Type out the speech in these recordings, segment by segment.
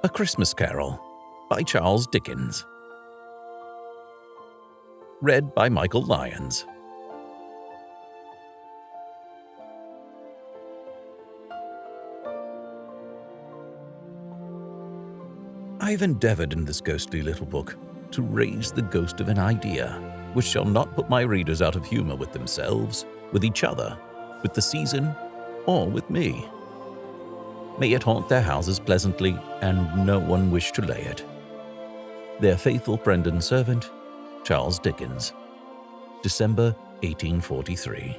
A Christmas Carol by Charles Dickens. Read by Michael Lyons. I have endeavoured in this ghostly little book to raise the ghost of an idea which shall not put my readers out of humour with themselves, with each other, with the season, or with me. May it haunt their houses pleasantly, and no one wish to lay it. Their faithful friend and servant, Charles Dickens. December 1843.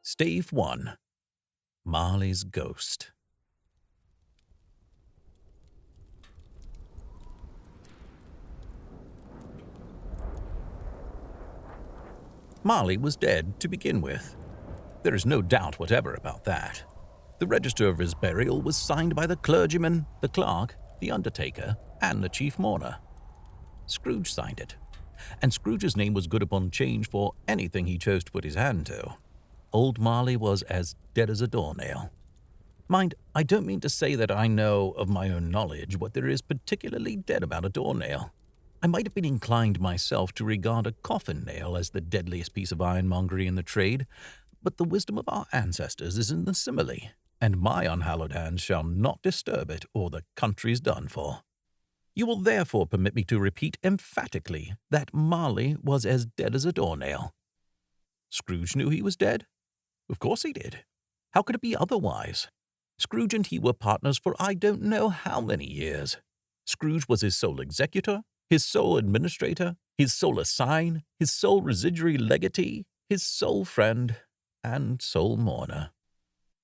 Stave 1. Marley's Ghost. Marley was dead to begin with. There is no doubt whatever about that. The register of his burial was signed by the clergyman, the clerk, the undertaker, and the chief mourner. Scrooge signed it, and Scrooge's name was good upon change for anything he chose to put his hand to. Old Marley was as dead as a doornail. Mind, I don't mean to say that I know of my own knowledge what there is particularly dead about a doornail. I might have been inclined myself to regard a coffin nail as the deadliest piece of ironmongery in the trade, but the wisdom of our ancestors is in the simile, and my unhallowed hands shall not disturb it, or the country's done for. You will therefore permit me to repeat emphatically that Marley was as dead as a doornail. Scrooge knew he was dead? Of course he did. How could it be otherwise? Scrooge and he were partners for I don't know how many years. Scrooge was his sole executor, his sole administrator, his sole assign, his sole residuary legatee, his sole friend, and sole mourner.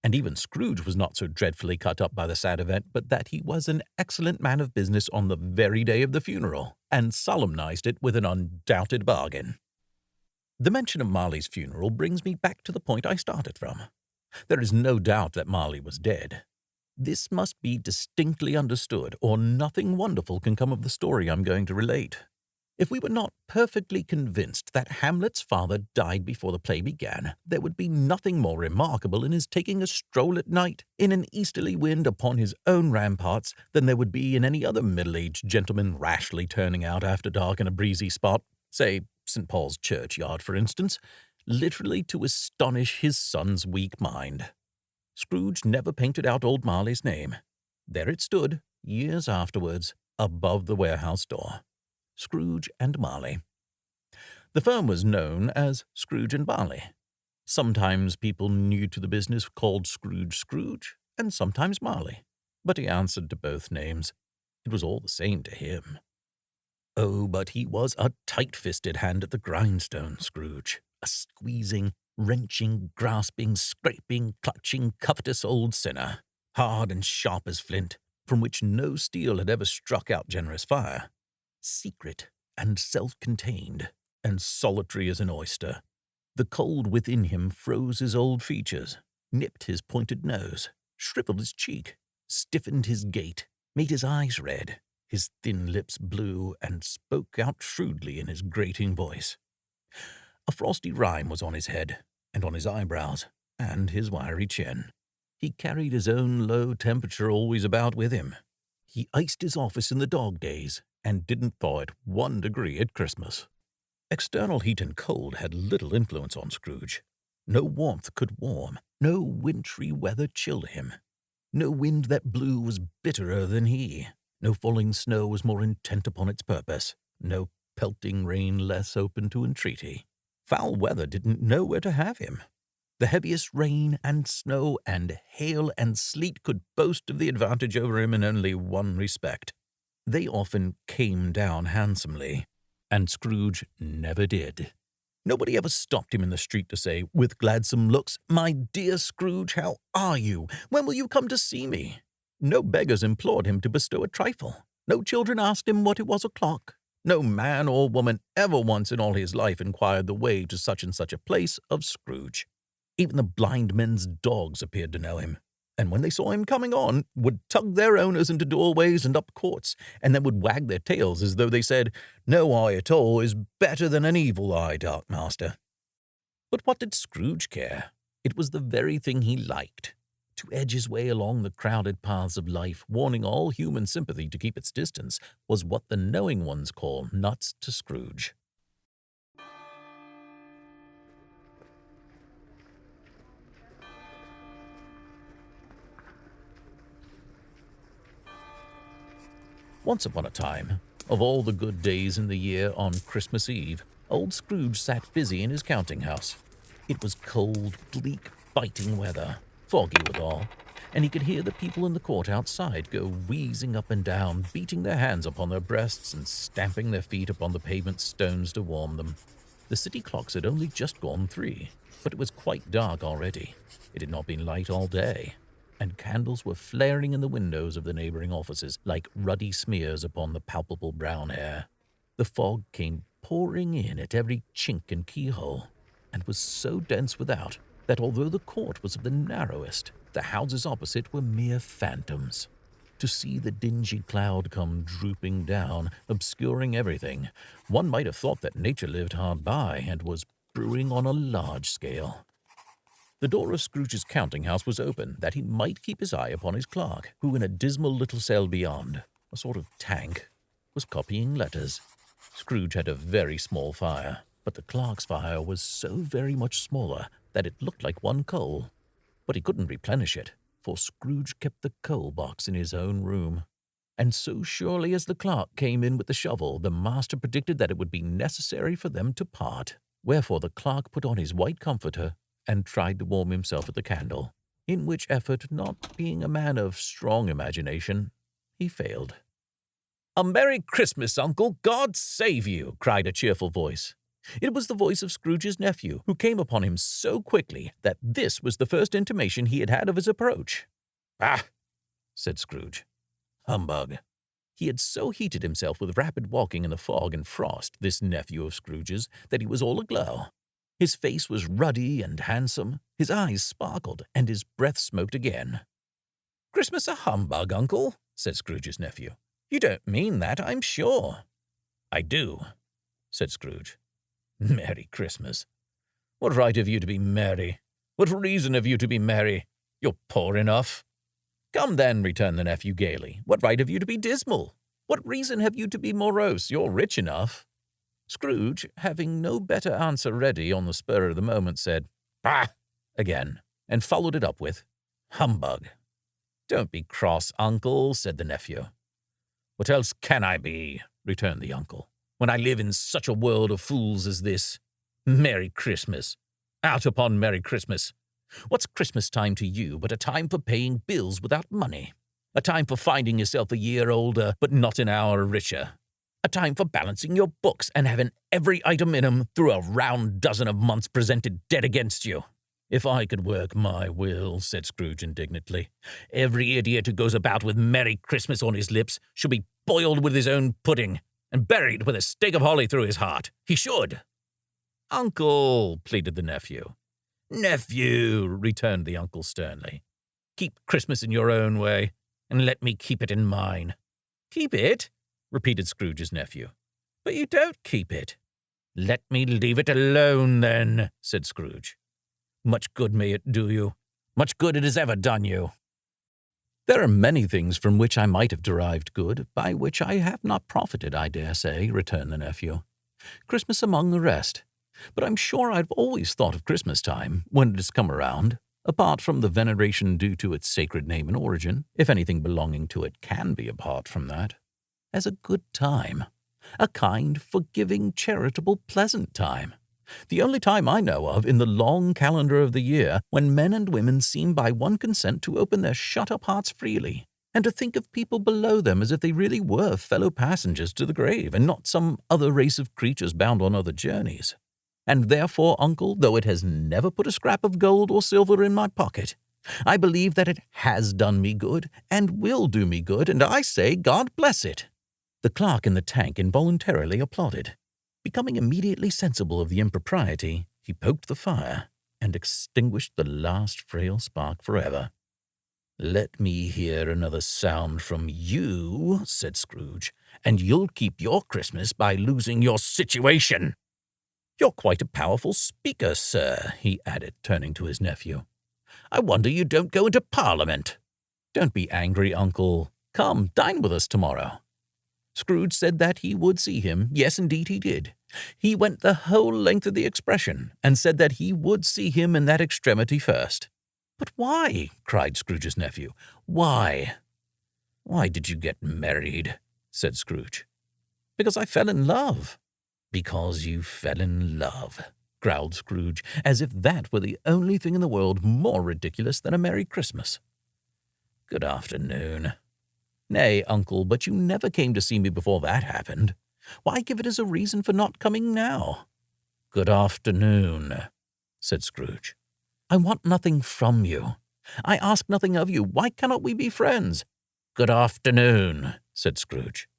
And even Scrooge was not so dreadfully cut up by the sad event, but that he was an excellent man of business on the very day of the funeral, and solemnized it with an undoubted bargain. The mention of Marley's funeral brings me back to the point I started from. There is no doubt that Marley was dead. This must be distinctly understood, or nothing wonderful can come of the story I'm going to relate. If we were not perfectly convinced that Hamlet's father died before the play began, there would be nothing more remarkable in his taking a stroll at night in an easterly wind upon his own ramparts than there would be in any other middle-aged gentleman rashly turning out after dark in a breezy spot, say St. Paul's churchyard, for instance, literally to astonish his son's weak mind. Scrooge never painted out old Marley's name. There it stood, years afterwards, above the warehouse door. Scrooge and Marley. The firm was known as Scrooge and Marley. Sometimes people new to the business called Scrooge Scrooge, and sometimes Marley. But he answered to both names. It was all the same to him. Oh, but he was a tight-fisted hand at the grindstone, Scrooge. A squeezing, wrenching, grasping, scraping, clutching, covetous old sinner, hard and sharp as flint, from which no steel had ever struck out generous fire. Secret and self-contained, and solitary as an oyster. The cold within him froze his old features, nipped his pointed nose, shriveled his cheek, stiffened his gait, made his eyes red, his thin lips blue, and spoke out shrewdly in his grating voice. A frosty rime was on his head, and on his eyebrows, and his wiry chin. He carried his own low temperature always about with him. He iced his office in the dog days, and didn't thaw it 1 degree at Christmas. External heat and cold had little influence on Scrooge. No warmth could warm, no wintry weather chilled him. No wind that blew was bitterer than he. No falling snow was more intent upon its purpose. No pelting rain less open to entreaty. Foul weather didn't know where to have him. The heaviest rain and snow and hail and sleet could boast of the advantage over him in only one respect. They often came down handsomely, and Scrooge never did. Nobody ever stopped him in the street to say, with gladsome looks, "My dear Scrooge, how are you? When will you come to see me?" No beggars implored him to bestow a trifle. No children asked him what it was o'clock. No man or woman ever once in all his life inquired the way to such and such a place of Scrooge. Even the blind men's dogs appeared to know him, and when they saw him coming on, would tug their owners into doorways and up courts, and then would wag their tails as though they said, "No eye at all is better than an evil eye, Dark Master." But what did Scrooge care? It was the very thing he liked. To edge his way along the crowded paths of life, warning all human sympathy to keep its distance, was what the knowing ones call nuts to Scrooge. Once upon a time, of all the good days in the year on Christmas Eve, old Scrooge sat busy in his counting house. It was cold, bleak, biting weather, foggy withal, and he could hear the people in the court outside go wheezing up and down, beating their hands upon their breasts and stamping their feet upon the pavement stones to warm them. The city clocks had only just gone 3, but it was quite dark already. It had not been light all day, and candles were flaring in the windows of the neighboring offices like ruddy smears upon the palpable brown hair. The fog came pouring in at every chink and keyhole, and was so dense without that although the court was of the narrowest, the houses opposite were mere phantoms. To see the dingy cloud come drooping down, obscuring everything, one might have thought that nature lived hard by and was brewing on a large scale. The door of Scrooge's counting-house was open, that he might keep his eye upon his clerk, who in a dismal little cell beyond, a sort of tank, was copying letters. Scrooge had a very small fire, but the clerk's fire was so very much smaller that it looked like one coal. But he couldn't replenish it, for Scrooge kept the coal box in his own room. And so surely as the clerk came in with the shovel, the master predicted that it would be necessary for them to part. Wherefore the clerk put on his white comforter and tried to warm himself at the candle, in which effort, not being a man of strong imagination, he failed. "A Merry Christmas, Uncle! God save you!" cried a cheerful voice. It was the voice of Scrooge's nephew, who came upon him so quickly that this was the first intimation he had had of his approach. "Ah!" said Scrooge. "Humbug!" He had so heated himself with rapid walking in the fog and frost, this nephew of Scrooge's, that he was all aglow. His face was ruddy and handsome, his eyes sparkled, and his breath smoked again. "Christmas a humbug, Uncle?" said Scrooge's nephew. "You don't mean that, I'm sure." "I do," said Scrooge. "Merry Christmas! What right have you to be merry? What reason have you to be merry? You're poor enough." "Come then," returned the nephew gaily, "what right have you to be dismal? What reason have you to be morose? You're rich enough." Scrooge, having no better answer ready on the spur of the moment, said, "Bah!" again, and followed it up with, "Humbug." "Don't be cross, Uncle," said the nephew. "What else can I be?" returned the uncle, "when I live in such a world of fools as this? Merry Christmas! Out upon Merry Christmas! What's Christmas time to you but a time for paying bills without money? A time for finding yourself a year older but not an hour richer? A time for balancing your books and having every item in 'em through a round dozen of months presented dead against you? If I could work my will," said Scrooge indignantly, "every idiot who goes about with Merry Christmas on his lips should be boiled with his own pudding and buried with a stake of holly through his heart. He should." "Uncle," pleaded the nephew. "Nephew," returned the uncle sternly, "keep Christmas in your own way, and let me keep it in mine." "Keep it?" repeated Scrooge's nephew. "But you don't keep it." "Let me leave it alone, then," said Scrooge. "Much good may it do you. Much good it has ever done you." "There are many things from which I might have derived good, by which I have not profited, I dare say," returned the nephew. "Christmas among the rest. But I'm sure I've always thought of Christmas time, when it has come around, apart from the veneration due to its sacred name and origin, if anything belonging to it can be apart from that, as a good time, a kind, forgiving, charitable, pleasant time. The only time I know of in the long calendar of the year when men and women seem by one consent to open their shut-up hearts freely, and to think of people below them as if they really were fellow passengers to the grave, and not some other race of creatures bound on other journeys. And therefore, Uncle, though it has never put a scrap of gold or silver in my pocket, I believe that it has done me good, and will do me good, and I say God bless it. The clerk in the tank involuntarily applauded. Becoming immediately sensible of the impropriety, he poked the fire and extinguished the last frail spark forever. "Let me hear another sound from you," said Scrooge, "and you'll keep your Christmas by losing your situation. You're quite a powerful speaker, sir," he added, turning to his nephew. "I wonder you don't go into Parliament. Don't be angry, Uncle. Come, dine with us tomorrow." Scrooge said that he would see him. Yes, indeed, he did. He went the whole length of the expression, and said that he would see him in that extremity first. "But why?" cried Scrooge's nephew. "Why?" "Why did you get married?" said Scrooge. "Because I fell in love." "Because you fell in love," growled Scrooge, as if that were the only thing in the world more ridiculous than a Merry Christmas. "Good afternoon." "Nay, Uncle, but you never came to see me before that happened. Why give it as a reason for not coming now?" "Good afternoon," said Scrooge. "I want nothing from you. I ask nothing of you. Why cannot we be friends?" "Good afternoon," said Scrooge.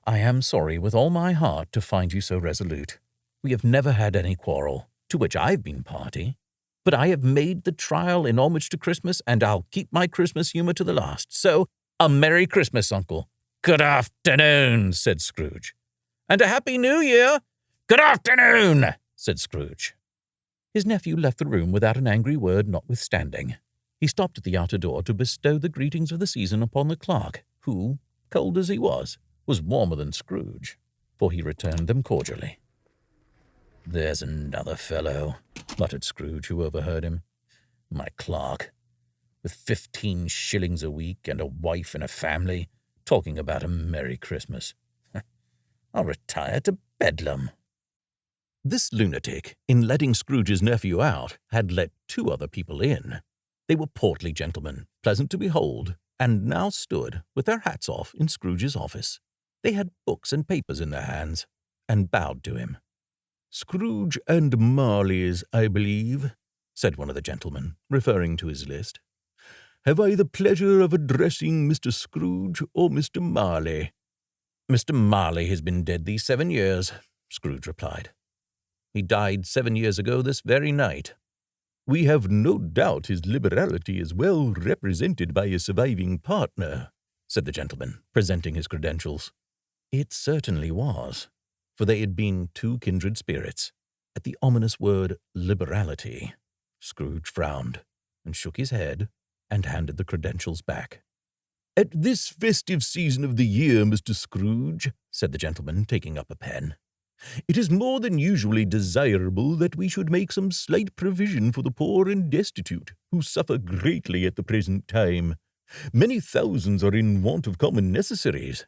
"I am sorry with all my heart to find you so resolute. We have never had any quarrel, to which I've been party. But I have made the trial in homage to Christmas, and I'll keep my Christmas humor to the last. So, a Merry Christmas, Uncle." "Good afternoon," said Scrooge. "And a Happy New Year." "Good afternoon," said Scrooge. His nephew left the room without an angry word notwithstanding. He stopped at the outer door to bestow the greetings of the season upon the clerk, who, cold as he was warmer than Scrooge, for he returned them cordially. "There's another fellow," muttered Scrooge, who overheard him. "My clerk, with 15 shillings a week and a wife and a family, talking about a Merry Christmas. I'll retire to Bedlam." This lunatic, in letting Scrooge's nephew out, had let 2 other people in. They were portly gentlemen, pleasant to behold, and now stood, with their hats off, in Scrooge's office. They had books and papers in their hands, and bowed to him. "Scrooge and Marley's, I believe," said one of the gentlemen, referring to his list. "Have I the pleasure of addressing Mr. Scrooge or Mr. Marley?" "Mr. Marley has been dead these 7 years," Scrooge replied. "He died 7 years ago this very night." "We have no doubt his liberality is well represented by his surviving partner," said the gentleman, presenting his credentials. It certainly was, for they had been 2 kindred spirits. At the ominous word liberality, Scrooge frowned, and shook his head, and handed the credentials back. "At this festive season of the year, Mr. Scrooge," said the gentleman, taking up a pen, "it is more than usually desirable that we should make some slight provision for the poor and destitute, who suffer greatly at the present time. Many thousands are in want of common necessaries.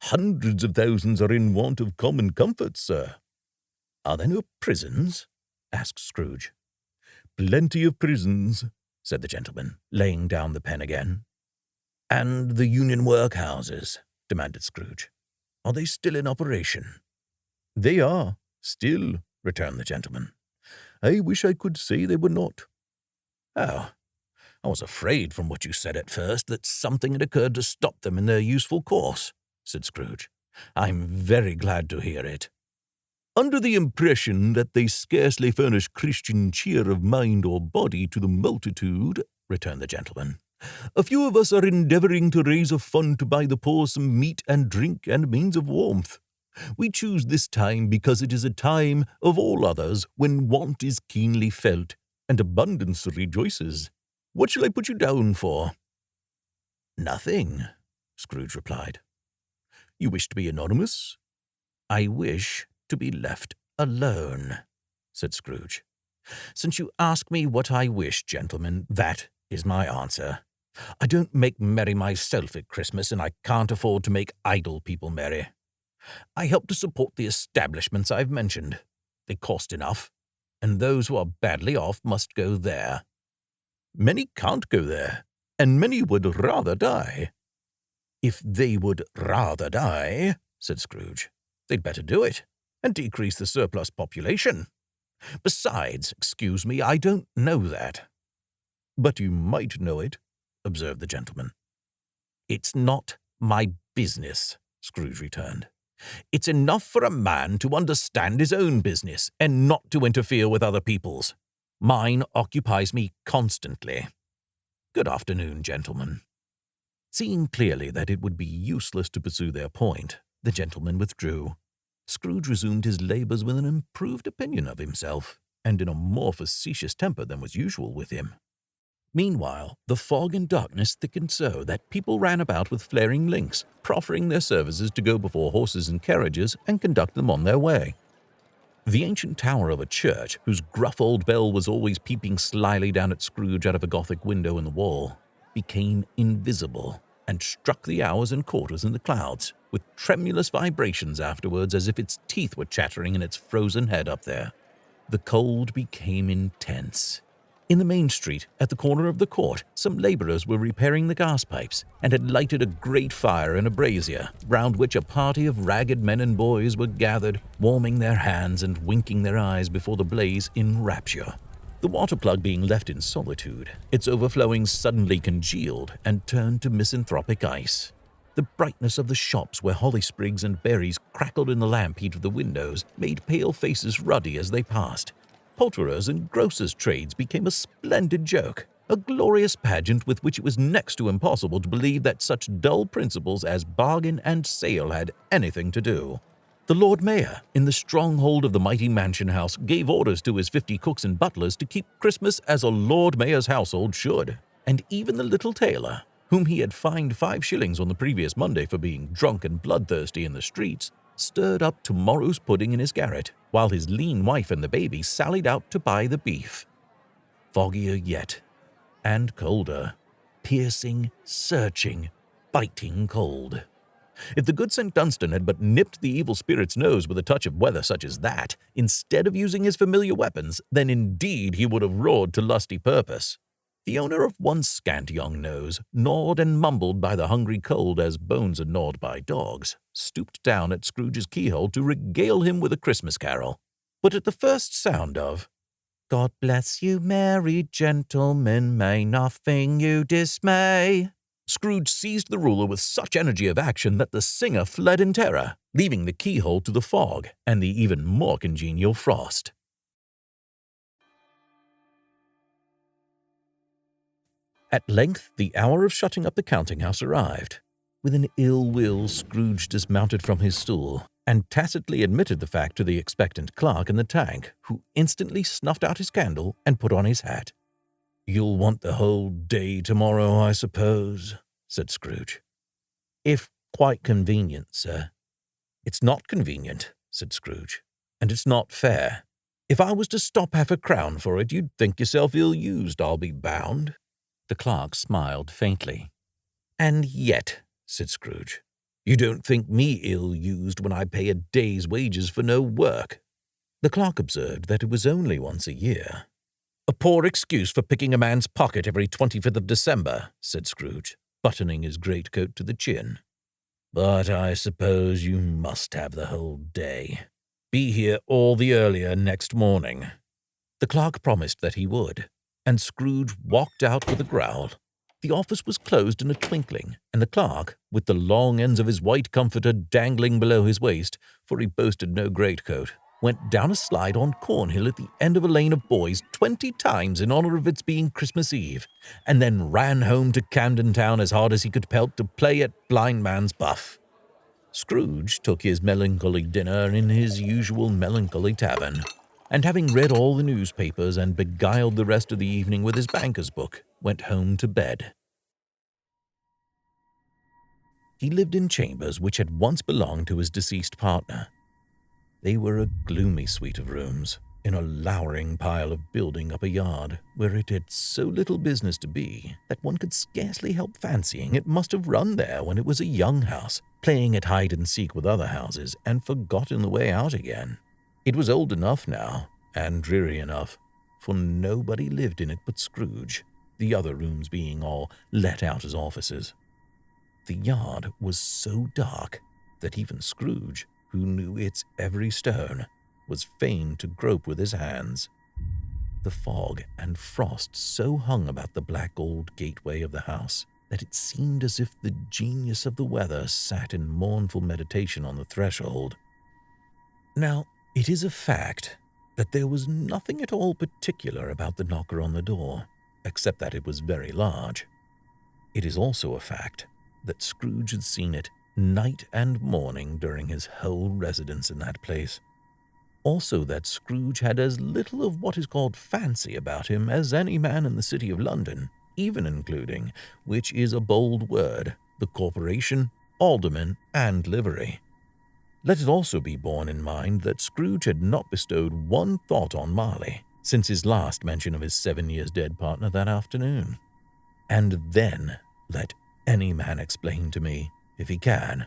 Hundreds of thousands are in want of common comforts, sir." "Are there no prisons?" asked Scrooge. "Plenty of prisons," said the gentleman, laying down the pen again. "And the union workhouses?" demanded Scrooge. "Are they still in operation?" "They are, still," returned the gentleman. "I wish I could say they were not." "Oh, I was afraid from what you said at first that something had occurred to stop them in their useful course," said Scrooge. "I'm very glad to hear it." "Under the impression that they scarcely furnish Christian cheer of mind or body to the multitude," returned the gentleman, "a few of us are endeavoring to raise a fund to buy the poor some meat and drink and means of warmth. We choose this time because it is a time of all others when want is keenly felt and abundance rejoices. What shall I put you down for?" "Nothing," Scrooge replied. "You wish to be anonymous?" "I wish to be left alone," said Scrooge. "Since you ask me what I wish, gentlemen, that is my answer. I don't make merry myself at Christmas, and I can't afford to make idle people merry. I help to support the establishments I've mentioned. They cost enough, and those who are badly off must go there. Many can't go there, and many would rather die." "If they would rather die," said Scrooge, "they'd better do it, and decrease the surplus population. Besides, excuse me, I don't know that." "But you might know it," observed the gentleman. "It's not my business," Scrooge returned. It's enough for a man to understand his own business and not to interfere with other people's. Mine occupies me constantly. Good afternoon, gentlemen." Seeing clearly that it would be useless to pursue their point, the gentlemen withdrew. Scrooge resumed his labours with an improved opinion of himself, and in a more facetious temper than was usual with him. Meanwhile, the fog and darkness thickened so that people ran about with flaring links, proffering their services to go before horses and carriages and conduct them on their way. The ancient tower of a church, whose gruff old bell was always peeping slyly down at Scrooge out of a Gothic window in the wall, became invisible and struck the hours and quarters in the clouds, with tremulous vibrations afterwards as if its teeth were chattering in its frozen head up there. The cold became intense. In the main street, at the corner of the court, some labourers were repairing the gas pipes, and had lighted a great fire in a brazier, round which a party of ragged men and boys were gathered, warming their hands and winking their eyes before the blaze in rapture. The water plug being left in solitude, its overflowing suddenly congealed and turned to misanthropic ice. The brightness of the shops where holly sprigs and berries crackled in the lamp heat of the windows made pale faces ruddy as they passed. Poulterers' and grocers' trades became a splendid joke, a glorious pageant with which it was next to impossible to believe that such dull principles as bargain and sale had anything to do. The Lord Mayor, in the stronghold of the mighty mansion house, gave orders to his 50 cooks and butlers to keep Christmas as a Lord Mayor's household should, and even the little tailor, whom he had fined 5 shillings on the previous Monday for being drunk and bloodthirsty in the streets, stirred up tomorrow's pudding in his garret, while his lean wife and the baby sallied out to buy the beef. Foggier yet, and colder, piercing, searching, biting cold. If the good St. Dunstan had but nipped the evil spirit's nose with a touch of weather such as that, instead of using his familiar weapons, then indeed he would have roared to lusty purpose. The owner of one scant young nose, gnawed and mumbled by the hungry cold as bones are gnawed by dogs, stooped down at Scrooge's keyhole to regale him with a Christmas carol. But at the first sound of "God bless you, merry gentlemen, may nothing you dismay," Scrooge seized the ruler with such energy of action that the singer fled in terror, leaving the keyhole to the fog and the even more congenial frost. At length, the hour of shutting up the counting-house arrived. With an ill will, Scrooge dismounted from his stool, and tacitly admitted the fact to the expectant clerk in the tank, who instantly snuffed out his candle and put on his hat. "You'll want the whole day tomorrow, I suppose," said Scrooge. "If quite convenient, sir." "It's not convenient," said Scrooge, "and it's not fair. If I was to stop half a crown for it, you'd think yourself ill-used, I'll be bound." The clerk smiled faintly. "And yet," said Scrooge, "you don't think me ill-used when I pay a day's wages for no work." The clerk observed that it was only once a year. "A poor excuse for picking a man's pocket every 25th of December," said Scrooge, buttoning his greatcoat to the chin. "But I suppose you must have the whole day. Be here all the earlier next morning." The clerk promised that he would, and Scrooge walked out with a growl. The office was closed in a twinkling, and the clerk, with the long ends of his white comforter dangling below his waist, for he boasted no greatcoat, went down a slide on Cornhill at the end of a lane of boys 20 times in honor of its being Christmas Eve, and then ran home to Camden Town as hard as he could pelt to play at blind man's buff. Scrooge took his melancholy dinner in his usual melancholy tavern, and having read all the newspapers and beguiled the rest of the evening with his banker's book, went home to bed. He lived in chambers which had once belonged to his deceased partner. They were a gloomy suite of rooms, in a lowering pile of building up a yard, where it had so little business to be that one could scarcely help fancying it must have run there when it was a young house, playing at hide-and-seek with other houses, and forgotten the way out again. It was old enough now, and dreary enough, for nobody lived in it but Scrooge, the other rooms being all let out as offices. The yard was so dark that even Scrooge, who knew its every stone, was fain to grope with his hands. The fog and frost so hung about the black old gateway of the house that it seemed as if the genius of the weather sat in mournful meditation on the threshold. Now, it is a fact that there was nothing at all particular about the knocker on the door, except that it was very large. It is also a fact that Scrooge had seen it night and morning during his whole residence in that place. Also that Scrooge had as little of what is called fancy about him as any man in the city of London, even including, which is a bold word, the corporation, alderman, and livery. Let it also be borne in mind that Scrooge had not bestowed one thought on Marley since his last mention of his 7 years dead partner that afternoon. And then let any man explain to me, if he can,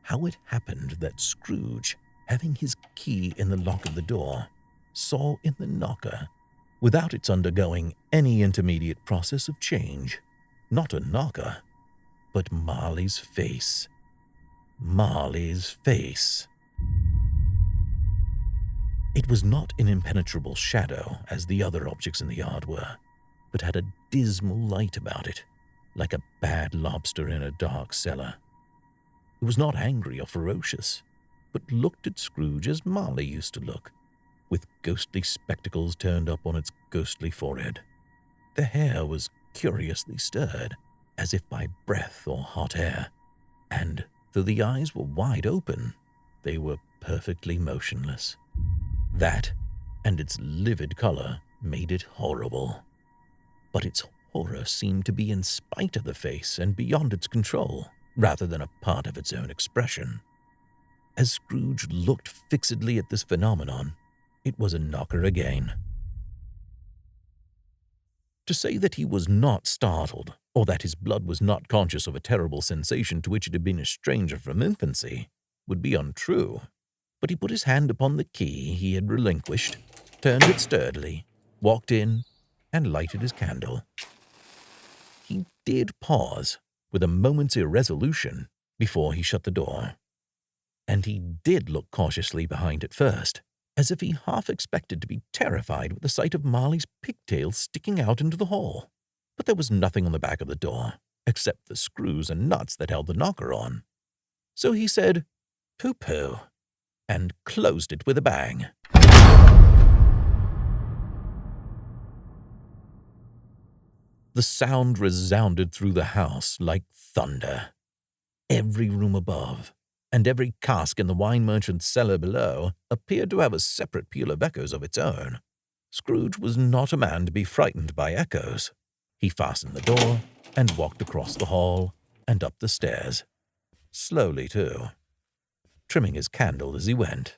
how it happened that Scrooge, having his key in the lock of the door, saw in the knocker, without its undergoing any intermediate process of change, not a knocker, but Marley's face. Marley's face. It was not an impenetrable shadow as the other objects in the yard were, but had a dismal light about it, like a bad lobster in a dark cellar. It was not angry or ferocious, but looked at Scrooge as Marley used to look, with ghostly spectacles turned up on its ghostly forehead. The hair was curiously stirred, as if by breath or hot air, and though the eyes were wide open, they were perfectly motionless. That, and its livid color, made it horrible. But its horror seemed to be in spite of the face and beyond its control, rather than a part of its own expression. As Scrooge looked fixedly at this phenomenon, it was a knocker again. To say that he was not startled, or that his blood was not conscious of a terrible sensation to which it had been a stranger from infancy, would be untrue. But he put his hand upon the key he had relinquished, turned it sturdily, walked in, and lighted his candle. He did pause, with a moment's irresolution, before he shut the door. And he did look cautiously behind it first, as if he half expected to be terrified with the sight of Marley's pigtails sticking out into the hall. But there was nothing on the back of the door, except the screws and nuts that held the knocker on. So he said, "Pooh-pooh," and closed it with a bang. The sound resounded through the house like thunder. Every room above, and every cask in the wine merchant's cellar below, appeared to have a separate peal of echoes of its own. Scrooge was not a man to be frightened by echoes. He fastened the door and walked across the hall and up the stairs. Slowly, too, trimming his candle as he went.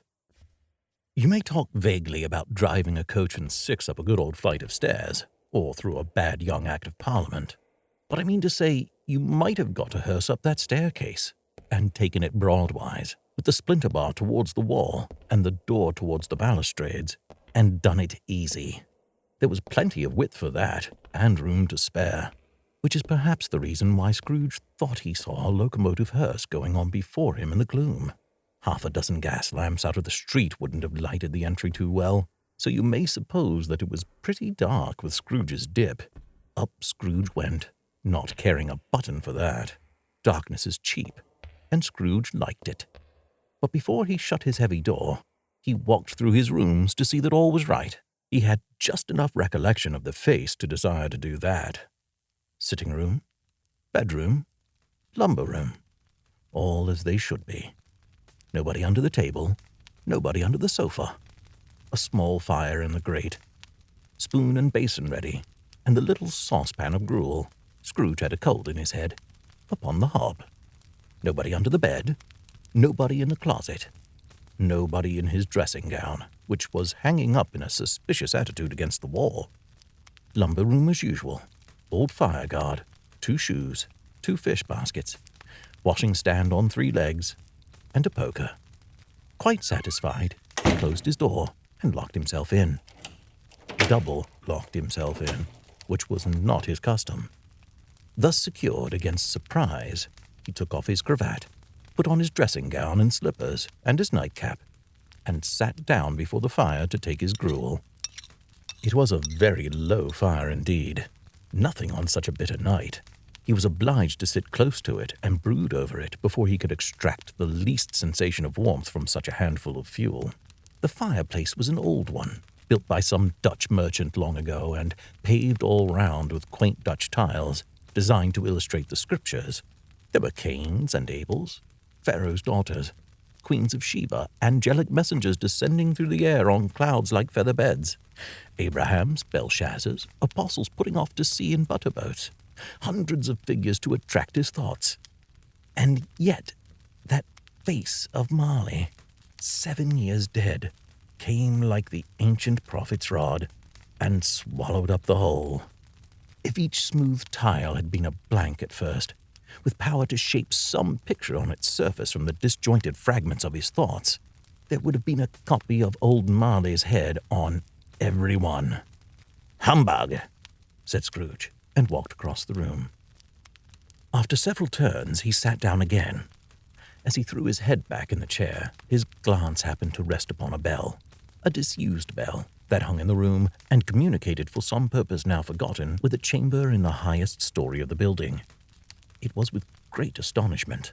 You may talk vaguely about driving a coach and six up a good old flight of stairs, or through a bad young Act of Parliament, but I mean to say you might have got a hearse up that staircase, and taken it broadwise, with the splinter bar towards the wall and the door towards the balustrades, and done it easy. There was plenty of width for that, and room to spare, which is perhaps the reason why Scrooge thought he saw a locomotive hearse going on before him in the gloom. Half a dozen gas lamps out of the street wouldn't have lighted the entry too well, so you may suppose that it was pretty dark with Scrooge's dip. Up Scrooge went, not caring a button for that. Darkness is cheap, and Scrooge liked it. But before he shut his heavy door, he walked through his rooms to see that all was right. He had just enough recollection of the face to desire to do that. Sitting room, bedroom, lumber room, all as they should be. Nobody under the table, nobody under the sofa. A small fire in the grate, spoon and basin ready, and the little saucepan of gruel, Scrooge had a cold in his head, upon the hob. Nobody under the bed, nobody in the closet, nobody in his dressing gown, which was hanging up in a suspicious attitude against the wall. Lumber room as usual, old fire guard, 2 shoes, 2 fish baskets, washing stand on 3 legs, and a poker. Quite satisfied, he closed his door and locked himself in. Double locked himself in, which was not his custom. Thus secured against surprise, he took off his cravat, put on his dressing gown and slippers and his nightcap, and sat down before the fire to take his gruel. It was a very low fire indeed. Nothing on such a bitter night. He He was obliged to sit close to it and brood over it before he could extract the least sensation of warmth from such a handful of fuel. The fireplace was an old one, built by some Dutch merchant long ago and paved all round with quaint Dutch tiles, designed to illustrate the scriptures. There were Cains and Abels, Pharaoh's daughters, queens of Sheba, angelic messengers descending through the air on clouds like feather beds, Abrahams, Belshazzars, apostles putting off to sea in butterboats, hundreds of figures to attract his thoughts. And yet, that face of Marley, 7 years dead, came like the ancient prophet's rod and swallowed up the whole. If each smooth tile had been a blank at first, with power to shape some picture on its surface from the disjointed fragments of his thoughts, there would have been a copy of old Marley's head on every one. "Humbug," said Scrooge, and walked across the room. After several turns, he sat down again. As he threw his head back in the chair, his glance happened to rest upon a bell, a disused bell that hung in the room and communicated for some purpose now forgotten with a chamber in the highest story of the building. It was with great astonishment,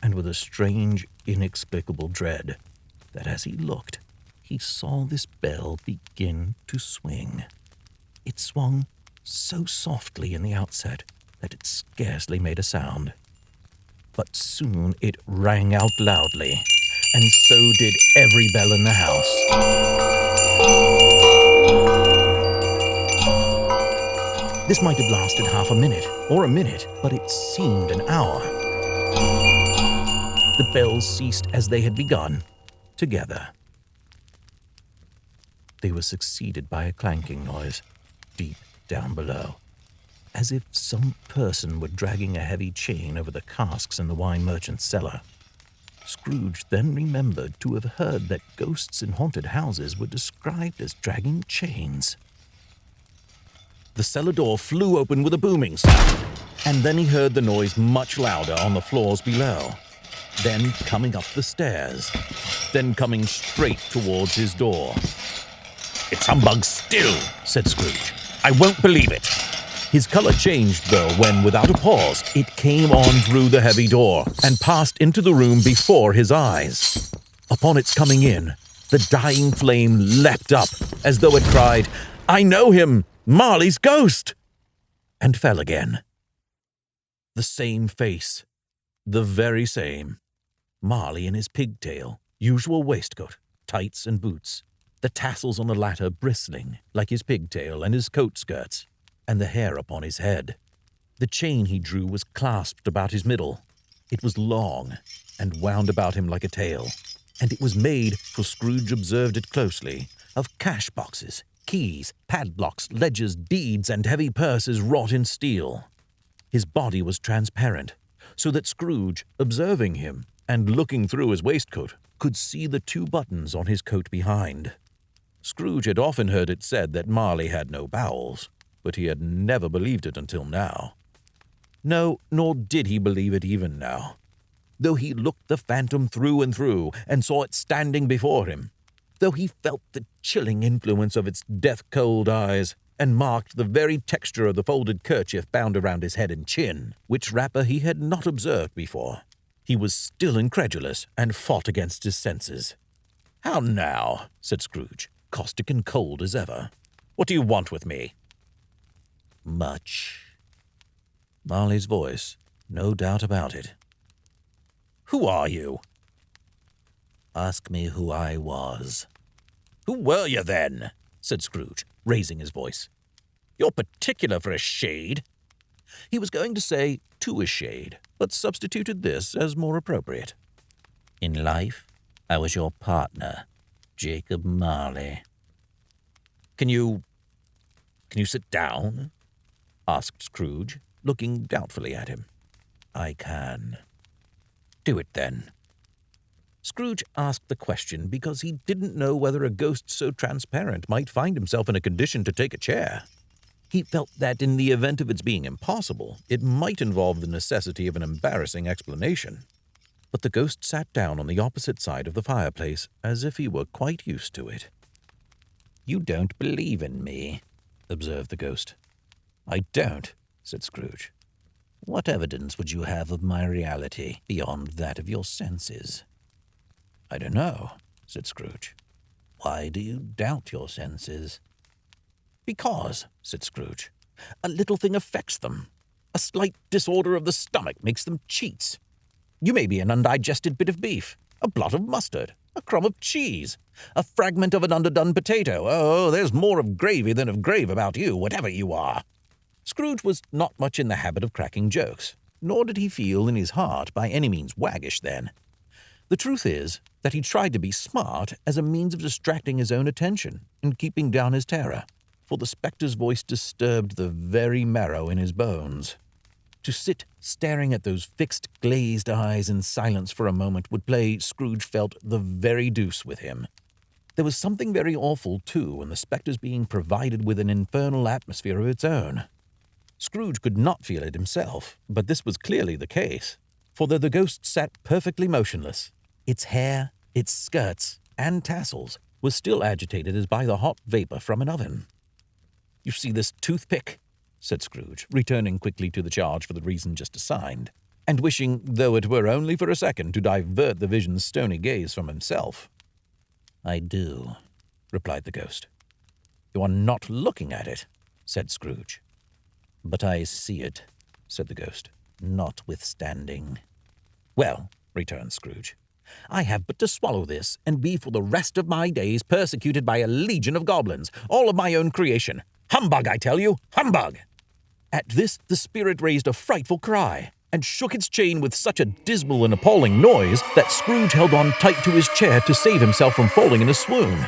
and with a strange, inexplicable dread, that as he looked, he saw this bell begin to swing. It swung so softly in the outset that it scarcely made a sound. But soon it rang out loudly, and so did every bell in the house. This might have lasted half a minute, or a minute, but it seemed an hour. The bells ceased as they had begun, together. They were succeeded by a clanking noise, deep down below, as if some person were dragging a heavy chain over the casks in the wine merchant's cellar. Scrooge then remembered to have heard that ghosts in haunted houses were described as dragging chains. The cellar door flew open with a booming sound, and then he heard the noise much louder on the floors below, then coming up the stairs, then coming straight towards his door. "It's humbug still," said Scrooge. "I won't believe it." His color changed, though, when, without a pause, it came on through the heavy door and passed into the room before his eyes. Upon its coming in, the dying flame leapt up, as though it cried, "I know him! Marley's ghost!" and fell again. The same face, the very same. Marley in his pigtail, usual waistcoat, tights and boots, the tassels on the latter bristling like his pigtail and his coat skirts, and the hair upon his head. The chain he drew was clasped about his middle. It was long and wound about him like a tail, and it was made, for Scrooge observed it closely, of cash boxes, keys, padlocks, ledgers, deeds, and heavy purses wrought in steel. His body was transparent, so that Scrooge, observing him and looking through his waistcoat, could see the 2 buttons on his coat behind. Scrooge had often heard it said that Marley had no bowels, but he had never believed it until now. No, nor did he believe it even now, though he looked the phantom through and through and saw it standing before him, though he felt the chilling influence of its death-cold eyes, and marked the very texture of the folded kerchief bound around his head and chin, which wrapper he had not observed before. He was still incredulous, and fought against his senses. "How now?" said Scrooge, caustic and cold as ever. "What do you want with me?" "Much." Marley's voice, no doubt about it. "Who are you?" "Ask me who I was." "Who were you, then?" said Scrooge, raising his voice. "You're particular for a shade." He was going to say, "to a shade," but substituted this as more appropriate. "In life, I was your partner, Jacob Marley." Can you sit down?" asked Scrooge, looking doubtfully at him. "I can." "Do it, then." Scrooge asked the question because he didn't know whether a ghost so transparent might find himself in a condition to take a chair. He felt that in the event of its being impossible, it might involve the necessity of an embarrassing explanation. But the ghost sat down on the opposite side of the fireplace, as if he were quite used to it. "You don't believe in me," observed the ghost. "I don't," said Scrooge. What evidence would you have of my reality beyond that of your senses? I don't know, said Scrooge. Why do you doubt your senses? Because, said Scrooge, a little thing affects them. A slight disorder of the stomach makes them cheats. You may be an undigested bit of beef, a blot of mustard, a crumb of cheese, a fragment of an underdone potato. Oh, there's more of gravy than of grave about you, whatever you are. Scrooge was not much in the habit of cracking jokes, nor did he feel in his heart by any means waggish then. The truth is that he tried to be smart as a means of distracting his own attention and keeping down his terror, for the spectre's voice disturbed the very marrow in his bones. To sit staring at those fixed, glazed eyes in silence for a moment would play, Scrooge felt, the very deuce with him. There was something very awful, too, in the spectre's being provided with an infernal atmosphere of its own. Scrooge could not feel it himself, but this was clearly the case, for though the ghost sat perfectly motionless, its hair, its skirts, and tassels were still agitated as by the hot vapor from an oven. "You see this toothpick?" said Scrooge, returning quickly to the charge for the reason just assigned, and wishing, though it were only for a second, to divert the vision's stony gaze from himself. "I do," replied the ghost. "You are not looking at it," said Scrooge. "But I see it," said the ghost, "notwithstanding." "Well," returned Scrooge, "I have but to swallow this, and be for the rest of my days persecuted by a legion of goblins, all of my own creation. Humbug, I tell you, humbug!" At this the spirit raised a frightful cry, and shook its chain with such a dismal and appalling noise that Scrooge held on tight to his chair to save himself from falling in a swoon.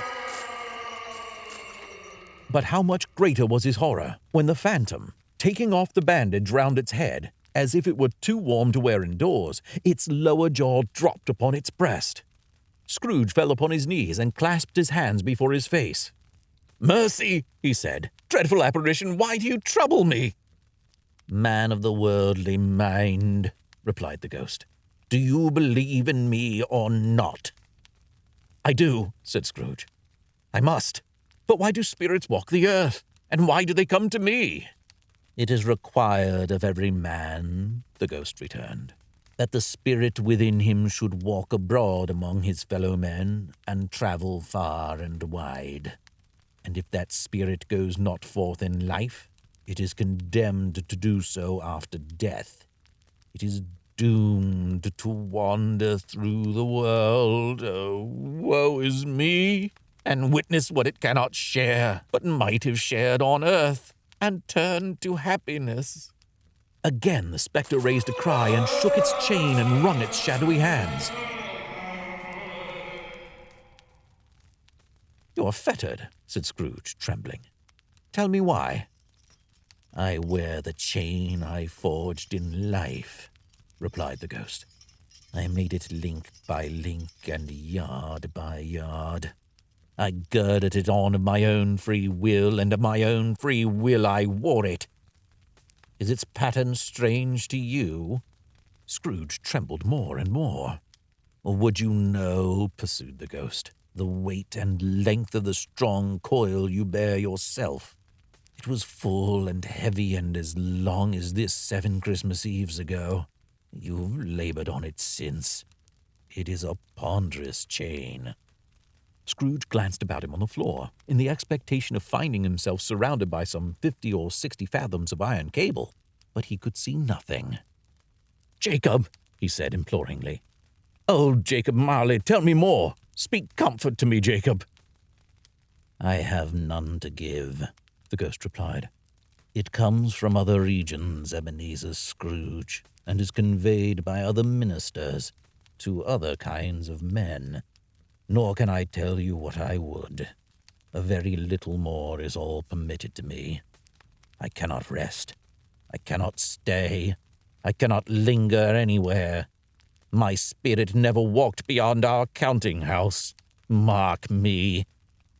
But how much greater was his horror when the phantom, taking off the bandage round its head, as if it were too warm to wear indoors, its lower jaw dropped upon its breast. Scrooge fell upon his knees and clasped his hands before his face. "Mercy," he said, "dreadful apparition, why do you trouble me?" "Man of the worldly mind," replied the ghost, "do you believe in me or not?" "I do," said Scrooge. "I must. But why do spirits walk the earth? And why do they come to me?" "It is required of every man," the ghost returned, "that the spirit within him should walk abroad among his fellow men and travel far and wide. And if that spirit goes not forth in life, it is condemned to do so after death. It is doomed to wander through the world, oh, woe is me, and witness what it cannot share, but might have shared on earth, and turn to happiness." Again the spectre raised a cry and shook its chain and wrung its shadowy hands. "You are fettered," said Scrooge, trembling. "Tell me why." "I wear the chain I forged in life," replied the ghost. "I made it link by link and yard by yard. I girded it on of my own free will, and of my own free will I wore it. Is its pattern strange to you?" Scrooge trembled more and more. "Would you know," pursued the ghost, "the weight and length of the strong coil you bear yourself? It was full and heavy and as long as this 7 Christmas Eves ago. You've labored on it since. It is a ponderous chain." Scrooge glanced about him on the floor, in the expectation of finding himself surrounded by some 50 or 60 fathoms of iron cable, but he could see nothing. "Jacob," he said imploringly. "Oh, Jacob Marley, tell me more. Speak comfort to me, Jacob." "I have none to give," the ghost replied. "It comes from other regions, Ebenezer Scrooge, and is conveyed by other ministers to other kinds of men. Nor can I tell you what I would. A very little more is all permitted to me. I cannot rest. I cannot stay. I cannot linger anywhere. My spirit never walked beyond our counting-house. Mark me.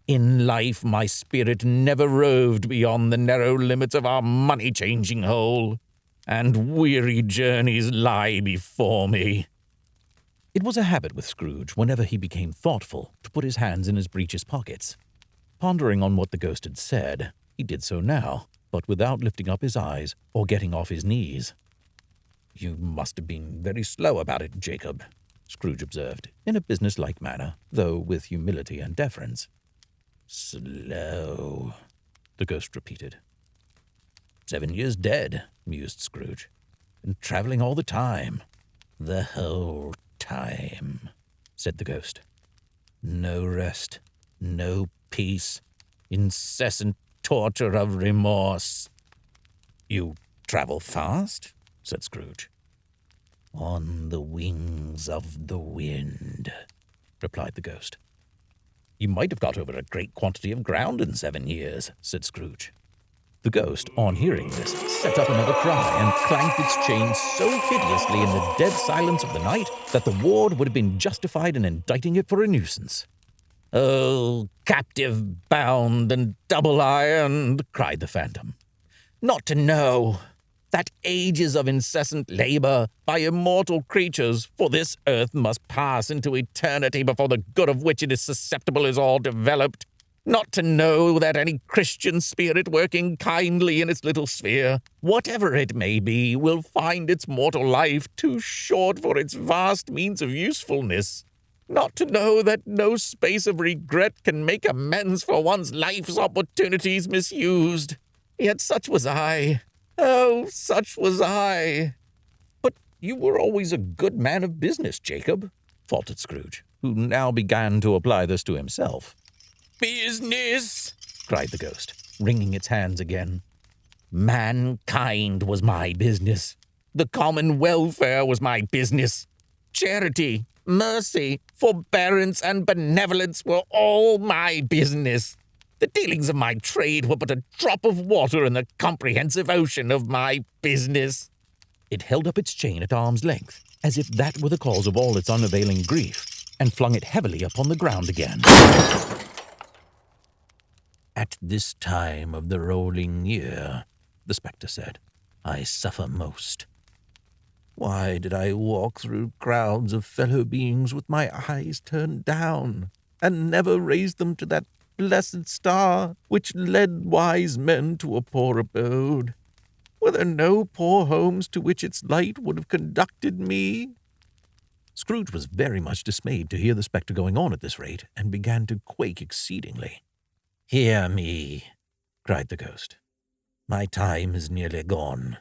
In life, my spirit never roved beyond the narrow limits of our money-changing hole, and weary journeys lie before me." It was a habit with Scrooge, whenever he became thoughtful, to put his hands in his breeches pockets. Pondering on what the ghost had said, he did so now, but without lifting up his eyes or getting off his knees. "You must have been very slow about it, Jacob," Scrooge observed, in a businesslike manner, though with humility and deference. "Slow," the ghost repeated. "7 years dead," mused Scrooge, "and travelling all the time." "The whole time," said the ghost. "No rest, no peace, incessant torture of remorse." "You travel fast?" said Scrooge. "On the wings of the wind," replied the ghost. "You might have got over a great quantity of ground in 7 years," said Scrooge. The ghost, on hearing this, set up another cry and clanked its chain so hideously in the dead silence of the night that the ward would have been justified in indicting it for a nuisance. "Oh, captive bound and double-ironed," cried the phantom, "not to know that ages of incessant labor by immortal creatures for this earth must pass into eternity before the good of which it is susceptible is all developed. Not to know that any Christian spirit working kindly in its little sphere, whatever it may be, will find its mortal life too short for its vast means of usefulness. Not to know that no space of regret can make amends for one's life's opportunities misused. Yet such was I. Oh, such was I." "But you were always a good man of business, Jacob," faltered Scrooge, who now began to apply this to himself. "Business!" cried the ghost, wringing its hands again. "Mankind was my business. The common welfare was my business. Charity, mercy, forbearance, and benevolence were all my business. The dealings of my trade were but a drop of water in the comprehensive ocean of my business." It held up its chain at arm's length, as if that were the cause of all its unavailing grief, and flung it heavily upon the ground again. "At this time of the rolling year," the spectre said, "I suffer most. Why did I walk through crowds of fellow beings with my eyes turned down, and never raise them to that blessed star which led wise men to a poor abode? Were there no poor homes to which its light would have conducted me?" Scrooge was very much dismayed to hear the spectre going on at this rate, and began to quake exceedingly. "Hear me," cried the ghost. "My time is nearly gone."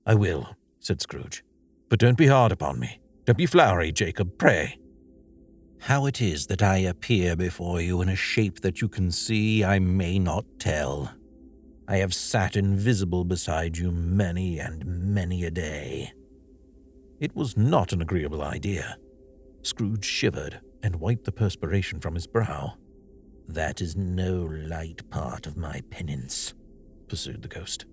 "I will," said Scrooge. "But don't be hard upon me. Don't be flowery, Jacob, pray." "How it is that I appear before you in a shape that you can see, I may not tell. I have sat invisible beside you many and many a day." It was not an agreeable idea. Scrooge shivered and wiped the perspiration from his brow. "That is no light part of my penance," pursued the ghost.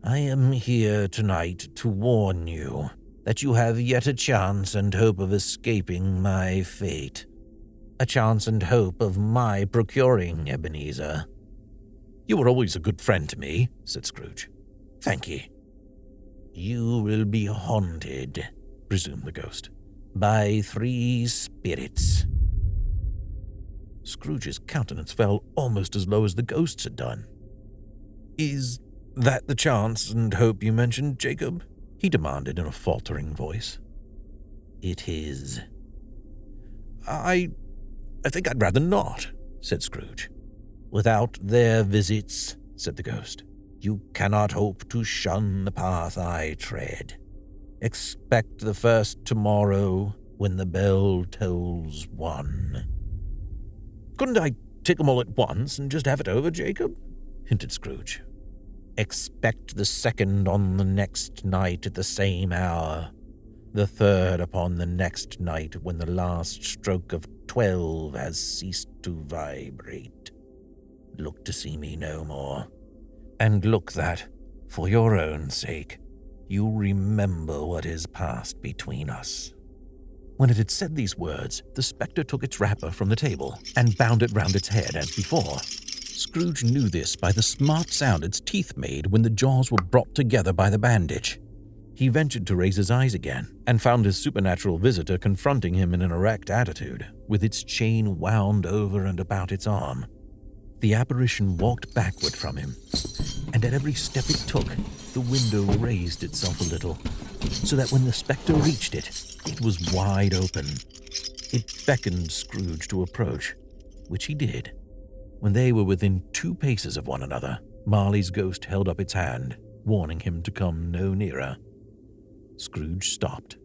"I am here tonight to warn you that you have yet a chance and hope of escaping my fate. A chance and hope of my procuring, Ebenezer." "You were always a good friend to me," said Scrooge. "Thank ye." "You will be haunted," resumed the ghost, "by 3 spirits." Scrooge's countenance fell almost as low as the ghost's had done. "Is that the chance and hope you mentioned, Jacob?" he demanded in a faltering voice. "It is." I think I'd rather not," said Scrooge. "Without their visits," said the ghost, "you cannot hope to shun the path I tread. Expect the first tomorrow when the bell tolls 1. "Couldn't I take them all at once and just have it over, Jacob?" hinted Scrooge. "Expect the second on the next night at the same hour, the third upon the next night when the last stroke of 12 has ceased to vibrate. Look to see me no more, and look that, for your own sake, you remember what is passed between us." When it had said these words, the spectre took its wrapper from the table and bound it round its head as before. Scrooge knew this by the smart sound its teeth made when the jaws were brought together by the bandage. He ventured to raise his eyes again, and found his supernatural visitor confronting him in an erect attitude, with its chain wound over and about its arm. The apparition walked backward from him, and at every step it took, the window raised itself a little, so that when the spectre reached it, it was wide open. It beckoned Scrooge to approach, which he did. When they were within 2 paces of one another, Marley's ghost held up its hand, warning him to come no nearer. Scrooge stopped,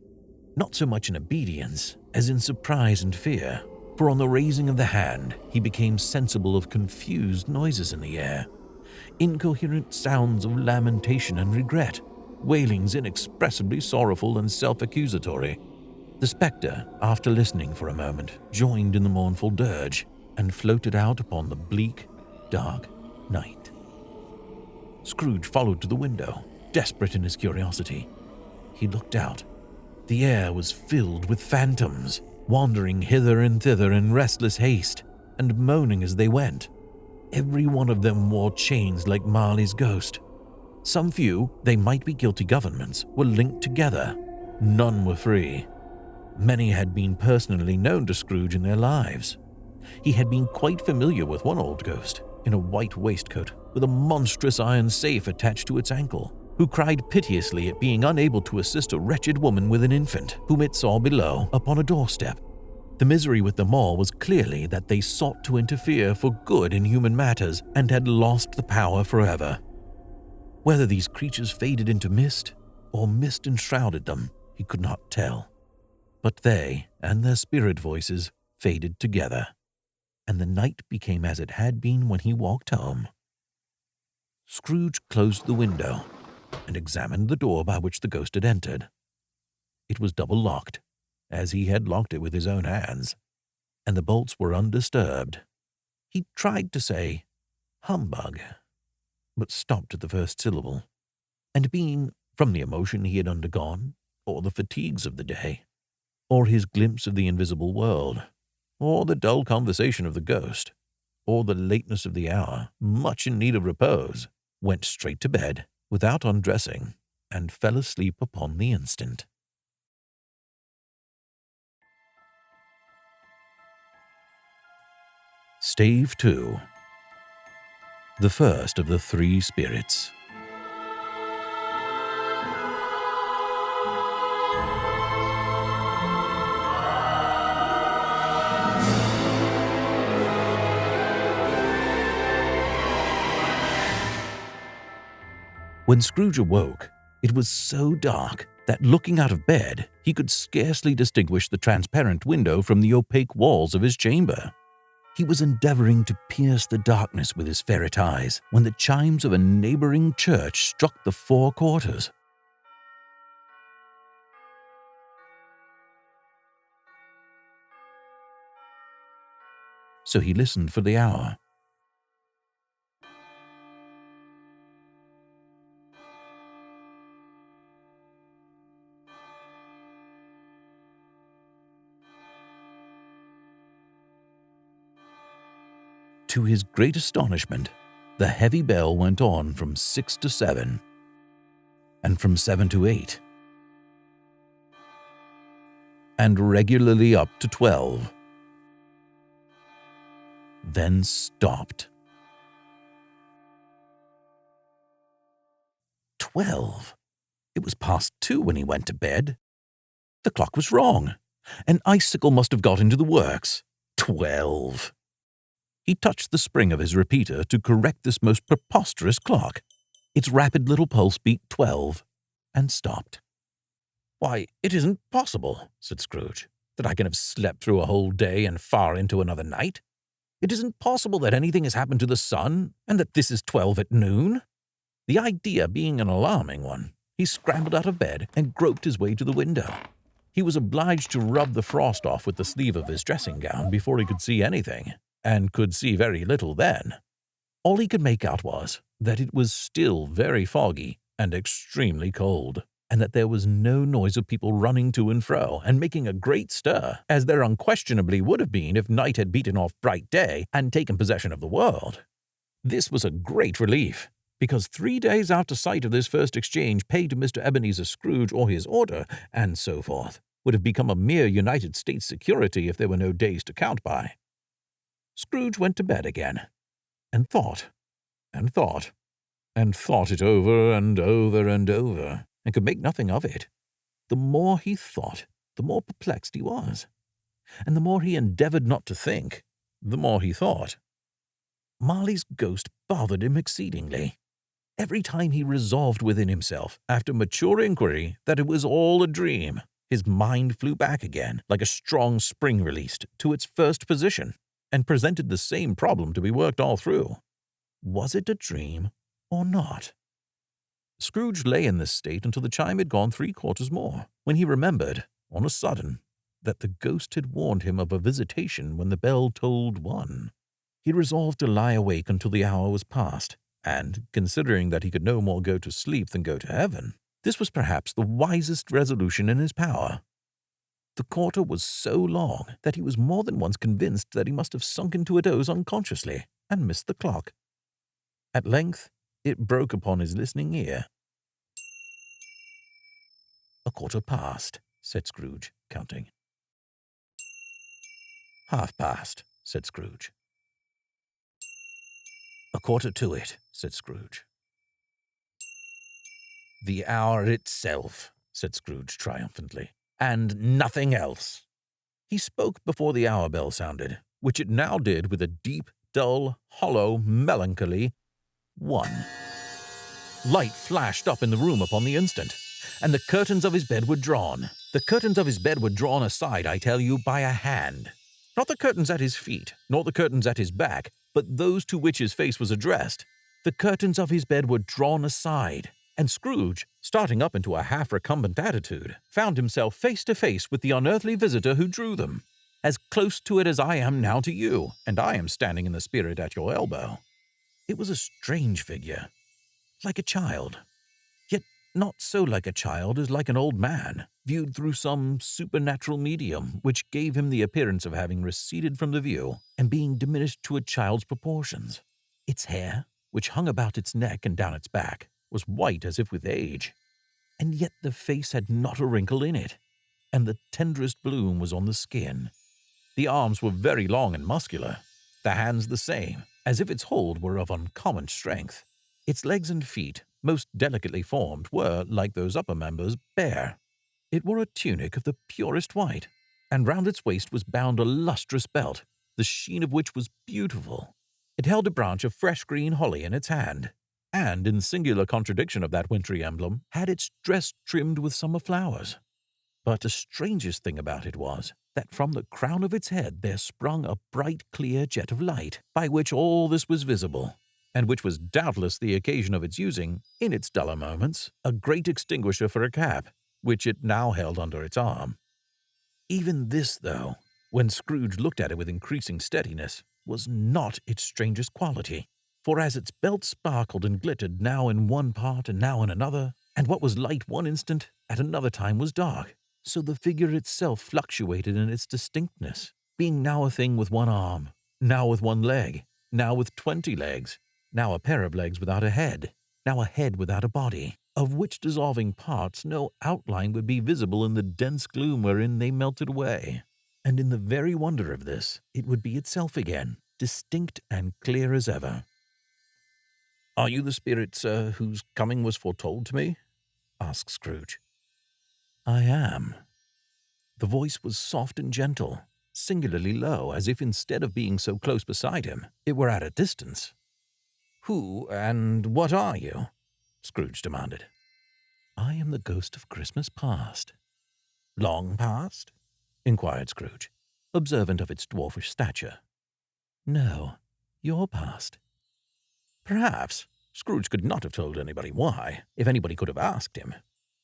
not so much in obedience as in surprise and fear, for on the raising of the hand he became sensible of confused noises in the air, incoherent sounds of lamentation and regret, wailings inexpressibly sorrowful and self-accusatory. The spectre, after listening for a moment, joined in the mournful dirge and floated out upon the bleak, dark night. Scrooge followed to the window, desperate in his curiosity. He looked out. The air was filled with phantoms, wandering hither and thither in restless haste, and moaning as they went. Every one of them wore chains like Marley's ghost. Some few, they might be guilty governments, were linked together. None were free. Many had been personally known to Scrooge in their lives. He had been quite familiar with one old ghost, in a white waistcoat, with a monstrous iron safe attached to its ankle, who cried piteously at being unable to assist a wretched woman with an infant, whom it saw below upon a doorstep. The misery with them all was clearly that they sought to interfere for good in human matters and had lost the power forever. Whether these creatures faded into mist, or mist enshrouded them, he could not tell. But they and their spirit voices faded together, and the night became as it had been when he walked home. Scrooge closed the window and examined the door by which the ghost had entered. It was double-locked, as he had locked it with his own hands, and the bolts were undisturbed. He tried to say, "humbug," but stopped at the first syllable, and being, from the emotion he had undergone, or the fatigues of the day, or his glimpse of the invisible world, or the dull conversation of the ghost, or the lateness of the hour, much in need of repose, went straight to bed without undressing, and fell asleep upon the instant. Stave 2. The first of the 3 spirits. When Scrooge awoke, it was so dark that looking out of bed, he could scarcely distinguish the transparent window from the opaque walls of his chamber. He was endeavoring to pierce the darkness with his ferret eyes when the chimes of a neighboring church struck the 4 quarters. So he listened for the hour. To his great astonishment, the heavy bell went on from 6 to 7, and from 7 to 8, and regularly up to 12, then stopped. 12. It was past 2 when he went to bed. The clock was wrong. An icicle must have got into the works. 12. He touched the spring of his repeater to correct this most preposterous clock. Its rapid little pulse beat 12, and stopped. "Why, it isn't possible," said Scrooge, "that I can have slept through a whole day and far into another night. It isn't possible that anything has happened to the sun, and that this is 12 at noon." The idea being an alarming one, he scrambled out of bed and groped his way to the window. He was obliged to rub the frost off with the sleeve of his dressing gown before he could see anything, and could see very little then. All he could make out was that it was still very foggy and extremely cold, and that there was no noise of people running to and fro and making a great stir, as there unquestionably would have been if night had beaten off bright day and taken possession of the world. This was a great relief, because 3 days after sight of this first exchange paid to Mr. Ebenezer Scrooge or his order, and so forth, would have become a mere United States security if there were no days to count by. Scrooge went to bed again, and thought, and thought, and thought it over and over and over, and could make nothing of it. The more he thought, the more perplexed he was, and the more he endeavored not to think, the more he thought. Marley's ghost bothered him exceedingly. Every time he resolved within himself, after mature inquiry, that it was all a dream, his mind flew back again, like a strong spring released, to its first position, and presented the same problem to be worked all through. Was it a dream or not? Scrooge lay in this state until the chime had gone 3/4 more, when he remembered, on a sudden, that the ghost had warned him of a visitation when the bell tolled 1. He resolved to lie awake until the hour was past, and, considering that he could no more go to sleep than go to heaven, this was perhaps the wisest resolution in his power. The quarter was so long that he was more than once convinced that he must have sunk into a doze unconsciously and missed the clock. At length, it broke upon his listening ear. 1/4 past, said Scrooge, counting. 1/2 past, said Scrooge. 1/4 to it, said Scrooge. The hour itself, said Scrooge triumphantly, and nothing else. He spoke before the hour bell sounded, which it now did with a deep, dull, hollow, melancholy 1. Light flashed up in the room upon the instant, and the curtains of his bed were drawn. The curtains of his bed were drawn aside, I tell you, by a hand. Not the curtains at his feet, nor the curtains at his back, but those to which his face was addressed. The curtains of his bed were drawn aside, and Scrooge, starting up into a half-recumbent attitude, found himself face to face with the unearthly visitor who drew them, as close to it as I am now to you, and I am standing in the spirit at your elbow. It was a strange figure, like a child, yet not so like a child as like an old man, viewed through some supernatural medium which gave him the appearance of having receded from the view and being diminished to a child's proportions. Its hair, which hung about its neck and down its back, was white as if with age, and yet the face had not a wrinkle in it, and the tenderest bloom was on the skin. The arms were very long and muscular, the hands the same, as if its hold were of uncommon strength. Its legs and feet, most delicately formed, were, like those upper members, bare. It wore a tunic of the purest white, and round its waist was bound a lustrous belt, the sheen of which was beautiful. It held a branch of fresh green holly in its hand, and, in singular contradiction of that wintry emblem, had its dress trimmed with summer flowers. But the strangest thing about it was, that from the crown of its head there sprung a bright clear jet of light, by which all this was visible, and which was doubtless the occasion of its using, in its duller moments, a great extinguisher for a cap, which it now held under its arm. Even this, though, when Scrooge looked at it with increasing steadiness, was not its strangest quality, for as its belt sparkled and glittered now in one part and now in another, and what was light one instant, at another time was dark, so the figure itself fluctuated in its distinctness, being now a thing with one arm, now with one leg, now with 20 legs, now a pair of legs without a head, now a head without a body, of which dissolving parts no outline would be visible in the dense gloom wherein they melted away. And in the very wonder of this, it would be itself again, distinct and clear as ever. "Are you the spirit, sir, whose coming was foretold to me?" asked Scrooge. "I am." The voice was soft and gentle, singularly low, as if instead of being so close beside him, it were at a distance. "Who and what are you?" Scrooge demanded. "I am the ghost of Christmas past." "Long past?" inquired Scrooge, observant of its dwarfish stature. "No, your past." Perhaps Scrooge could not have told anybody why, if anybody could have asked him,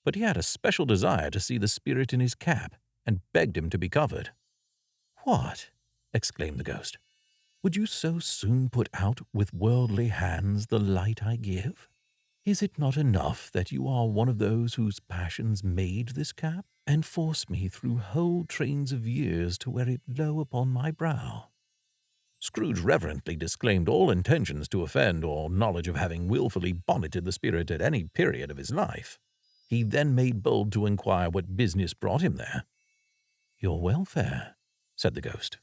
but he had a special desire to see the spirit in his cap, and begged him to be covered. "What?" exclaimed the ghost. "Would you so soon put out with worldly hands the light I give? Is it not enough that you are one of those whose passions made this cap, and force me through whole trains of years to wear it low upon my brow?" Scrooge reverently disclaimed all intentions to offend or knowledge of having wilfully bonneted the spirit at any period of his life. He then made bold to inquire what business brought him there. "Your welfare," said the ghost.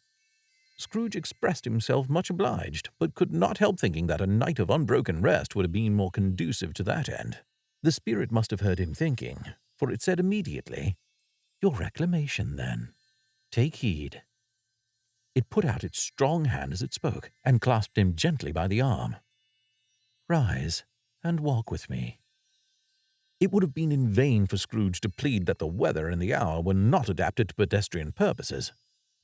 Scrooge expressed himself much obliged, but could not help thinking that a night of unbroken rest would have been more conducive to that end. The spirit must have heard him thinking, for it said immediately, "Your reclamation, then. Take heed." It put out its strong hand as it spoke, and clasped him gently by the arm. "Rise, and walk with me." It would have been in vain for Scrooge to plead that the weather and the hour were not adapted to pedestrian purposes,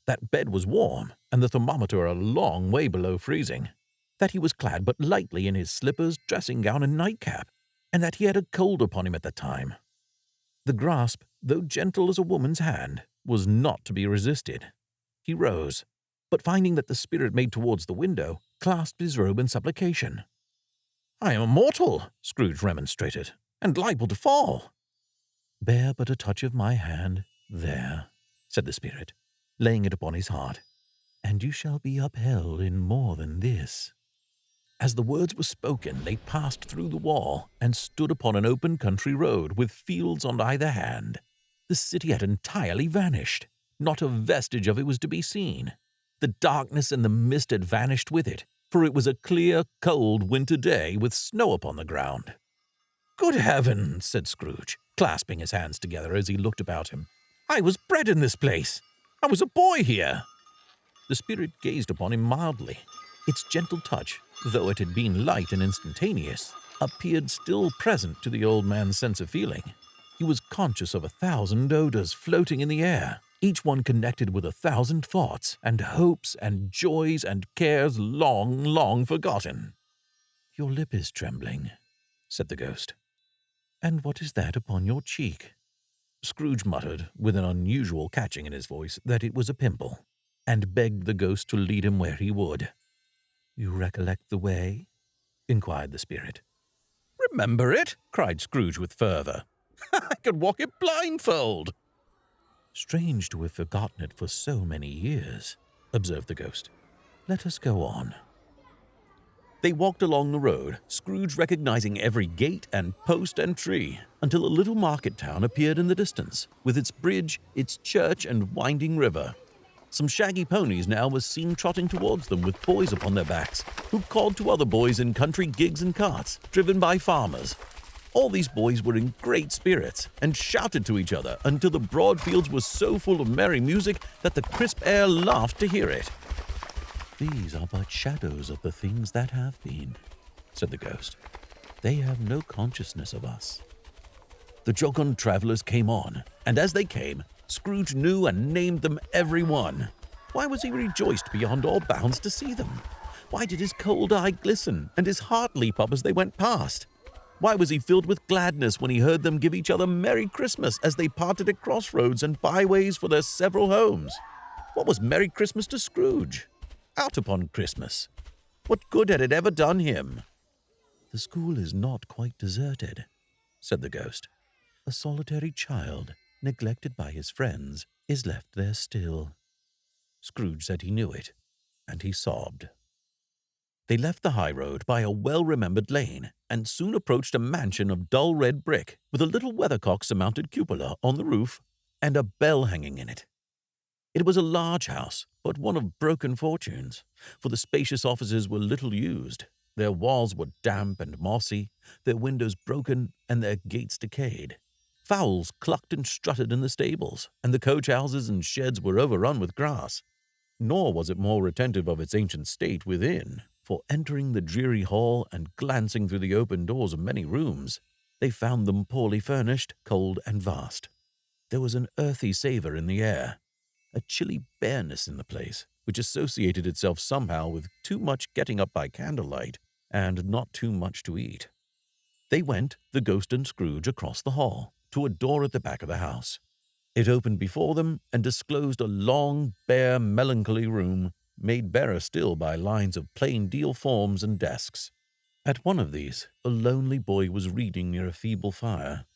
that bed was warm, and the thermometer a long way below freezing, that he was clad but lightly in his slippers, dressing gown, and nightcap, and that he had a cold upon him at the time. The grasp, though gentle as a woman's hand, was not to be resisted. He rose, but finding that the spirit made towards the window, clasped his robe in supplication. "I am mortal," Scrooge remonstrated, "and liable to fall." "Bear but a touch of my hand, there," said the spirit, laying it upon his heart, "and you shall be upheld in more than this." As the words were spoken, they passed through the wall and stood upon an open country road with fields on either hand. The city had entirely vanished. Not a vestige of it was to be seen. The darkness and the mist had vanished with it, for it was a clear, cold winter day with snow upon the ground. "Good heavens," said Scrooge, clasping his hands together as he looked about him. "I was bred in this place. I was a boy here." The spirit gazed upon him mildly. Its gentle touch, though it had been light and instantaneous, appeared still present to the old man's sense of feeling. He was conscious of 1,000 odors floating in the air, each one connected with 1,000 thoughts and hopes and joys and cares long, long forgotten. "Your lip is trembling," said the ghost. "And what is that upon your cheek?" Scrooge muttered, with an unusual catching in his voice, that it was a pimple, and begged the ghost to lead him where he would. "You recollect the way?" inquired the spirit. "Remember it?" cried Scrooge with fervor. "I could walk it blindfold." "Strange to have forgotten it for so many years," observed the ghost. "Let us go on." They walked along the road, Scrooge recognizing every gate and post and tree, until a little market town appeared in the distance, with its bridge, its church, and winding river. Some shaggy ponies now were seen trotting towards them with boys upon their backs, who called to other boys in country gigs and carts, driven by farmers. All these boys were in great spirits, and shouted to each other until the broad fields were so full of merry music that the crisp air laughed to hear it. "These are but shadows of the things that have been," said the ghost. "They have no consciousness of us." The jocund travelers came on, and as they came, Scrooge knew and named them every one. Why was he rejoiced beyond all bounds to see them? Why did his cold eye glisten and his heart leap up as they went past? Why was he filled with gladness when he heard them give each other Merry Christmas as they parted at crossroads and byways for their several homes? What was Merry Christmas to Scrooge? Out upon Christmas. What good had it ever done him? "The school is not quite deserted," said the ghost. "A solitary child, neglected by his friends, is left there still." Scrooge said he knew it, and he sobbed. They left the high road by a well-remembered lane, and soon approached a mansion of dull red brick, with a little weathercock-surmounted cupola on the roof and a bell hanging in it. It was a large house, but one of broken fortunes, for the spacious offices were little used. Their walls were damp and mossy, their windows broken, and their gates decayed. Fowls clucked and strutted in the stables, and the coach-houses and sheds were overrun with grass. Nor was it more retentive of its ancient state within, for entering the dreary hall and glancing through the open doors of many rooms, they found them poorly furnished, cold, and vast. There was an earthy savor in the air, a chilly bareness in the place, which associated itself somehow with too much getting up by candlelight and not too much to eat. They went, the ghost and Scrooge, across the hall to a door at the back of the house. It opened before them and disclosed a long, bare, melancholy room, made barer still by lines of plain deal forms and desks. At one of these, a lonely boy was reading near a feeble fire,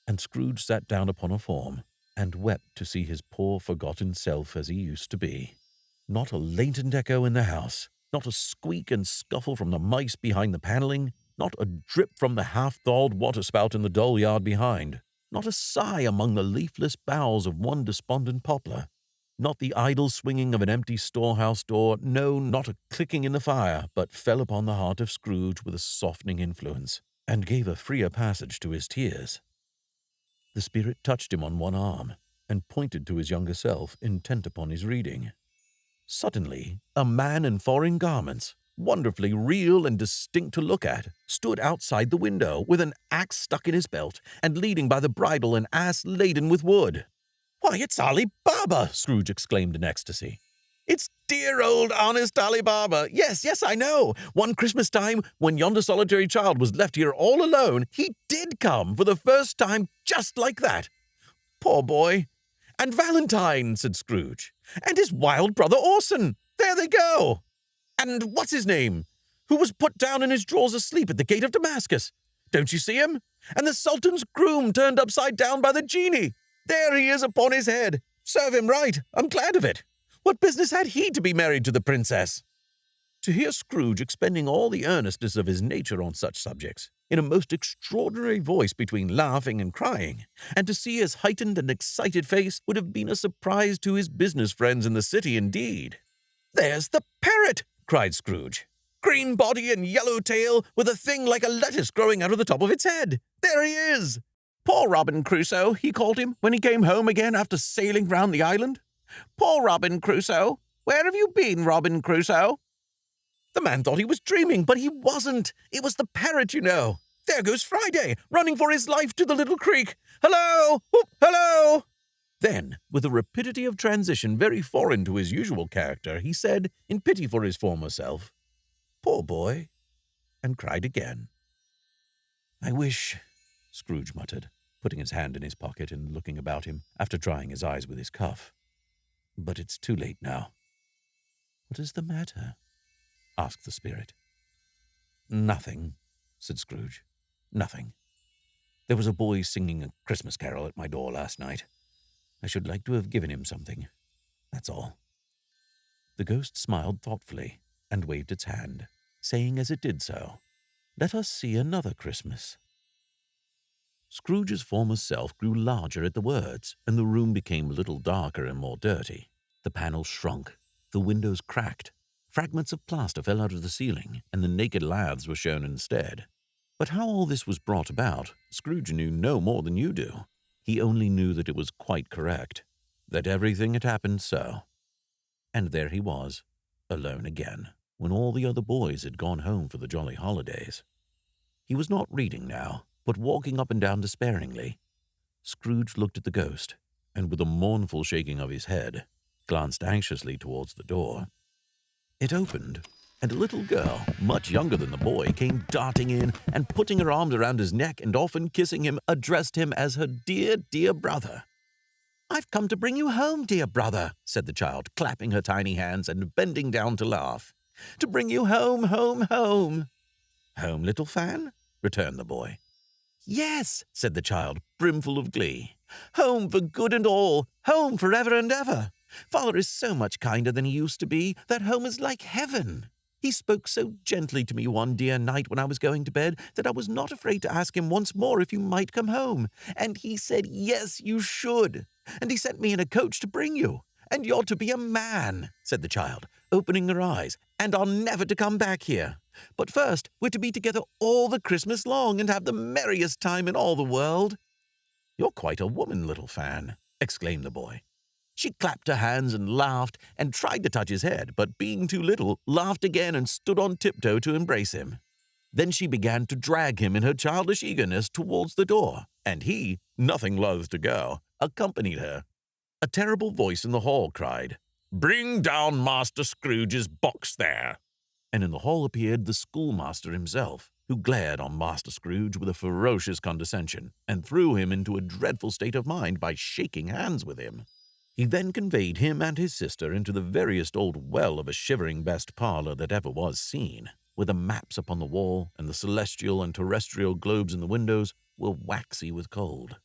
and Scrooge sat down upon a form and wept to see his poor forgotten self as he used to be. Not a latent echo in the house, not a squeak and scuffle from the mice behind the paneling, not a drip from the half-thawed waterspout in the dull yard behind, not a sigh among the leafless boughs of one despondent poplar. Not the idle swinging of an empty storehouse door, no, not a clicking in the fire, but fell upon the heart of Scrooge with a softening influence, and gave a freer passage to his tears. The spirit touched him on one arm, and pointed to his younger self, intent upon his reading. Suddenly, a man in foreign garments, wonderfully real and distinct to look at, stood outside the window with an axe stuck in his belt and leading by the bridle an ass laden with wood. "Why, it's Ali Baba!" Scrooge exclaimed in ecstasy. "It's dear old honest Ali Baba. Yes, I know. One Christmas time, when yonder solitary child was left here all alone, he did come for the first time just like that. Poor boy. And Valentine," said Scrooge. "And his wild brother Orson. There they go. And what's his name? Who was put down in his drawers asleep at the gate of Damascus. Don't you see him? And the Sultan's groom turned upside down by the genie. There he is upon his head. Serve him right. I'm glad of it. What business had he to be married to the princess?" To hear Scrooge expending all the earnestness of his nature on such subjects, in a most extraordinary voice between laughing and crying, and to see his heightened and excited face, would have been a surprise to his business friends in the city indeed. "There's the parrot!" cried Scrooge. "Green body and yellow tail, with a thing like a lettuce growing out of the top of its head. There he is! Poor Robin Crusoe, he called him, when he came home again after sailing round the island. Poor Robin Crusoe! Where have you been, Robin Crusoe?" The man thought he was dreaming, but he wasn't. It was the parrot, you know. There goes Friday, running for his life to the little creek. "Hello! Whoop, hello!" Then, with a rapidity of transition very foreign to his usual character, he said, in pity for his former self, "Poor boy," and cried again. "I wish," Scrooge muttered, putting his hand in his pocket and looking about him, after drying his eyes with his cuff. "But it's too late now." "What is the matter?" asked the spirit. "Nothing," said Scrooge. "Nothing. There was a boy singing a Christmas carol at my door last night. I should like to have given him something. That's all." The ghost smiled thoughtfully and waved its hand, saying as it did so, "Let us see another Christmas." Scrooge's former self grew larger at the words, and the room became a little darker and more dirty. The panels shrunk, the windows cracked, fragments of plaster fell out of the ceiling, and the naked laths were shown instead. But how all this was brought about, Scrooge knew no more than you do. He only knew that it was quite correct, that everything had happened so. And there he was, alone again, when all the other boys had gone home for the jolly holidays. He was not reading now, but walking up and down despairingly. Scrooge looked at the ghost, and with a mournful shaking of his head, glanced anxiously towards the door. It opened, and a little girl, much younger than the boy, came darting in, and putting her arms around his neck and often kissing him, addressed him as her dear, dear brother. "I've come to bring you home, dear brother," said the child, clapping her tiny hands and bending down to laugh. "To bring you home, home, home." "Home, little Fan?" returned the boy. "Yes," said the child, brimful of glee. "Home for good and all, home for ever and ever. Father is so much kinder than he used to be that home is like heaven. He spoke so gently to me one dear night when I was going to bed that I was not afraid to ask him once more if you might come home. And he said, yes, you should. And he sent me in a coach to bring you. And you're to be a man," said the child, opening her eyes, "and are never to come back here. But first, we're to be together all the Christmas long and have the merriest time in all the world." "You're quite a woman, little Fan," exclaimed the boy. She clapped her hands and laughed and tried to touch his head, but being too little, laughed again and stood on tiptoe to embrace him. Then she began to drag him in her childish eagerness towards the door, and he, nothing loath to go, accompanied her. A terrible voice in the hall cried, "Bring down Master Scrooge's box there!" And in the hall appeared the schoolmaster himself, who glared on Master Scrooge with a ferocious condescension, and threw him into a dreadful state of mind by shaking hands with him. He then conveyed him and his sister into the veriest old well of a shivering best parlor that ever was seen, where the maps upon the wall and the celestial and terrestrial globes in the windows were waxy with cold.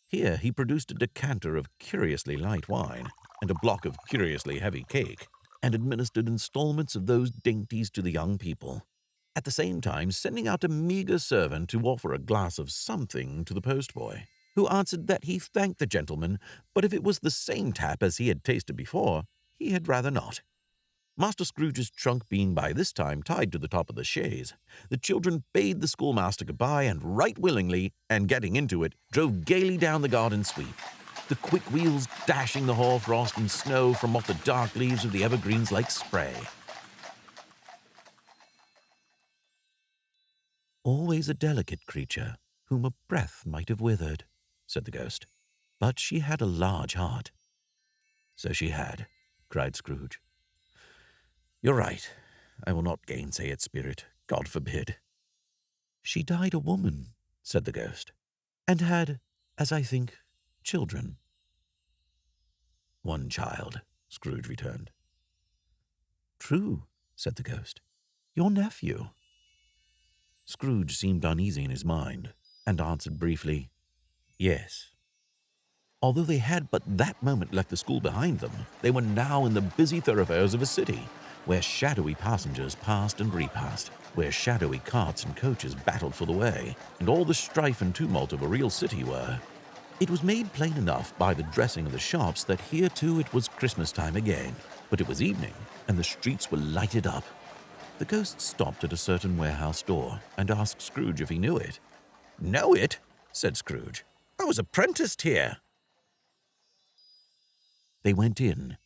Here he produced a decanter of curiously light wine and a block of curiously heavy cake, and administered installments of those dainties to the young people, at the same time sending out a meager servant to offer a glass of something to the postboy. who answered that he thanked the gentleman, but if it was the same tap as he had tasted before, he had rather not. Master Scrooge's trunk being by this time tied to the top of the chaise, the children bade the schoolmaster goodbye, and right willingly, and getting into it, drove gaily down the garden sweep, the quick wheels dashing the hoar-frost and snow from off the dark leaves of the evergreens like spray. "Always a delicate creature, whom a breath might have withered," said the ghost. "But she had a large heart." "So she had," cried Scrooge. "You're right. I will not gainsay it, spirit. God forbid." "She died a woman," said the ghost, "and had, as I think, children." "One child," Scrooge returned. "True," said the ghost. "Your nephew." Scrooge seemed uneasy in his mind, and answered briefly, "Yes." Although they had but that moment left the school behind them, they were now in the busy thoroughfares of a city, where shadowy passengers passed and repassed, where shadowy carts and coaches battled for the way, and all the strife and tumult of a real city were. It was made plain enough by the dressing of the shops that here too it was Christmas time again, but it was evening, and the streets were lighted up. The ghost stopped at a certain warehouse door, and asked Scrooge if he knew it. "Know it?" said Scrooge. "I was apprenticed here." They went in.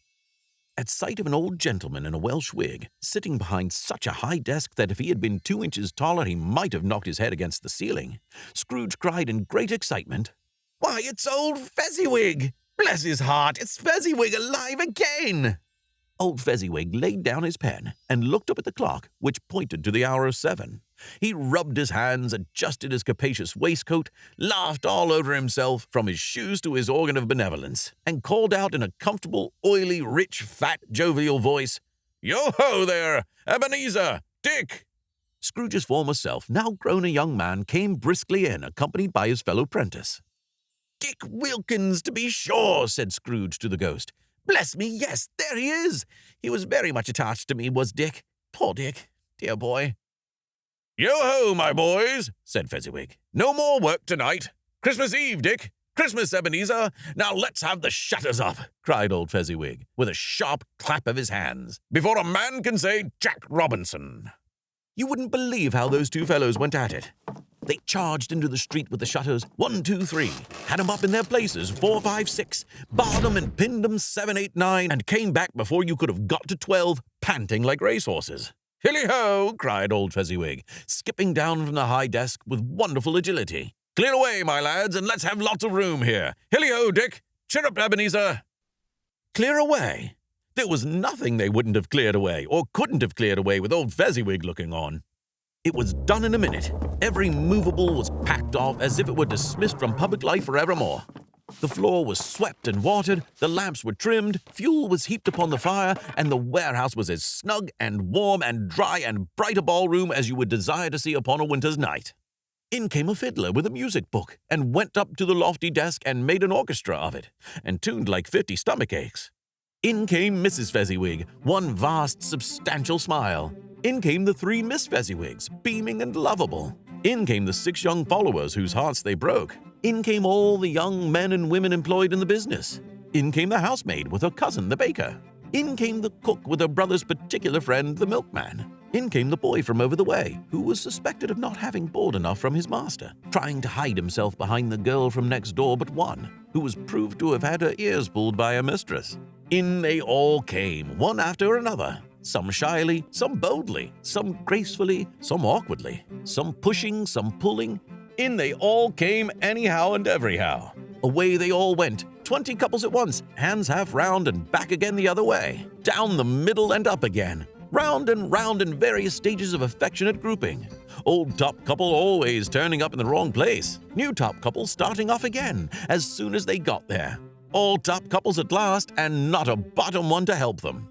At sight of an old gentleman in a Welsh wig, sitting behind such a high desk that if he had been 2 inches taller he might have knocked his head against the ceiling, Scrooge cried in great excitement, "Why, it's old Fezziwig! Bless his heart, it's Fezziwig alive again!" Old Fezziwig laid down his pen and looked up at the clock, which pointed to the hour of 7. He rubbed his hands, adjusted his capacious waistcoat, laughed all over himself, from his shoes to his organ of benevolence, and called out in a comfortable, oily, rich, fat, jovial voice, "Yo-ho there, Ebenezer! Dick!" Scrooge's former self, now grown a young man, came briskly in, accompanied by his fellow prentice. "Dick Wilkins, to be sure," said Scrooge to the ghost. "Bless me, yes, there he is. He was very much attached to me, was Dick. Poor Dick, dear boy." "Yo-ho, my boys," said Fezziwig. "No more work tonight. Christmas Eve, Dick. Christmas, Ebenezer. Now let's have the shutters up," cried old Fezziwig, with a sharp clap of his hands, "before a man can say Jack Robinson." You wouldn't believe how those two fellows went at it. They charged into the street with the shutters, 1, 2, 3, had 'em up in their places, 4, 5, 6, barred 'em and pinned 'em 7, 8, 9, and came back before you could have got to 12, panting like racehorses. "Hilly-ho!" cried old Fezziwig, skipping down from the high desk with wonderful agility. "Clear away, my lads, and let's have lots of room here. Hilly-ho, Dick! Cheer up, Ebenezer!" Clear away? There was nothing they wouldn't have cleared away, or couldn't have cleared away with old Fezziwig looking on. It was done in a minute. Every movable was packed off as if it were dismissed from public life forevermore. The floor was swept and watered, the lamps were trimmed, fuel was heaped upon the fire, and the warehouse was as snug and warm and dry and bright a ballroom as you would desire to see upon a winter's night. In came a fiddler with a music book, and went up to the lofty desk and made an orchestra of it, and tuned like 50 stomach aches. In came Mrs. Fezziwig, one vast, substantial smile. In came the 3 Miss Fezziwigs, beaming and lovable. In came the 6 young followers whose hearts they broke. In came all the young men and women employed in the business. In came the housemaid with her cousin, the baker. In came the cook with her brother's particular friend, the milkman. In came the boy from over the way, who was suspected of not having board enough from his master, trying to hide himself behind the girl from next door but one, who was proved to have had her ears pulled by her mistress. In they all came, one after another, some shyly, some boldly, some gracefully, some awkwardly, some pushing, some pulling. In they all came anyhow and everyhow. Away they all went, 20 couples at once, hands half round and back again the other way, down the middle and up again, round in various stages of affectionate grouping. Old top couple always turning up in the wrong place, new top couple starting off again as soon as they got there. All top couples at last, and not a bottom one to help them.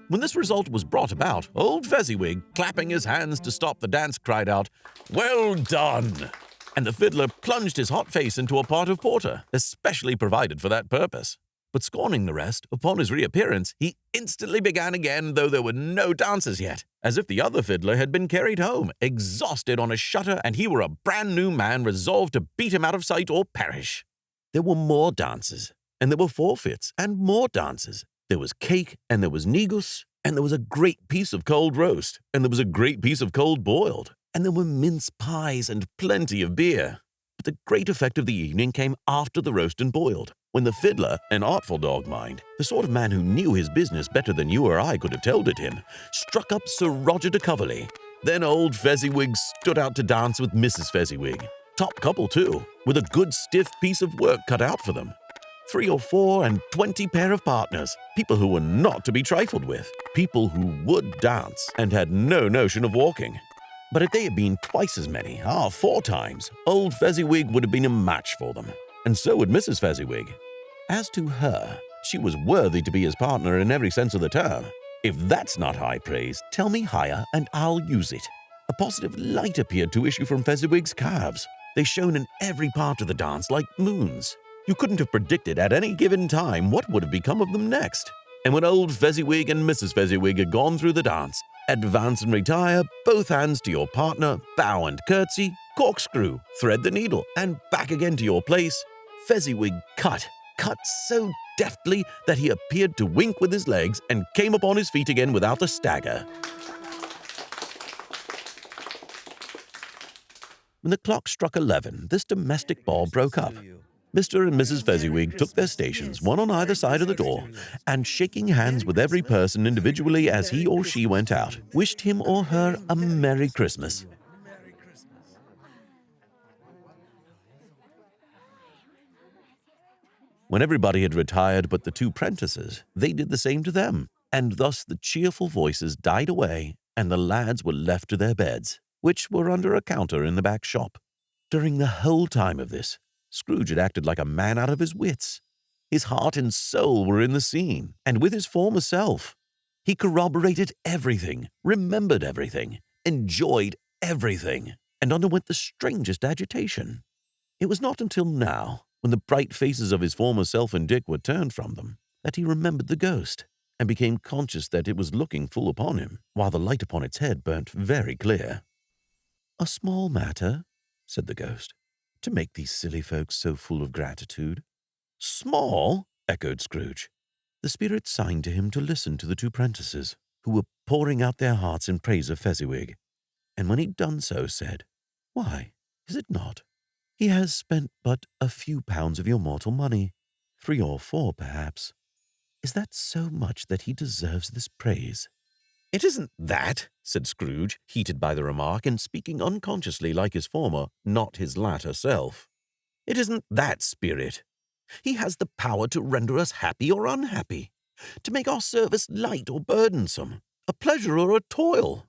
When this result was brought about, old Fezziwig, clapping his hands to stop the dance, cried out, "Well done!" And the fiddler plunged his hot face into a pot of porter, especially provided for that purpose. But scorning the rest, upon his reappearance, he instantly began again, though there were no dancers yet, as if the other fiddler had been carried home, exhausted on a shutter, and he were a brand-new man resolved to beat him out of sight or perish. There were more dances, and there were forfeits, and more dances. There was cake, and there was negus, and there was a great piece of cold roast, and there was a great piece of cold boiled, and there were mince pies and plenty of beer. But the great effect of the evening came after the roast and boiled, when the fiddler, an artful dog mind, the sort of man who knew his business better than you or I could have told it him, struck up Sir Roger de Coverley. Then old Fezziwig stood out to dance with Mrs. Fezziwig. Top couple, too, with a good stiff piece of work cut out for them. 3 or 4 and 20 pair of partners, people who were not to be trifled with, people who would dance and had no notion of walking. But if they had been twice as many, 4 times, old Fezziwig would have been a match for them, and so would Mrs. Fezziwig. As to her, she was worthy to be his partner in every sense of the term. If that's not high praise, tell me higher and I'll use it. A positive light appeared to issue from Fezziwig's calves. They shone in every part of the dance like moons. You couldn't have predicted at any given time what would have become of them next. And when old Fezziwig and Mrs. Fezziwig had gone through the dance, advance and retire, both hands to your partner, bow and curtsy, corkscrew, thread the needle, and back again to your place, Fezziwig cut so deftly that he appeared to wink with his legs and came upon his feet again without a stagger. When the clock struck 11, this domestic ball broke up. Mr. and Mrs. Fezziwig took their stations, one on either side of the door, and shaking hands with every person individually as he or she went out, wished him or her a Merry Christmas. When everybody had retired but the 2 prentices, they did the same to them, and thus the cheerful voices died away, and the lads were left to their beds, which were under a counter in the back shop. During the whole time of this, Scrooge had acted like a man out of his wits. His heart and soul were in the scene, and with his former self. He corroborated everything, remembered everything, enjoyed everything, and underwent the strangest agitation. It was not until now, when the bright faces of his former self and Dick were turned from them, that he remembered the ghost, and became conscious that it was looking full upon him, while the light upon its head burnt very clear. "A small matter," said the ghost, "to make these silly folks so full of gratitude." "Small?" echoed Scrooge. The spirit signed to him to listen to the 2 prentices, who were pouring out their hearts in praise of Fezziwig, and when he'd done so, said, "Why, is it not? He has spent but a few pounds of your mortal money, 3 or 4 perhaps. Is that so much that he deserves this praise?" "It isn't that," said Scrooge, heated by the remark, and speaking unconsciously like his former, not his latter self. "It isn't that, spirit. He has the power to render us happy or unhappy, to make our service light or burdensome, a pleasure or a toil.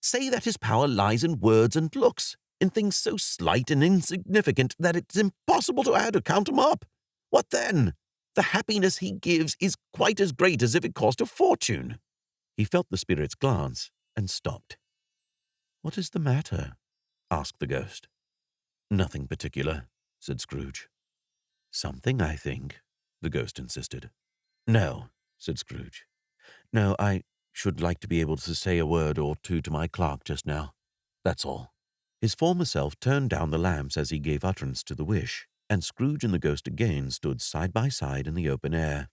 Say that his power lies in words and looks, in things so slight and insignificant that it's impossible to add or count 'em up. What then? The happiness he gives is quite as great as if it cost a fortune." He felt the spirit's glance and stopped. "What is the matter?" asked the ghost. "Nothing particular," said Scrooge. "Something, I think," the ghost insisted. "No," said Scrooge. "No, I should like to be able to say a word or 2 to my clerk just now. That's all." His former self turned down the lamps as he gave utterance to the wish, and Scrooge and the ghost again stood side by side in the open air.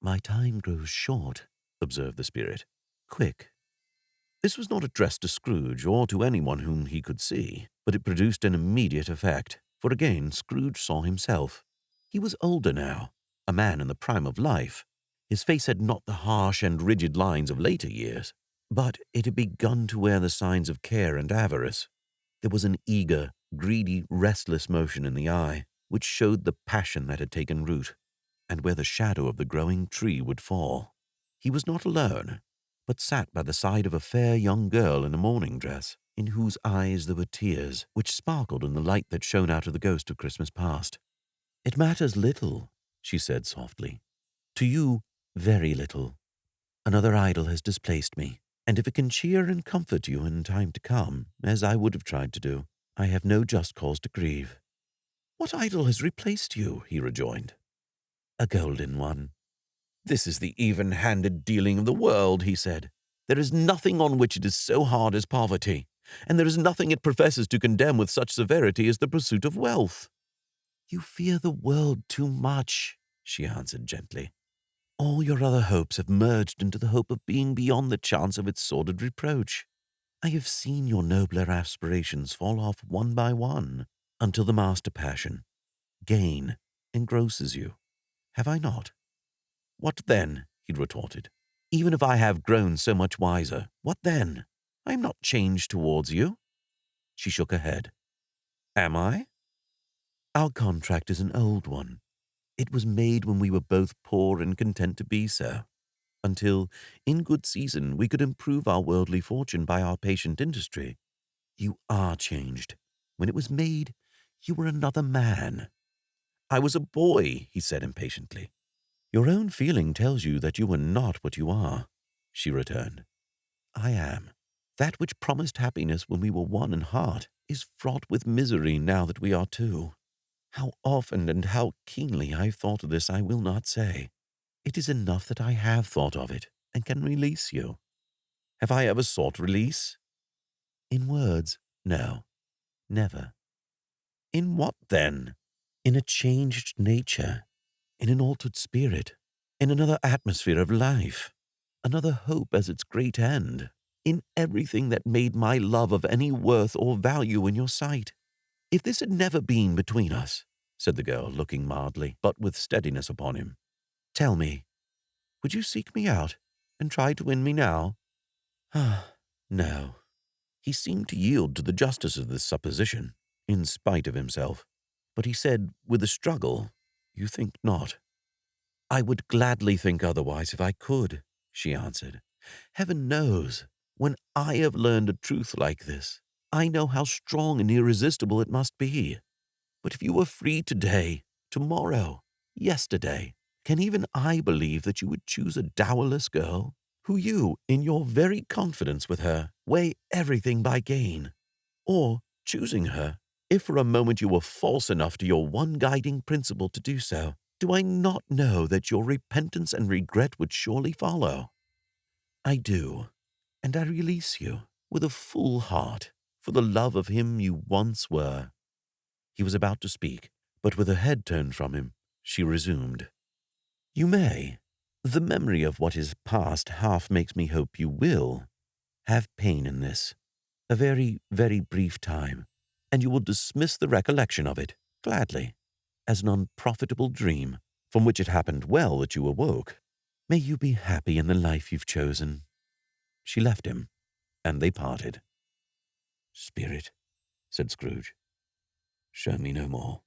"My time grows short," observed the spirit. "Quick." This was not addressed to Scrooge or to anyone whom he could see, but it produced an immediate effect, for again Scrooge saw himself. He was older now, a man in the prime of life. His face had not the harsh and rigid lines of later years, but it had begun to wear the signs of care and avarice. There was an eager, greedy, restless motion in the eye, which showed the passion that had taken root, and where the shadow of the growing tree would fall. He was not alone, but sat by the side of a fair young girl in a mourning dress, in whose eyes there were tears, which sparkled in the light that shone out of the ghost of Christmas past. "It matters little," she said softly. "To you, very little. Another idol has displaced me, and if it can cheer and comfort you in time to come, as I would have tried to do, I have no just cause to grieve." "What idol has replaced you?" he rejoined. "A golden one." "This is the even-handed dealing of the world," he said. "There is nothing on which it is so hard as poverty, and there is nothing it professes to condemn with such severity as the pursuit of wealth." You fear the world too much, she answered gently. All your other hopes have merged into the hope of being beyond the chance of its sordid reproach. I have seen your nobler aspirations fall off one by one, until the master passion, gain, engrosses you. Have I not? What then? He'd retorted. Even if I have grown so much wiser, what then? I am not changed towards you. She shook her head. Am I? Our contract is an old one. It was made when we were both poor and content to be so, until, in good season, we could improve our worldly fortune by our patient industry. You are changed. When it was made, you were another man. I was a boy, he said impatiently. Your own feeling tells you that you were not what you are, she returned. I am. That which promised happiness when we were one in heart is fraught with misery now that we are two. How often and how keenly I've thought of this I will not say. It is enough that I have thought of it and can release you. Have I ever sought release? In words, no, never. In what then? In a changed nature, in an altered spirit, in another atmosphere of life, another hope as its great end, in everything that made my love of any worth or value in your sight. If this had never been between us, said the girl, looking mildly, but with steadiness upon him, tell me, would you seek me out and try to win me now? Ah, no. He seemed to yield to the justice of this supposition, in spite of himself. But he said, with a struggle, You think not. I would gladly think otherwise if I could, she answered. Heaven knows, when I have learned a truth like this, I know how strong and irresistible it must be. But if you were free today, tomorrow, yesterday, can even I believe that you would choose a dowerless girl, who you, in your very confidence with her, weigh everything by gain? Or, choosing her, if for a moment you were false enough to your one guiding principle to do so, do I not know that your repentance and regret would surely follow? I do, and I release you, with a full heart, for the love of him you once were. He was about to speak, but with her head turned from him, she resumed. You may. The memory of what is past half makes me hope you will have pain in this, a very, very brief time, and you will dismiss the recollection of it, gladly, as an unprofitable dream, from which it happened well that you awoke. May you be happy in the life you've chosen. She left him, and they parted. Spirit, said Scrooge, show me no more.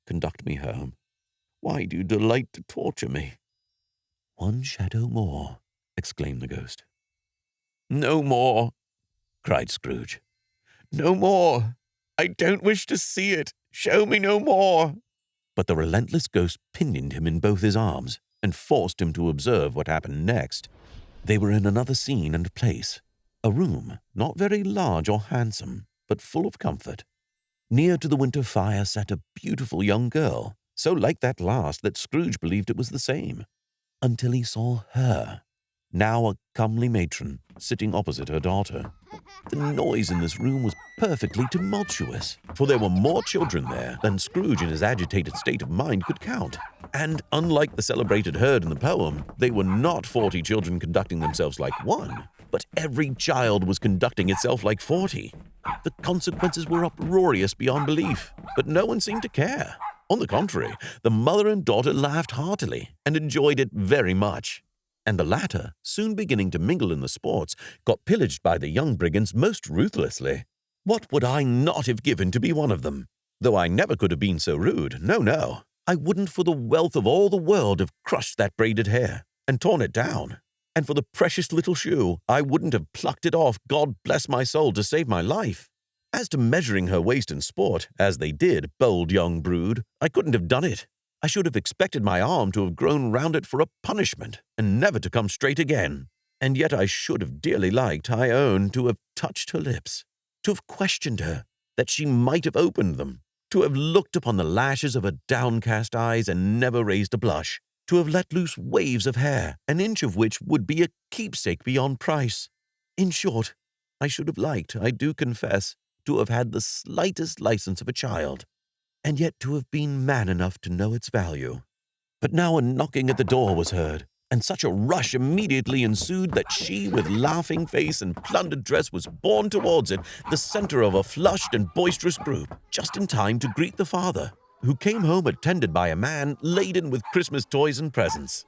Conduct me home. Why do you delight to torture me? One shadow more, exclaimed the ghost. No more, cried Scrooge. No more. I don't wish to see it. Show me no more. But the relentless ghost pinioned him in both his arms and forced him to observe what happened next. They were in another scene and place, a room not very large or handsome, but full of comfort. Near to the winter fire sat a beautiful young girl, so like that last that Scrooge believed it was the same, until he saw her, now a comely matron, sitting opposite her daughter. The noise in this room was perfectly tumultuous, for there were more children there than Scrooge in his agitated state of mind could count. And unlike the celebrated herd in the poem, they were not 40 children conducting themselves like one, but every child was conducting itself like 40. The consequences were uproarious beyond belief, but no one seemed to care. On the contrary, the mother and daughter laughed heartily and enjoyed it very much. And the latter, soon beginning to mingle in the sports, got pillaged by the young brigands most ruthlessly. What would I not have given to be one of them? Though I never could have been so rude, no, I wouldn't for the wealth of all the world have crushed that braided hair and torn it down. And for the precious little shoe, I wouldn't have plucked it off, God bless my soul, to save my life. As to measuring her waist in sport, as they did, bold young brood, I couldn't have done it. I should have expected my arm to have grown round it for a punishment, and never to come straight again. And yet I should have dearly liked, I own, to have touched her lips, to have questioned her, that she might have opened them, to have looked upon the lashes of her downcast eyes and never raised a blush, to have let loose waves of hair, an inch of which would be a keepsake beyond price. In short, I should have liked, I do confess, to have had the slightest license of a child. and yet to have been man enough to know its value. But now a knocking at the door was heard, and such a rush immediately ensued that she, with laughing face and plundered dress, was borne towards it, the center of a flushed and boisterous group, just in time to greet the father, who came home attended by a man laden with Christmas toys and presents.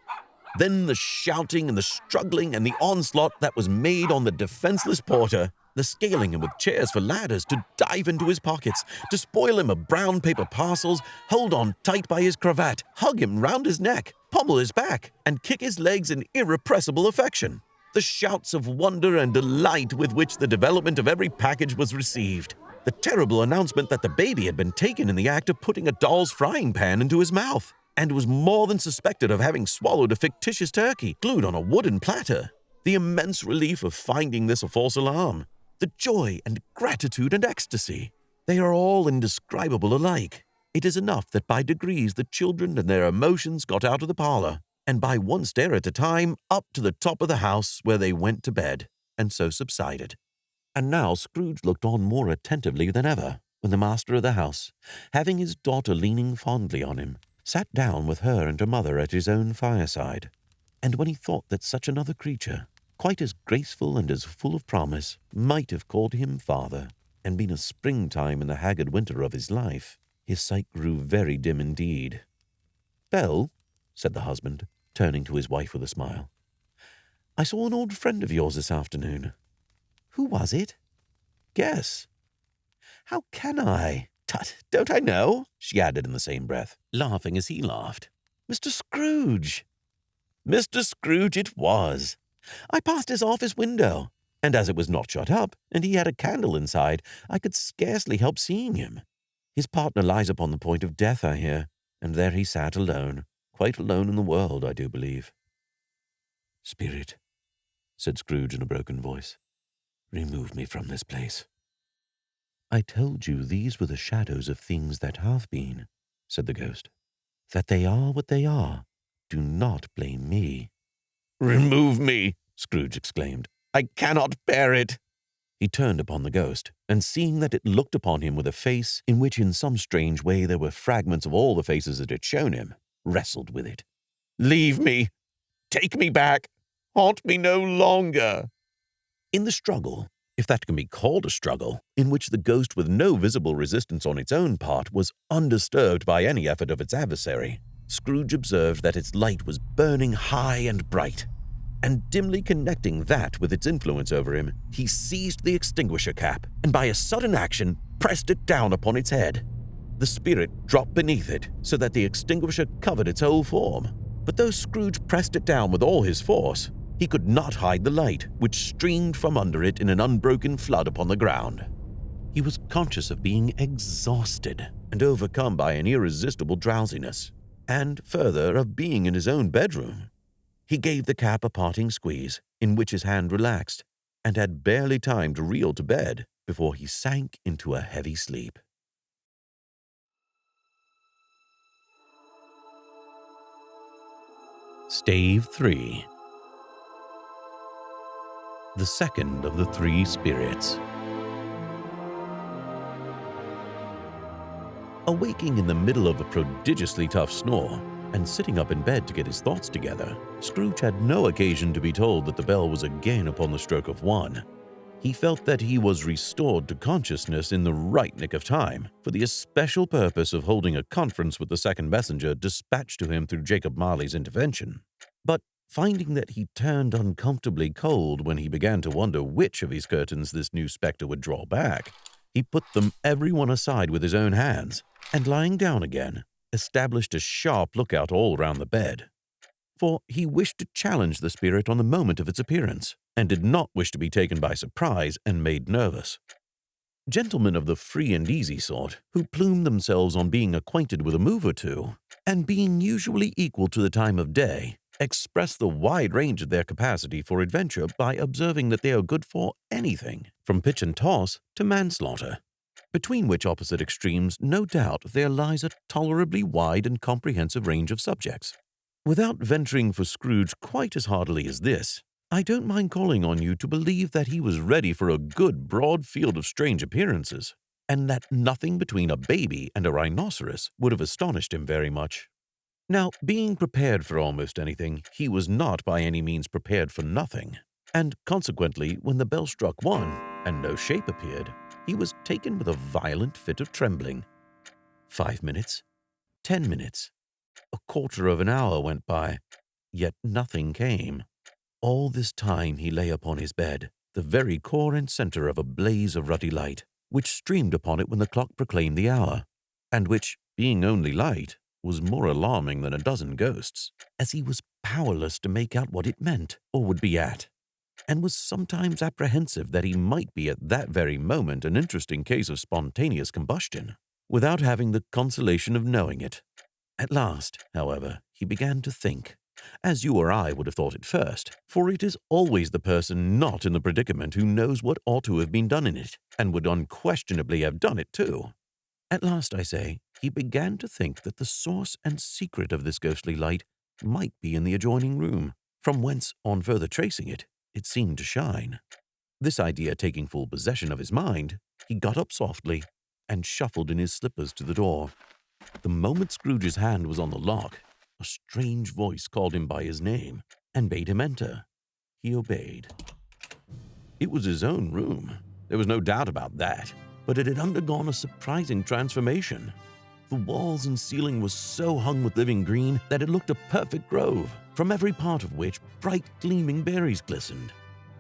Then the shouting and the struggling and the onslaught that was made on the defenseless porter, the scaling him with chairs for ladders to dive into his pockets, to spoil him of brown paper parcels, hold on tight by his cravat, hug him round his neck, pommel his back, and kick his legs in irrepressible affection. The shouts of wonder and delight with which the development of every package was received. The terrible announcement that the baby had been taken in the act of putting a doll's frying pan into his mouth, and was more than suspected of having swallowed a fictitious turkey glued on a wooden platter. The immense relief of finding this a false alarm. The joy and gratitude and ecstasy. They are all indescribable alike. It is enough that by degrees the children and their emotions got out of the parlor, and by one stair at a time up to the top of the house where they went to bed, and so subsided. And now Scrooge looked on more attentively than ever, when the master of the house, having his daughter leaning fondly on him, sat down with her and her mother at his own fireside. And when he thought that such another creature, quite as graceful and as full of promise, might have called him father, and been a springtime in the haggard winter of his life, his sight grew very dim indeed. "Belle," said the husband, turning to his wife with a smile, "I saw an old friend of yours this afternoon. Who was it? Guess." "How can I? Tut, don't I know?" she added in the same breath, laughing as he laughed. "Mr. Scrooge." Mr. Scrooge it was. I passed his office window, and as it was not shut up, and he had a candle inside, I could scarcely help seeing him. His partner lies upon the point of death, I hear, and there he sat alone, quite alone in the world, I do believe. "Spirit," said Scrooge in a broken voice, "remove me from this place." "I told you these were the shadows of things that have been," said the ghost. "That they are what they are. Do not blame me." "Remove me," Scrooge exclaimed. "I cannot bear it." He turned upon the ghost, and seeing that it looked upon him with a face in which in some strange way there were fragments of all the faces it had shown him, wrestled with it. "Leave me. Take me back. Haunt me no longer." In the struggle, if that can be called a struggle, in which the ghost with no visible resistance on its own part was undisturbed by any effort of its adversary, Scrooge observed that its light was burning high and bright, and dimly connecting that with its influence over him, he seized the extinguisher cap, and by a sudden action pressed it down upon its head. The spirit dropped beneath it, so that the extinguisher covered its whole form. But though Scrooge pressed it down with all his force, he could not hide the light, which streamed from under it in an unbroken flood upon the ground. He was conscious of being exhausted and overcome by an irresistible drowsiness, and, further, of being in his own bedroom. He gave the cap a parting squeeze, in which his hand relaxed, and had barely time to reel to bed before he sank into a heavy sleep. Stave 3. The second of the three spirits. Awaking in the middle of a prodigiously tough snore, and sitting up in bed to get his thoughts together, Scrooge had no occasion to be told that the bell was again upon the stroke of 1. He felt that he was restored to consciousness in the right nick of time, for the especial purpose of holding a conference with the second messenger dispatched to him through Jacob Marley's intervention. But finding that he turned uncomfortably cold when he began to wonder which of his curtains this new spectre would draw back, he put them every one aside with his own hands, and lying down again, established a sharp lookout all round the bed. For he wished to challenge the spirit on the moment of its appearance, and did not wish to be taken by surprise and made nervous. Gentlemen of the free and easy sort, who plume themselves on being acquainted with a move or two, and being usually equal to the time of day, express the wide range of their capacity for adventure by observing that they are good for anything, from pitch and toss to manslaughter, between which opposite extremes, no doubt, there lies a tolerably wide and comprehensive range of subjects. Without venturing for Scrooge quite as heartily as this, I don't mind calling on you to believe that he was ready for a good broad field of strange appearances, and that nothing between a baby and a rhinoceros would have astonished him very much. Now, being prepared for almost anything, he was not by any means prepared for nothing, and consequently, when the bell struck 1 and no shape appeared, he was taken with a violent fit of trembling. 5 minutes, 10 minutes, a quarter of an hour went by, yet nothing came. All this time he lay upon his bed, the very core and center of a blaze of ruddy light, which streamed upon it when the clock proclaimed the hour, and which, being only light, was more alarming than a dozen ghosts, as he was powerless to make out what it meant or would be at, and was sometimes apprehensive that he might be at that very moment an interesting case of spontaneous combustion, without having the consolation of knowing it. At last, however, he began to think, as you or I would have thought at first, for it is always the person not in the predicament who knows what ought to have been done in it, and would unquestionably have done it too. At last, I say, he began to think that the source and secret of this ghostly light might be in the adjoining room, from whence, on further tracing it, it seemed to shine. This idea taking full possession of his mind, he got up softly and shuffled in his slippers to the door. The moment Scrooge's hand was on the lock, a strange voice called him by his name and bade him enter. He obeyed. It was his own room. There was no doubt about that, but it had undergone a surprising transformation. The walls and ceiling were so hung with living green that it looked a perfect grove, from every part of which bright gleaming berries glistened.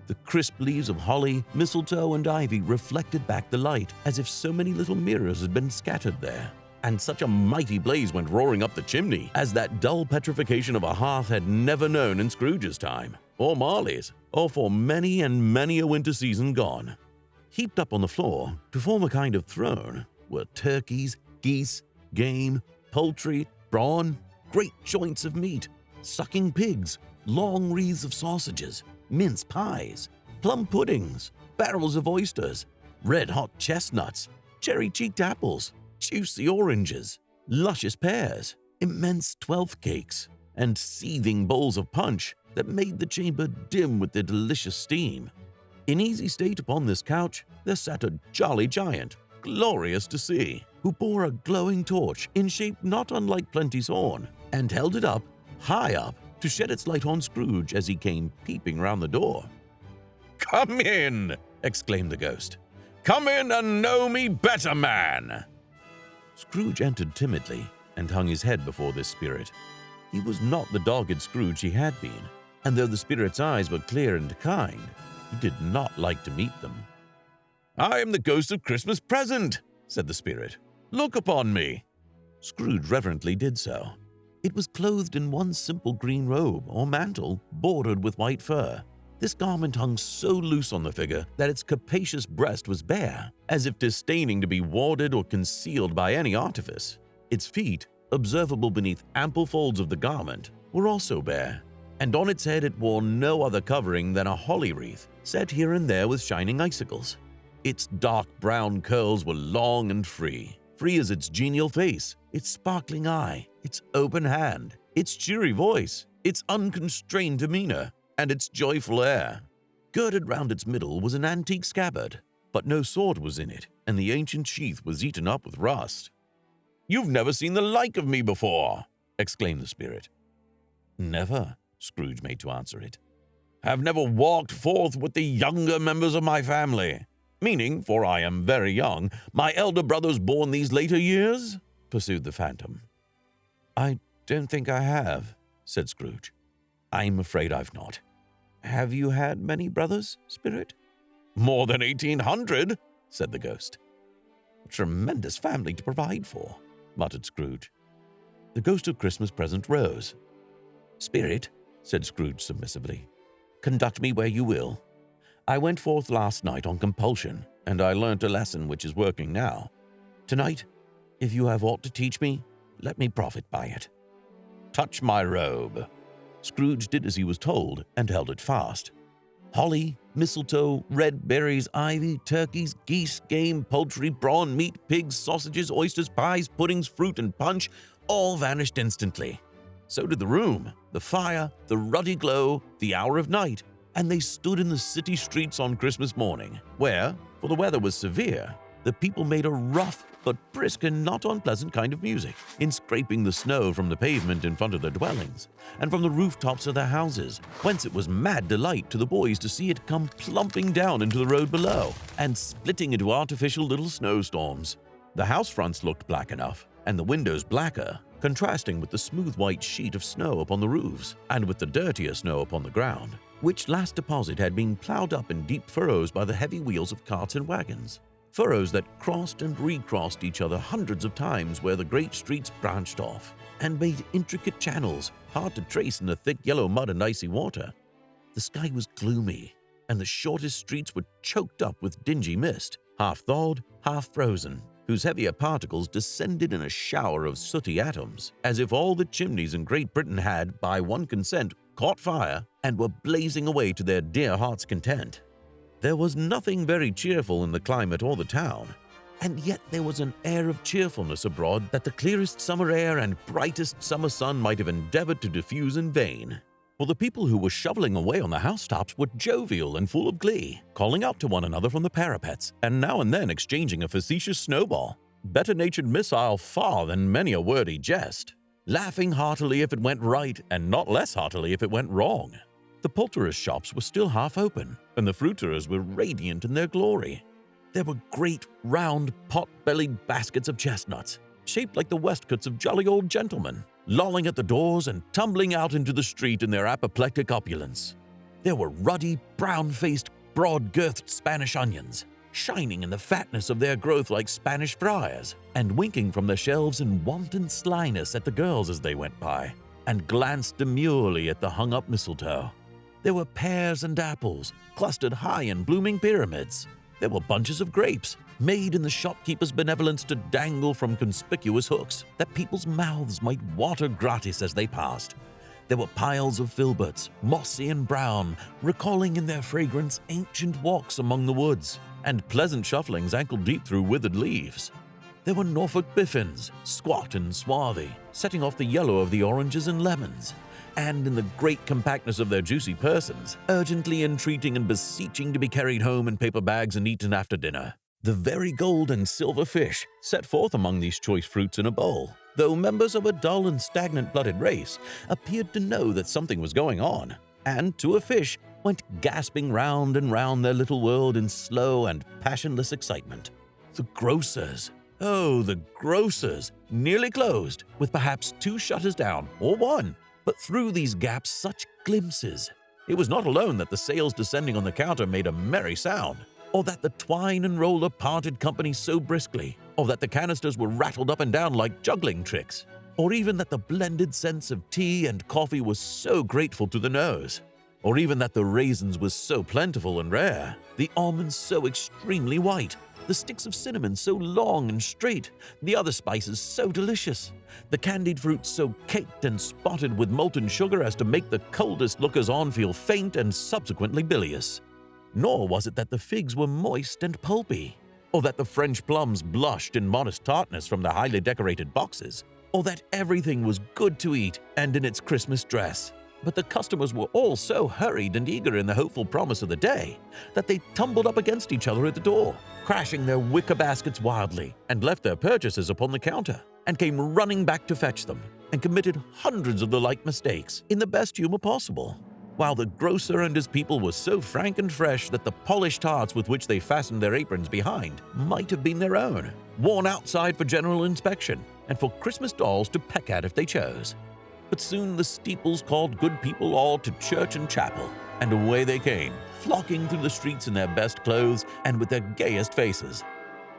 The crisp leaves of holly, mistletoe, and ivy reflected back the light, as if so many little mirrors had been scattered there. And such a mighty blaze went roaring up the chimney as that dull petrification of a hearth had never known in Scrooge's time, or Marley's, or for many and many a winter season gone. Heaped up on the floor, to form a kind of throne, were turkeys, geese, game, poultry, brawn, great joints of meat, sucking pigs, long wreaths of sausages, mince pies, plum puddings, barrels of oysters, red-hot chestnuts, cherry-cheeked apples, juicy oranges, luscious pears, immense 12th cakes, and seething bowls of punch that made the chamber dim with their delicious steam. In easy state upon this couch there sat a jolly giant, glorious to see, who bore a glowing torch in shape not unlike Plenty's horn, and held it up, high up, to shed its light on Scrooge as he came peeping round the door. "Come in!" exclaimed the ghost. "Come in and know me better, man!" Scrooge entered timidly and hung his head before this spirit. He was not the dogged Scrooge he had been, and though the spirit's eyes were clear and kind, he did not like to meet them. "I am the ghost of Christmas present," said the spirit. "Look upon me." Scrooge reverently did so. It was clothed in one simple green robe or mantle bordered with white fur. This garment hung so loose on the figure that its capacious breast was bare, as if disdaining to be warded or concealed by any artifice. Its feet, observable beneath ample folds of the garment, were also bare, and on its head it wore no other covering than a holly wreath, set here and there with shining icicles. Its dark brown curls were long and free as its genial face, its sparkling eye, its open hand, its cheery voice, its unconstrained demeanor, and its joyful air. Girded round its middle was an antique scabbard, but no sword was in it, and the ancient sheath was eaten up with rust. "You've never seen the like of me before," exclaimed the spirit. "Never," Scrooge made to answer it. "Have never walked forth with the younger members of my family, meaning, for I am very young, my elder brothers born these later years?" pursued the phantom. "I don't think I have," said Scrooge. "I'm afraid I've not. Have you had many brothers, spirit?" "More than 1,800, said the ghost. "A tremendous family to provide for," muttered Scrooge. The ghost of Christmas present rose. "Spirit," said Scrooge submissively, "conduct me where you will. I went forth last night on compulsion, and I learnt a lesson which is working now. Tonight, if you have aught to teach me, let me profit by it." "Touch my robe." Scrooge did as he was told and held it fast. Holly, mistletoe, red berries, ivy, turkeys, geese, game, poultry, brawn, meat, pigs, sausages, oysters, pies, puddings, fruit, and punch all vanished instantly. So did the room, the fire, the ruddy glow, the hour of night, and they stood in the city streets on Christmas morning, where, for the weather was severe, The people made a rough but brisk and not unpleasant kind of music in scraping the snow from the pavement in front of their dwellings and from the rooftops of their houses, whence it was mad delight to the boys to see it come plumping down into the road below and splitting into artificial little snowstorms. The house fronts looked black enough, and the windows blacker, contrasting with the smooth white sheet of snow upon the roofs and with the dirtier snow upon the ground, which last deposit had been plowed up in deep furrows by the heavy wheels of carts and wagons. Furrows that crossed and recrossed each other hundreds of times where the great streets branched off and made intricate channels hard to trace in the thick yellow mud and icy water. The sky was gloomy, and the shortest streets were choked up with dingy mist, half thawed, half frozen, whose heavier particles descended in a shower of sooty atoms, as if all the chimneys in Great Britain had, by one consent, caught fire and were blazing away to their dear hearts' content. There was nothing very cheerful in the climate or the town, and yet there was an air of cheerfulness abroad that the clearest summer air and brightest summer sun might have endeavored to diffuse in vain. For the people who were shoveling away on the housetops were jovial and full of glee, calling out to one another from the parapets, and now and then exchanging a facetious snowball, better-natured missile far than many a wordy jest, laughing heartily if it went right and not less heartily if it went wrong. The poulterers' shops were still half open, and the fruiterers were radiant in their glory. There were great, round, pot-bellied baskets of chestnuts, shaped like the waistcoats of jolly old gentlemen, lolling at the doors and tumbling out into the street in their apoplectic opulence. There were ruddy, brown-faced, broad-girthed Spanish onions, shining in the fatness of their growth like Spanish friars, and winking from the shelves in wanton slyness at the girls as they went by, and glanced demurely at the hung-up mistletoe. There were pears and apples, clustered high in blooming pyramids. There were bunches of grapes, made in the shopkeeper's benevolence to dangle from conspicuous hooks, that people's mouths might water gratis as they passed. There were piles of filberts, mossy and brown, recalling in their fragrance ancient walks among the woods, and pleasant shufflings ankle-deep through withered leaves. There were Norfolk biffins, squat and swarthy, setting off the yellow of the oranges and lemons, and in the great compactness of their juicy persons, urgently entreating and beseeching to be carried home in paper bags and eaten after dinner. The very gold and silver fish set forth among these choice fruits in a bowl, though members of a dull and stagnant-blooded race, appeared to know that something was going on, and, to a fish, went gasping round and round their little world in slow and passionless excitement. The grocers! Oh, the grocers! Nearly closed, with perhaps 2 shutters down, or 1. But through these gaps such glimpses! It was not alone that the sails descending on the counter made a merry sound, or that the twine and roller parted company so briskly, or that the canisters were rattled up and down like juggling tricks, or even that the blended scents of tea and coffee was so grateful to the nose, or even that the raisins were so plentiful and rare, the almonds so extremely white, the sticks of cinnamon so long and straight, the other spices so delicious, the candied fruits so caked and spotted with molten sugar as to make the coldest lookers-on feel faint and subsequently bilious. Nor was it that the figs were moist and pulpy, or that the French plums blushed in modest tartness from the highly decorated boxes, or that everything was good to eat and in its Christmas dress. But the customers were all so hurried and eager in the hopeful promise of the day that they tumbled up against each other at the door, crashing their wicker baskets wildly, and left their purchases upon the counter, and came running back to fetch them, and committed hundreds of the like mistakes in the best humor possible, while the grocer and his people were so frank and fresh that the polished hearts with which they fastened their aprons behind might have been their own, worn outside for general inspection, and for Christmas dolls to peck at if they chose. But soon the steeples called good people all to church and chapel, and away they came, flocking through the streets in their best clothes and with their gayest faces.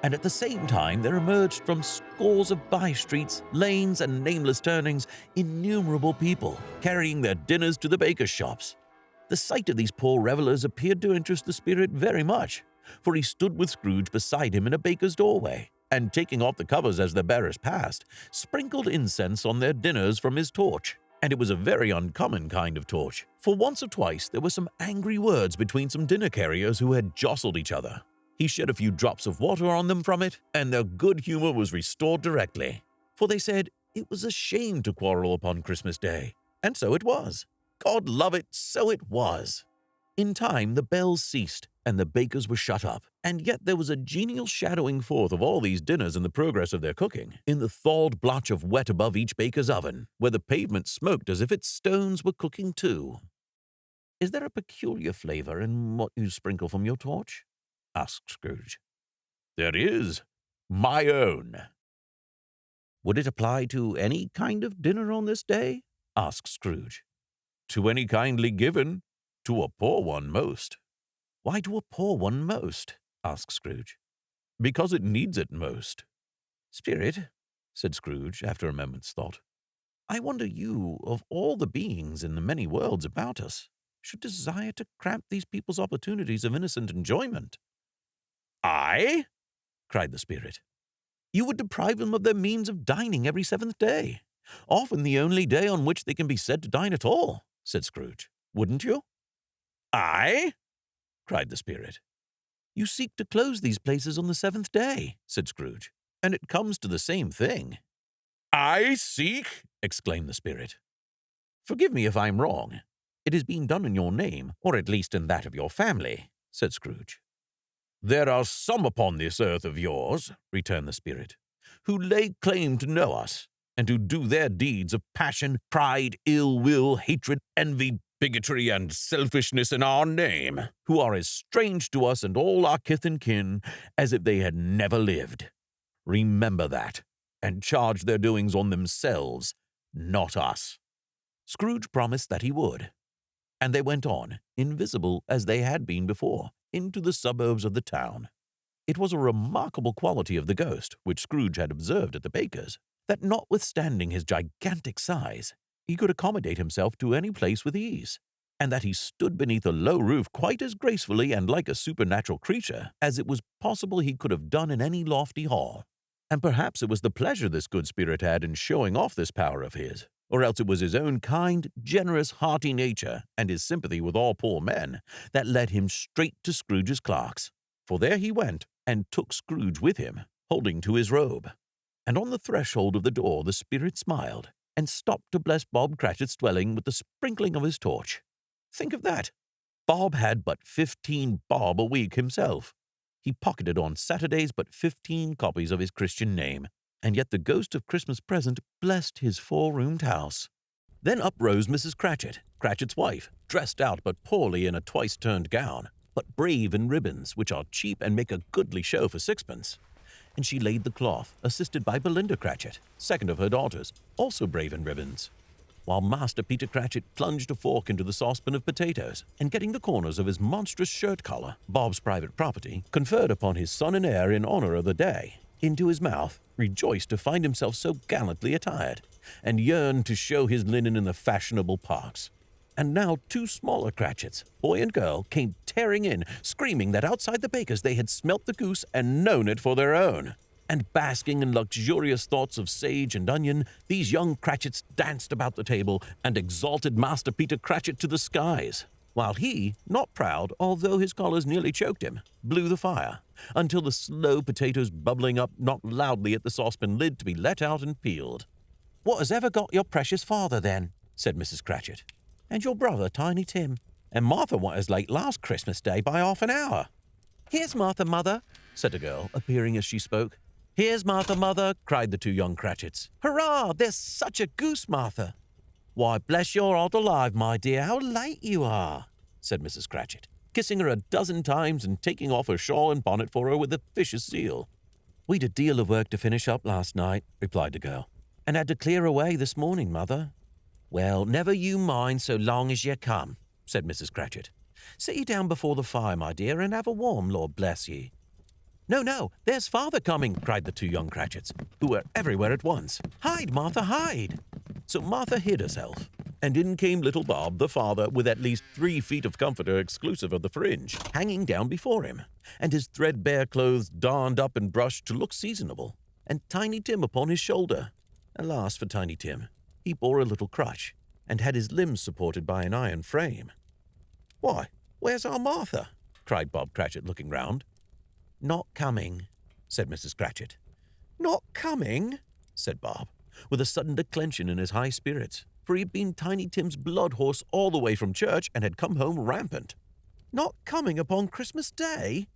And at the same time there emerged from scores of by-streets, lanes, and nameless turnings innumerable people, carrying their dinners to the bakers' shops. The sight of these poor revelers appeared to interest the spirit very much, for he stood with Scrooge beside him in a baker's doorway, and taking off the covers as the bearers passed, sprinkled incense on their dinners from his torch. And it was a very uncommon kind of torch, for once or twice there were some angry words between some dinner carriers who had jostled each other. He shed a few drops of water on them from it, and their good humor was restored directly, for they said it was a shame to quarrel upon Christmas Day, and so it was. God love it, so it was. In time the bells ceased, and the bakers were shut up, and yet there was a genial shadowing forth of all these dinners and the progress of their cooking, in the thawed blotch of wet above each baker's oven, where the pavement smoked as if its stones were cooking too. "Is there a peculiar flavor in what you sprinkle from your torch?" asked Scrooge. "There is. My own." "Would it apply to any kind of dinner on this day?" asked Scrooge. "To any kindly given. To a poor one most." "Why to a poor one most?" asked Scrooge. "Because it needs it most." "Spirit," said Scrooge, after a moment's thought, "I wonder you, of all the beings in the many worlds about us, should desire to cramp these people's opportunities of innocent enjoyment." "I?" cried the Spirit. "You would deprive them of their means of dining every 7th day, often the only day on which they can be said to dine at all," said Scrooge. "Wouldn't you?" "I?" cried the Spirit. "You seek to close these places on the 7th day," said Scrooge, "and it comes to the same thing." "I seek?" exclaimed the Spirit. "Forgive me if I am wrong. It is being done in your name, or at least in that of your family," said Scrooge. "There are some upon this earth of yours," returned the Spirit, "who lay claim to know us, and who do their deeds of passion, pride, ill will, hatred, envy, bigotry, and selfishness in our name, who are as strange to us and all our kith and kin as if they had never lived. Remember that, and charge their doings on themselves, not us." Scrooge promised that he would, and they went on, invisible as they had been before, into the suburbs of the town. It was a remarkable quality of the ghost, which Scrooge had observed at the baker's, that notwithstanding his gigantic size, he could accommodate himself to any place with ease, and that he stood beneath a low roof quite as gracefully and like a supernatural creature as it was possible he could have done in any lofty hall. And perhaps it was the pleasure this good spirit had in showing off this power of his, or else it was his own kind, generous, hearty nature, and his sympathy with all poor men, that led him straight to Scrooge's clerk's. For there he went, and took Scrooge with him, holding to his robe. And on the threshold of the door the spirit smiled, and stopped to bless Bob Cratchit's dwelling with the sprinkling of his torch. Think of that! Bob had but 15 bob a week himself. He pocketed on Saturdays but 15 copies of his Christian name, and yet the ghost of Christmas present blessed his 4-roomed house. Then up rose Mrs. Cratchit, Cratchit's wife, dressed out but poorly in a twice-turned gown, but brave in ribbons, which are cheap and make a goodly show for 6pence. And she laid the cloth, assisted by Belinda Cratchit, second of her daughters, also brave in ribbons, while Master Peter Cratchit plunged a fork into the saucepan of potatoes, and getting the corners of his monstrous shirt collar, Bob's private property, conferred upon his son and heir in honor of the day, into his mouth, rejoiced to find himself so gallantly attired, and yearned to show his linen in the fashionable parks. And now 2 smaller Cratchits, boy and girl, came tearing in, screaming that outside the baker's they had smelt the goose and known it for their own. And basking in luxurious thoughts of sage and onion, these young Cratchits danced about the table and exalted Master Peter Cratchit to the skies, while he, not proud, although his collars nearly choked him, blew the fire, until the slow potatoes bubbling up knocked loudly at the saucepan lid to be let out and peeled. "What has ever got your precious father, then?" said Mrs. Cratchit. "And your brother, Tiny Tim? And Martha went as late last Christmas Day by half an hour." "Here's Martha, mother," said a girl, appearing as she spoke. "Here's Martha, mother," cried the 2 young Cratchits. "Hurrah! There's such a goose, Martha." "Why, bless your heart alive, my dear, how late you are," said Mrs. Cratchit, kissing her a dozen times and taking off her shawl and bonnet for her with officious zeal. "We'd a deal of work to finish up last night," replied the girl, "and had to clear away this morning, mother." "Well, never you mind so long as you come," said Mrs. Cratchit. "Sit ye down before the fire, my dear, and have a warm, Lord bless ye." "No, no, there's father coming," cried the 2 young Cratchits, who were everywhere at once. "Hide, Martha, hide!" So Martha hid herself, and in came little Bob, the father, with at least 3 feet of comforter exclusive of the fringe, hanging down before him, and his threadbare clothes darned up and brushed to look seasonable, and Tiny Tim upon his shoulder. Alas for Tiny Tim! He bore a little crutch, and had his limbs supported by an iron frame. "Why, where's our Martha?" cried Bob Cratchit, looking round. "Not coming," said Mrs. Cratchit. "Not coming?" said Bob, with a sudden declension in his high spirits, for he had been Tiny Tim's blood horse all the way from church and had come home rampant. Not coming upon Christmas Day?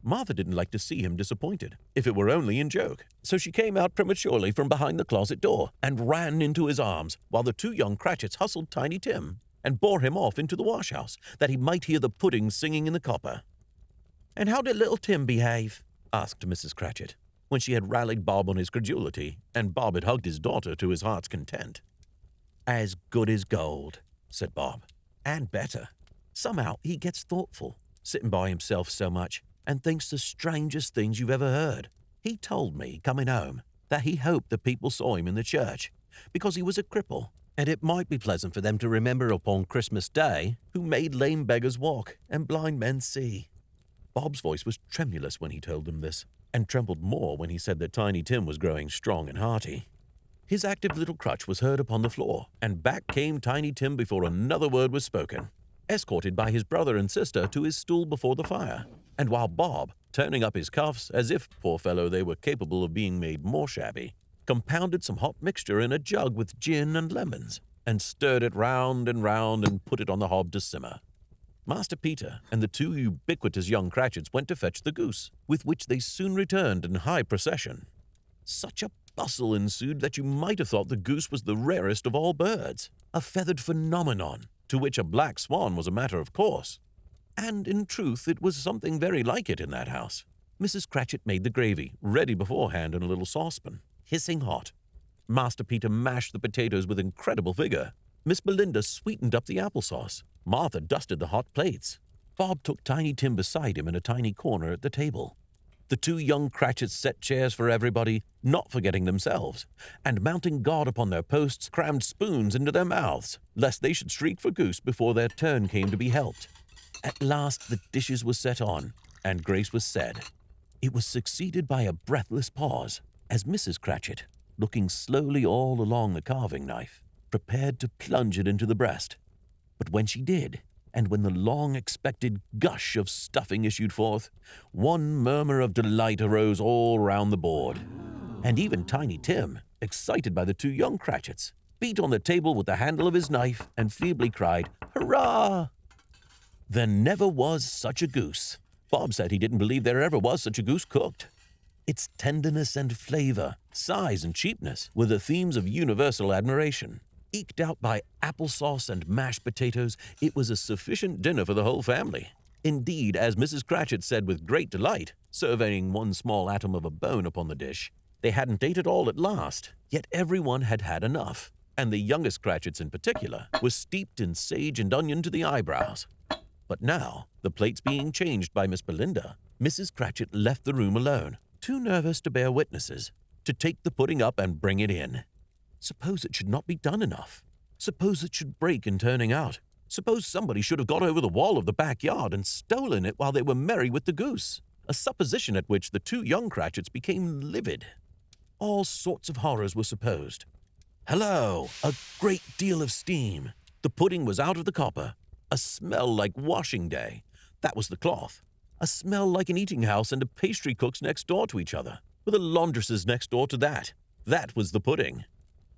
Martha didn't like to see him disappointed, if it were only in joke, so she came out prematurely from behind the closet door and ran into his arms, while the two young Cratchits hustled Tiny Tim and bore him off into the wash-house, that he might hear the pudding singing in the copper. "And how did little Tim behave?" asked Mrs. Cratchit, when she had rallied Bob on his credulity, and Bob had hugged his daughter to his heart's content. "As good as gold," said Bob, "and better. Somehow he gets thoughtful, sitting by himself so much, and thinks the strangest things you've ever heard. He told me, coming home, that he hoped the people saw him in the church, because he was a cripple, and it might be pleasant for them to remember upon Christmas Day who made lame beggars walk and blind men see." Bob's voice was tremulous when he told them this, and trembled more when he said that Tiny Tim was growing strong and hearty. His active little crutch was heard upon the floor, and back came Tiny Tim before another word was spoken, escorted by his brother and sister to his stool before the fire, and while Bob, turning up his cuffs as if, poor fellow, they were capable of being made more shabby, compounded some hot mixture in a jug with gin and lemons, and stirred it round and put it on the hob to simmer. Master Peter and the two ubiquitous young Cratchits went to fetch the goose, with which they soon returned in high procession. Such a bustle ensued that you might have thought the goose was the rarest of all birds, a feathered phenomenon, to which a black swan was a matter of course. And in truth it was something very like it in that house. Mrs. Cratchit made the gravy, ready beforehand in a little saucepan, hissing hot. Master Peter mashed the potatoes with incredible vigor. Miss Belinda sweetened up the applesauce. Martha dusted the hot plates. Bob took Tiny Tim beside him in a tiny corner at the table. The two young Cratchits set chairs for everybody, not forgetting themselves, and mounting guard upon their posts, crammed spoons into their mouths, lest they should shriek for goose before their turn came to be helped. At last the dishes were set on, and grace was said. It was succeeded by a breathless pause, as Mrs. Cratchit, looking slowly all along the carving knife, prepared to plunge it into the breast. But when she did, and when the long-expected gush of stuffing issued forth, one murmur of delight arose all round the board, and even Tiny Tim, excited by the two young Cratchits, beat on the table with the handle of his knife and feebly cried, "Hurrah!" There never was such a goose. Bob said he didn't believe there ever was such a goose cooked. Its tenderness and flavor, size and cheapness were the themes of universal admiration. Eked out by applesauce and mashed potatoes, it was a sufficient dinner for the whole family. Indeed, as Mrs. Cratchit said with great delight, surveying one small atom of a bone upon the dish, they hadn't ate it all at last, yet everyone had had enough, and the youngest Cratchits in particular were steeped in sage and onion to the eyebrows. But now, the plates being changed by Miss Belinda, Mrs. Cratchit left the room alone, too nervous to bear witnesses, to take the pudding up and bring it in. Suppose it should not be done enough? Suppose it should break in turning out? Suppose somebody should have got over the wall of the backyard and stolen it while they were merry with the goose? A supposition at which the two young Cratchits became livid. All sorts of horrors were supposed. Hello! A great deal of steam. The pudding was out of the copper. A smell like washing day. That was the cloth. A smell like an eating house and a pastry cook's next door to each other, with a laundress's next door to that. That was the pudding.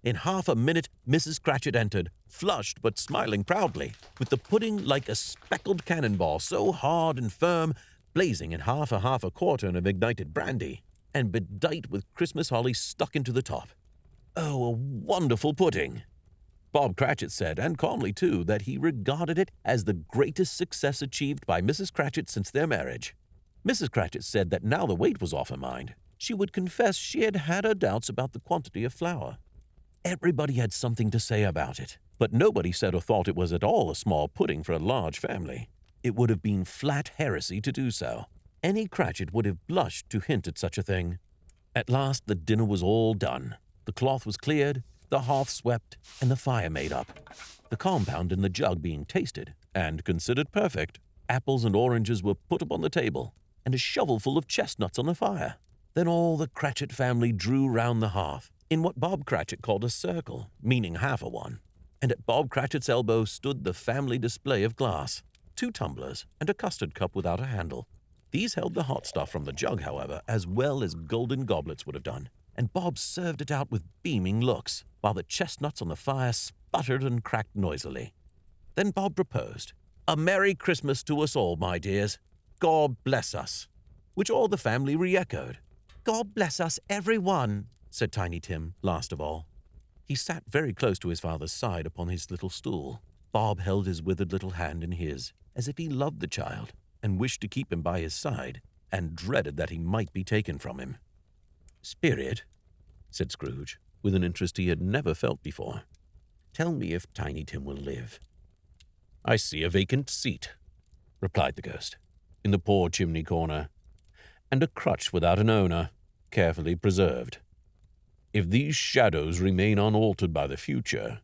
In half a minute, Mrs. Cratchit entered, flushed but smiling proudly, with the pudding like a speckled cannonball, so hard and firm, blazing in half a quartern of ignited brandy, and bedight with Christmas holly stuck into the top. Oh, a wonderful pudding! Bob Cratchit said, and calmly too, that he regarded it as the greatest success achieved by Mrs. Cratchit since their marriage. Mrs. Cratchit said that now the weight was off her mind, she would confess she had had her doubts about the quantity of flour. Everybody had something to say about it, but nobody said or thought it was at all a small pudding for a large family. It would have been flat heresy to do so. Any Cratchit would have blushed to hint at such a thing. At last the dinner was all done. The cloth was cleared, the hearth swept, and the fire made up. The compound in the jug being tasted, and considered perfect, apples and oranges were put upon the table, and a shovelful of chestnuts on the fire. Then all the Cratchit family drew round the hearth, in what Bob Cratchit called a circle, meaning half a one, and at Bob Cratchit's elbow stood the family display of glass, 2 tumblers, and a custard cup without a handle. These held the hot stuff from the jug, however, as well as golden goblets would have done, and Bob served it out with beaming looks, while the chestnuts on the fire sputtered and cracked noisily. Then Bob proposed, "A Merry Christmas to us all, my dears. God bless us," which all the family re-echoed. "God bless us, every one," said Tiny Tim, last of all. He sat very close to his father's side upon his little stool. Bob held his withered little hand in his, as if he loved the child, and wished to keep him by his side, and dreaded that he might be taken from him. "Spirit," said Scrooge, with an interest he had never felt before, "tell me if Tiny Tim will live." "I see a vacant seat," replied the ghost, "in the poor chimney corner, and a crutch without an owner, carefully preserved. If these shadows remain unaltered by the future,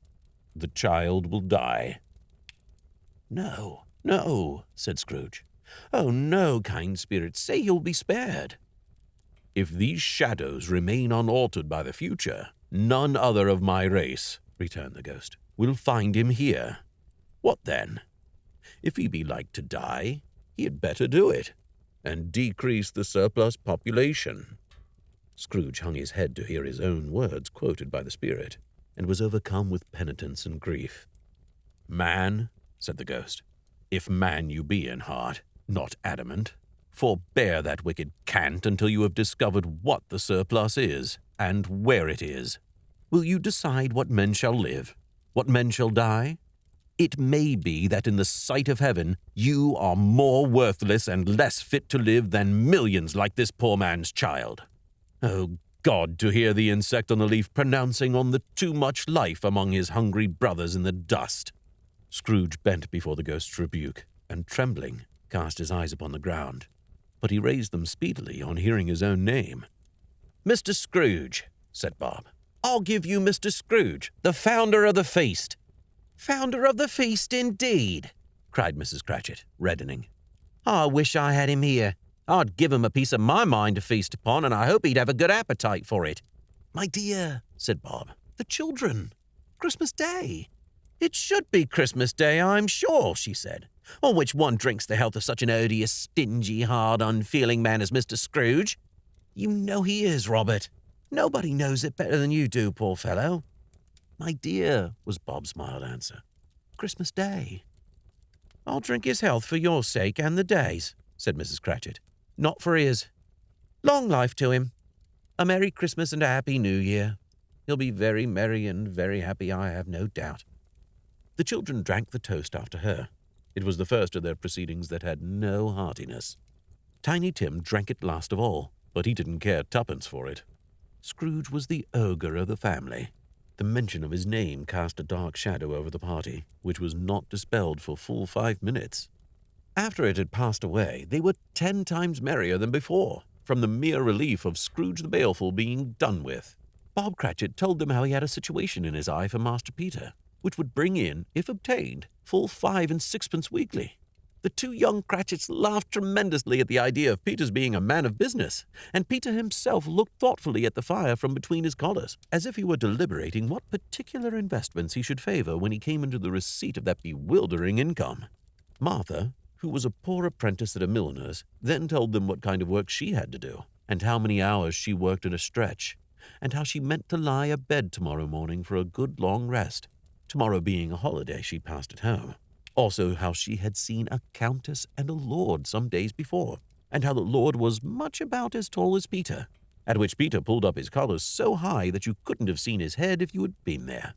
the child will die." "No, no," said Scrooge. "Oh, no, kind spirit, say he'll be spared." "If these shadows remain unaltered by the future, none other of my race," returned the ghost, "will find him here. What then? If he be like to die, he had better do it, and decrease the surplus population." Scrooge hung his head to hear his own words quoted by the spirit, and was overcome with penitence and grief. "Man," said the ghost, "if man you be in heart, not adamant, forbear that wicked cant until you have discovered what the surplus is, and where it is. Will you decide what men shall live, what men shall die? It may be that in the sight of heaven you are more worthless and less fit to live than millions like this poor man's child. Oh, God, to hear the insect on the leaf pronouncing on the too much life among his hungry brothers in the dust." Scrooge bent before the ghost's rebuke, and trembling, cast his eyes upon the ground. But he raised them speedily on hearing his own name. "Mr. Scrooge," said Bob. "I'll give you Mr. Scrooge, the founder of the feast." "Founder of the feast, indeed!" cried Mrs. Cratchit, reddening. "I wish I had him here. I'd give him a piece of my mind to feast upon, and I hope he'd have a good appetite for it." "My dear," said Bob, "the children. Christmas Day." "It should be Christmas Day, I'm sure," she said, "on which one drinks the health of such an odious, stingy, hard, unfeeling man as Mr. Scrooge. You know he is, Robert. Nobody knows it better than you do, poor fellow." "My dear," was Bob's mild answer, "Christmas Day." "I'll drink his health for your sake and the day's," said Mrs. Cratchit. "Not for his. Long life to him. A Merry Christmas and a Happy New Year. He'll be very merry and very happy, I have no doubt." The children drank the toast after her. It was the first of their proceedings that had no heartiness. Tiny Tim drank it last of all, but he didn't care twopence for it. Scrooge was the ogre of the family. The mention of his name cast a dark shadow over the party, which was not dispelled for full 5 minutes. After it had passed away, they were 10 times merrier than before, from the mere relief of Scrooge the Baleful being done with. Bob Cratchit told them how he had a situation in his eye for Master Peter, which would bring in, if obtained, full 5 and 6pence weekly. The 2 young Cratchits laughed tremendously at the idea of Peter's being a man of business, and Peter himself looked thoughtfully at the fire from between his collars, as if he were deliberating what particular investments he should favor when he came into the receipt of that bewildering income. Martha, who was a poor apprentice at a milliner's, then told them what kind of work she had to do, and how many hours she worked in a stretch, and how she meant to lie abed tomorrow morning for a good long rest, tomorrow being a holiday she passed at home. Also how she had seen a countess and a lord some days before, and how the lord was much about as tall as Peter, at which Peter pulled up his collars so high that you couldn't have seen his head if you had been there.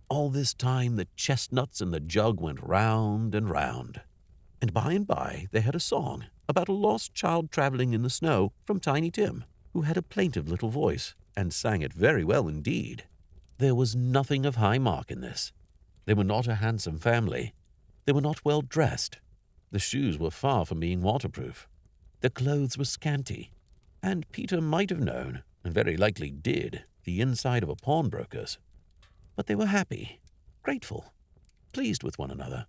All this time the chestnuts and the jug went round and round, and by they had a song about a lost child traveling in the snow from Tiny Tim, who had a plaintive little voice, and sang it very well indeed. There was nothing of high mark in this. They were not a handsome family. They were not well dressed. The shoes were far from being waterproof. The clothes were scanty, and Peter might have known, and very likely did, the inside of a pawnbroker's. But they were happy, grateful, pleased with one another,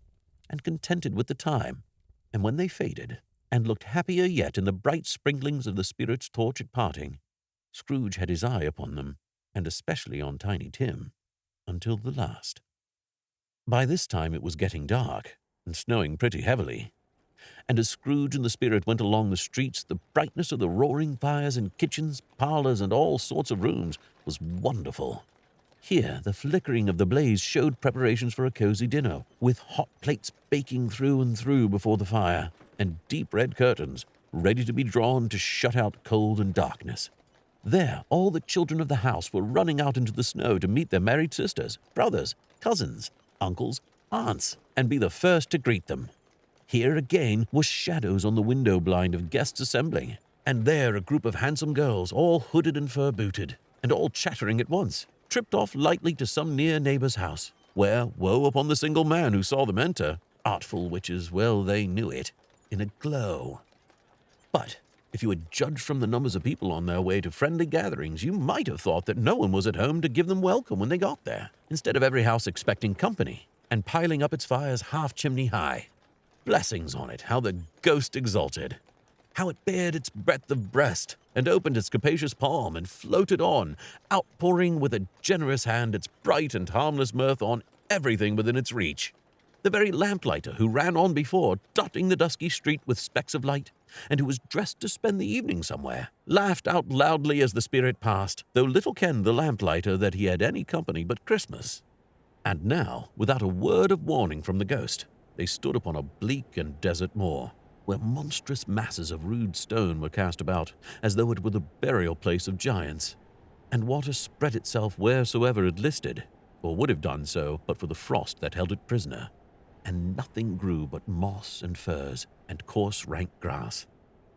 and contented with the time, and when they faded, and looked happier yet in the bright sprinklings of the spirit's torch at parting, Scrooge had his eye upon them, and especially on Tiny Tim, until the last. By this time it was getting dark, and snowing pretty heavily, and as Scrooge and the spirit went along the streets, the brightness of the roaring fires in kitchens, parlors, and all sorts of rooms was wonderful. Here, the flickering of the blaze showed preparations for a cozy dinner, with hot plates baking through and through before the fire, and deep red curtains ready to be drawn to shut out cold and darkness. There, all the children of the house were running out into the snow to meet their married sisters, brothers, cousins, uncles, aunts, and be the first to greet them. Here again were shadows on the window blind of guests assembling, and there a group of handsome girls, all hooded and fur-booted, and all chattering at once, tripped off lightly to some near neighbor's house, where woe upon the single man who saw them enter, artful witches, well they knew it, in a glow. But if you had judged from the numbers of people on their way to friendly gatherings, you might have thought that no one was at home to give them welcome when they got there, instead of every house expecting company, and piling up its fires half-chimney high. Blessings on it, how the ghost exulted! How it bared its breadth of breast, and opened its capacious palm, and floated on, outpouring with a generous hand its bright and harmless mirth on everything within its reach. The very lamplighter who ran on before, dotting the dusky street with specks of light, and who was dressed to spend the evening somewhere, laughed out loudly as the spirit passed, though little kenned the lamplighter that he had any company but Christmas. And now, without a word of warning from the ghost, they stood upon a bleak and desert moor, where monstrous masses of rude stone were cast about, as though it were the burial place of giants, and water spread itself wheresoever it listed, or would have done so but for the frost that held it prisoner, and nothing grew but moss and furze and coarse rank grass.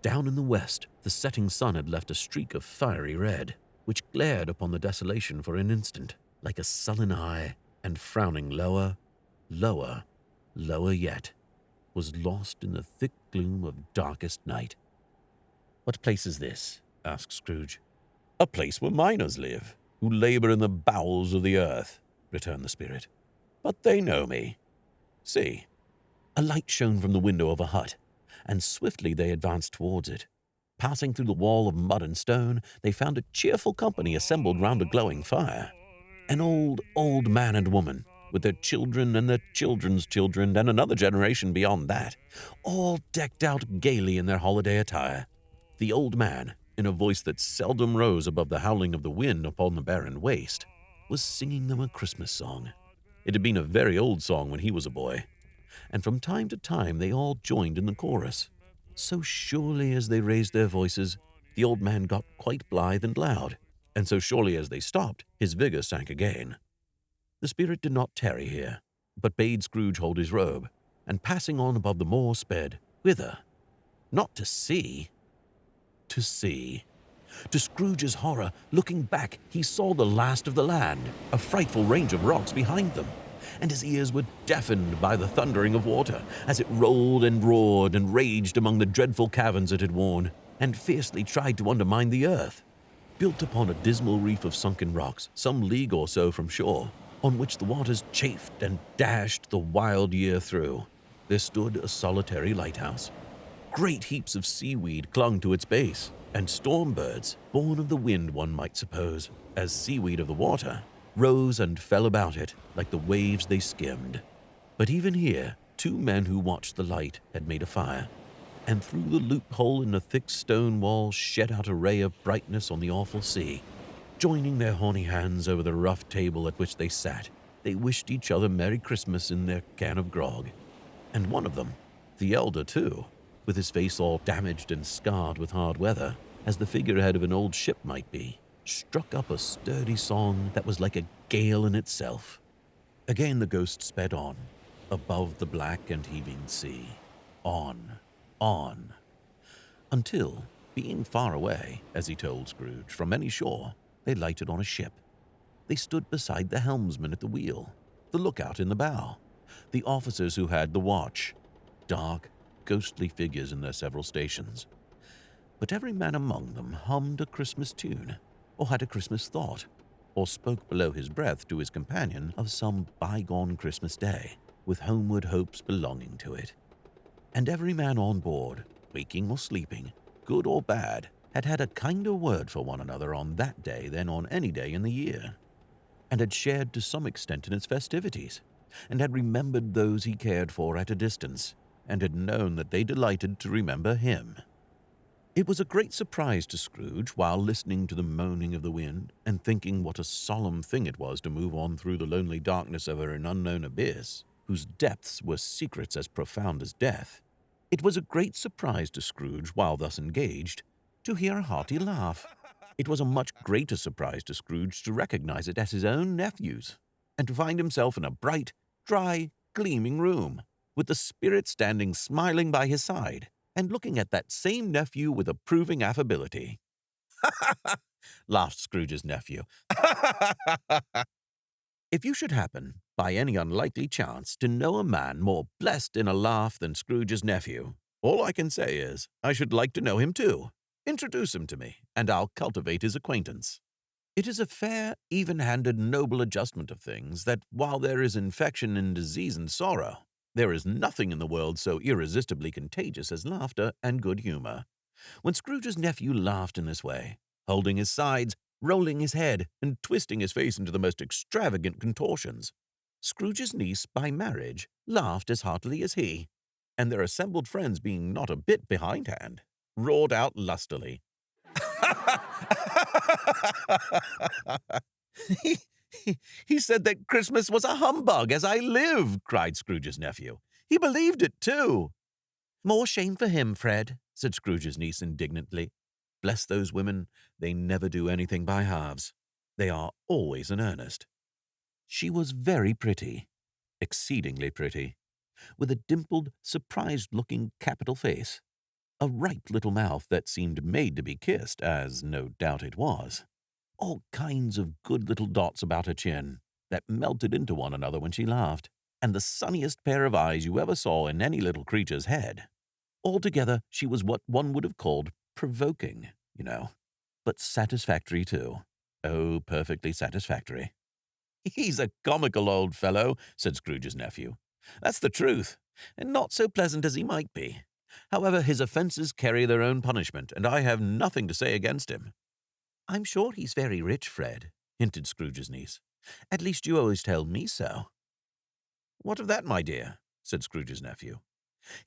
Down in the west, the setting sun had left a streak of fiery red, which glared upon the desolation for an instant, like a sullen eye, and frowning lower, lower, lower yet, was lost in the thick gloom of darkest night. "What place is this?" asked Scrooge. "A place where miners live, who labor in the bowels of the earth," returned the spirit. "But they know me. See." A light shone from the window of a hut, and swiftly they advanced towards it. Passing through the wall of mud and stone, they found a cheerful company assembled round a glowing fire. An old man and woman, with their children and their children's children and another generation beyond that, all decked out gaily in their holiday attire. The old man, in a voice that seldom rose above the howling of the wind upon the barren waste, was singing them a Christmas song. It had been a very old song when he was a boy, and from time to time they all joined in the chorus. So surely as they raised their voices, the old man got quite blithe and loud, and so surely as they stopped, his vigor sank again. The spirit did not tarry here, but bade Scrooge hold his robe, and passing on above the moor sped, whither? Not to see. To see. To Scrooge's horror, looking back, he saw the last of the land, a frightful range of rocks behind them, and his ears were deafened by the thundering of water, as it rolled and roared and raged among the dreadful caverns it had worn, and fiercely tried to undermine the earth. Built upon a dismal reef of sunken rocks, some league or so from shore, on which the waters chafed and dashed the wild year through, there stood a solitary lighthouse. Great heaps of seaweed clung to its base, and storm birds, born of the wind one might suppose, as seaweed of the water, rose and fell about it like the waves they skimmed. But even here, two men who watched the light had made a fire, and through the loophole in the thick stone wall shed out a ray of brightness on the awful sea. Joining their horny hands over the rough table at which they sat, they wished each other Merry Christmas in their can of grog. And one of them, the elder too, with his face all damaged and scarred with hard weather, as the figurehead of an old ship might be, struck up a sturdy song that was like a gale in itself. Again the ghost sped on, above the black and heaving sea. On, until, being far away, as he told Scrooge, from any shore, they lighted on a ship. They stood beside the helmsman at the wheel, the lookout in the bow, the officers who had the watch, dark, ghostly figures in their several stations. But every man among them hummed a Christmas tune, or had a Christmas thought, or spoke below his breath to his companion of some bygone Christmas day, with homeward hopes belonging to it. And every man on board, waking or sleeping, good or bad, had had a kinder word for one another on that day than on any day in the year, and had shared to some extent in its festivities, and had remembered those he cared for at a distance, and had known that they delighted to remember him. It was a great surprise to Scrooge, while listening to the moaning of the wind and thinking what a solemn thing it was to move on through the lonely darkness of an unknown abyss, whose depths were secrets as profound as death. It was a great surprise to Scrooge, while thus engaged, to hear a hearty laugh. It was a much greater surprise to Scrooge to recognize it as his own nephew's, and to find himself in a bright, dry, gleaming room, with the Spirit standing smiling by his side, and looking at that same nephew with approving affability. Laughed Scrooge's nephew. If you should happen, by any unlikely chance, to know a man more blessed in a laugh than Scrooge's nephew, all I can say is, I should like to know him too. Introduce him to me, and I'll cultivate his acquaintance. It is a fair, even-handed, noble adjustment of things that, while there is infection and disease and sorrow, there is nothing in the world so irresistibly contagious as laughter and good humor. When Scrooge's nephew laughed in this way, holding his sides, rolling his head, and twisting his face into the most extravagant contortions, Scrooge's niece, by marriage, laughed as heartily as he, and their assembled friends, being not a bit behindhand, roared out lustily. he, he said that Christmas was a humbug, as I live, cried Scrooge's nephew. He believed it, too. More shame for him, Fred, said Scrooge's niece indignantly. Bless those women, they never do anything by halves. They are always in earnest. She was very pretty, exceedingly pretty, with a dimpled, surprised-looking capital face, a ripe little mouth that seemed made to be kissed, as no doubt it was, all kinds of good little dots about her chin that melted into one another when she laughed, and the sunniest pair of eyes you ever saw in any little creature's head. Altogether, she was what one would have called provoking, but satisfactory, too. Oh, perfectly satisfactory. He's a comical old fellow, said Scrooge's nephew. That's the truth, and not so pleasant as he might be. However, his offences carry their own punishment, and I have nothing to say against him. I'm sure he's very rich, Fred, hinted Scrooge's niece. At least you always tell me so. What of that, my dear? Said Scrooge's nephew.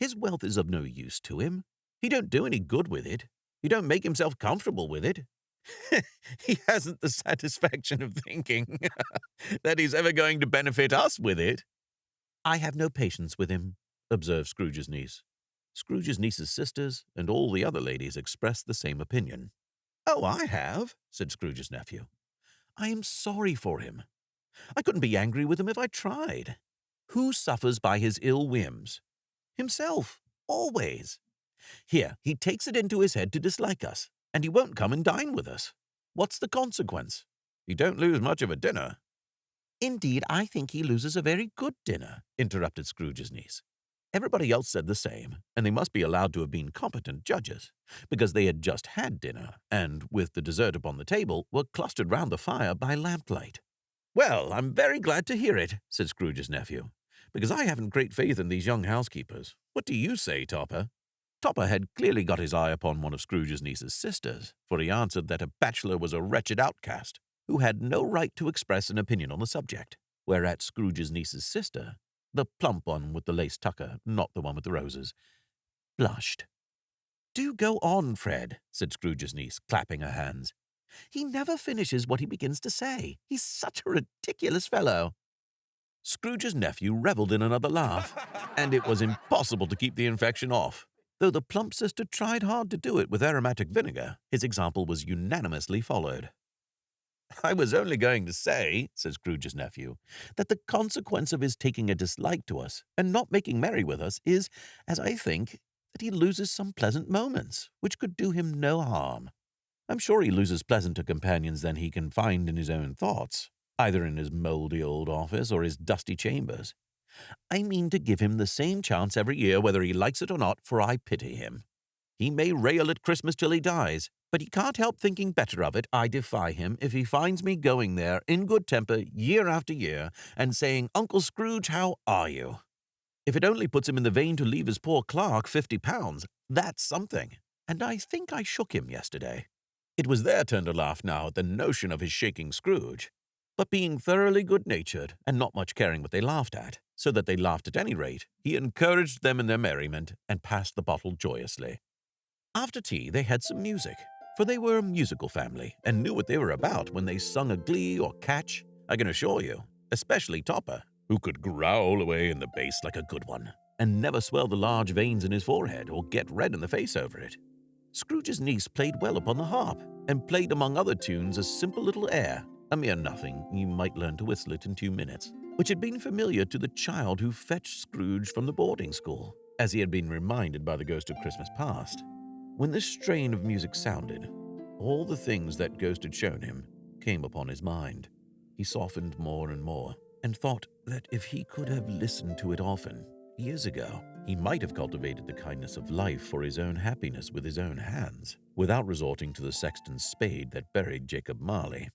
His wealth is of no use to him. He don't do any good with it. He don't make himself comfortable with it. He hasn't the satisfaction of thinking that he's ever going to benefit us with it. I have no patience with him, observed Scrooge's niece. Scrooge's niece's sisters and all the other ladies expressed the same opinion. Oh, I have, said Scrooge's nephew. I am sorry for him. I couldn't be angry with him if I tried. Who suffers by his ill whims? Himself, always. Here, he takes it into his head to dislike us, and he won't come and dine with us. What's the consequence? He don't lose much of a dinner. Indeed, I think he loses a very good dinner, interrupted Scrooge's niece. Everybody else said the same, and they must be allowed to have been competent judges, because they had just had dinner, and, with the dessert upon the table, were clustered round the fire by lamplight. Well, I'm very glad to hear it, said Scrooge's nephew, because I haven't great faith in these young housekeepers. What do you say, Topper? Topper had clearly got his eye upon one of Scrooge's niece's sisters, for he answered that a bachelor was a wretched outcast, who had no right to express an opinion on the subject, whereat Scrooge's niece's sister, the plump one with the lace tucker, not the one with the roses, blushed. Do go on, Fred, said Scrooge's niece, clapping her hands. He never finishes what he begins to say. He's such a ridiculous fellow. Scrooge's nephew revelled in another laugh, and it was impossible to keep the infection off. Though the plump sister tried hard to do it with aromatic vinegar, his example was unanimously followed. I was only going to say, said Scrooge's nephew, that the consequence of his taking a dislike to us and not making merry with us is, as I think, that he loses some pleasant moments, which could do him no harm. I'm sure he loses pleasanter companions than he can find in his own thoughts, either in his mouldy old office or his dusty chambers. I mean to give him the same chance every year, whether he likes it or not, for I pity him. He may rail at Christmas till he dies, but he can't help thinking better of it, I defy him, if he finds me going there in good temper year after year and saying, Uncle Scrooge, how are you? If it only puts him in the vein to leave his poor clerk £50, that's something. And I think I shook him yesterday. It was their turn to laugh now at the notion of his shaking Scrooge. But being thoroughly good-natured and not much caring what they laughed at, so that they laughed at any rate, he encouraged them in their merriment and passed the bottle joyously. After tea, they had some music, for they were a musical family and knew what they were about when they sung a glee or catch, I can assure you, especially Topper, who could growl away in the bass like a good one, and never swell the large veins in his forehead or get red in the face over it. Scrooge's niece played well upon the harp, and played among other tunes a simple little air, a mere nothing, you might learn to whistle it in 2 minutes, which had been familiar to the child who fetched Scrooge from the boarding school, as he had been reminded by the ghost of Christmas past. When this strain of music sounded, all the things that ghost had shown him came upon his mind. He softened more and more, and thought that if he could have listened to it often, years ago, he might have cultivated the kindness of life for his own happiness with his own hands, without resorting to the sexton's spade that buried Jacob Marley.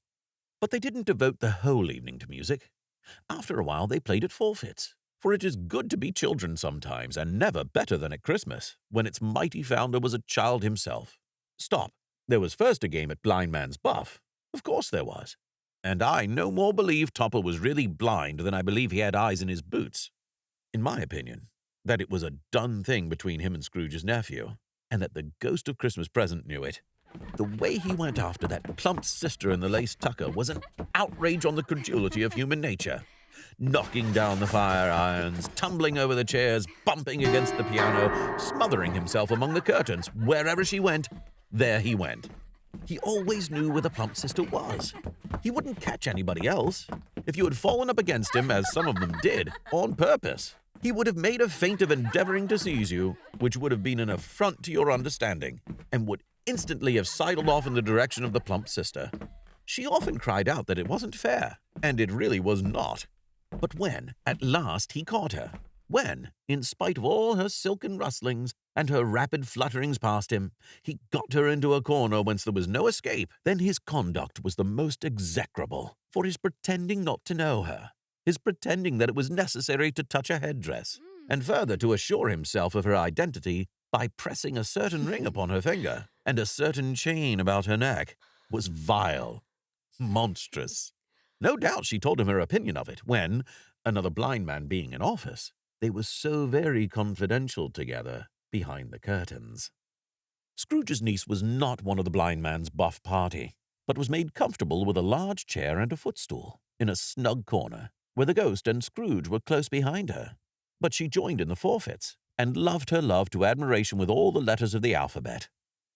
But they didn't devote the whole evening to music. After a while, they played at forfeits, for it is good to be children sometimes, and never better than at Christmas, when its mighty founder was a child himself. Stop, there was first a game at Blind Man's Buff. Of course there was. And I no more believe Topper was really blind than I believe he had eyes in his boots. In my opinion, that it was a done thing between him and Scrooge's nephew, and that the ghost of Christmas present knew it. The way he went after that plump sister in the lace tucker was an outrage on the credulity of human nature. Knocking down the fire irons, tumbling over the chairs, bumping against the piano, smothering himself among the curtains. Wherever she went, there he went. He always knew where the plump sister was. He wouldn't catch anybody else. If you had fallen up against him, as some of them did, on purpose, he would have made a feint of endeavoring to seize you, which would have been an affront to your understanding, and would instantly have sidled off in the direction of the plump sister. She often cried out that it wasn't fair, and it really was not. But when, at last, he caught her, when, in spite of all her silken rustlings and her rapid flutterings past him, he got her into a corner whence there was no escape, then his conduct was the most execrable, for his pretending not to know her, his pretending that it was necessary to touch a headdress, and further to assure himself of her identity by pressing a certain ring upon her finger and a certain chain about her neck, was vile, monstrous. No doubt she told him her opinion of it when, another blind man being in office, they were so very confidential together behind the curtains. Scrooge's niece was not one of the blind man's buff party, but was made comfortable with a large chair and a footstool in a snug corner, where the ghost and Scrooge were close behind her. But she joined in the forfeits, and loved her love to admiration with all the letters of the alphabet.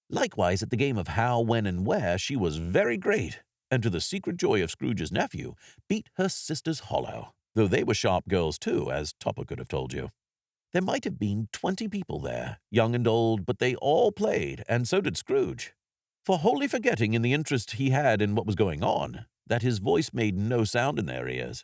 Likewise, at the game of how, when, and where, she was very great, and to the secret joy of Scrooge's nephew, beat her sisters hollow, though they were sharp girls too, as Topper could have told you. There might have been 20 people there, young and old, but they all played, and so did Scrooge. For wholly forgetting in the interest he had in what was going on, that his voice made no sound in their ears,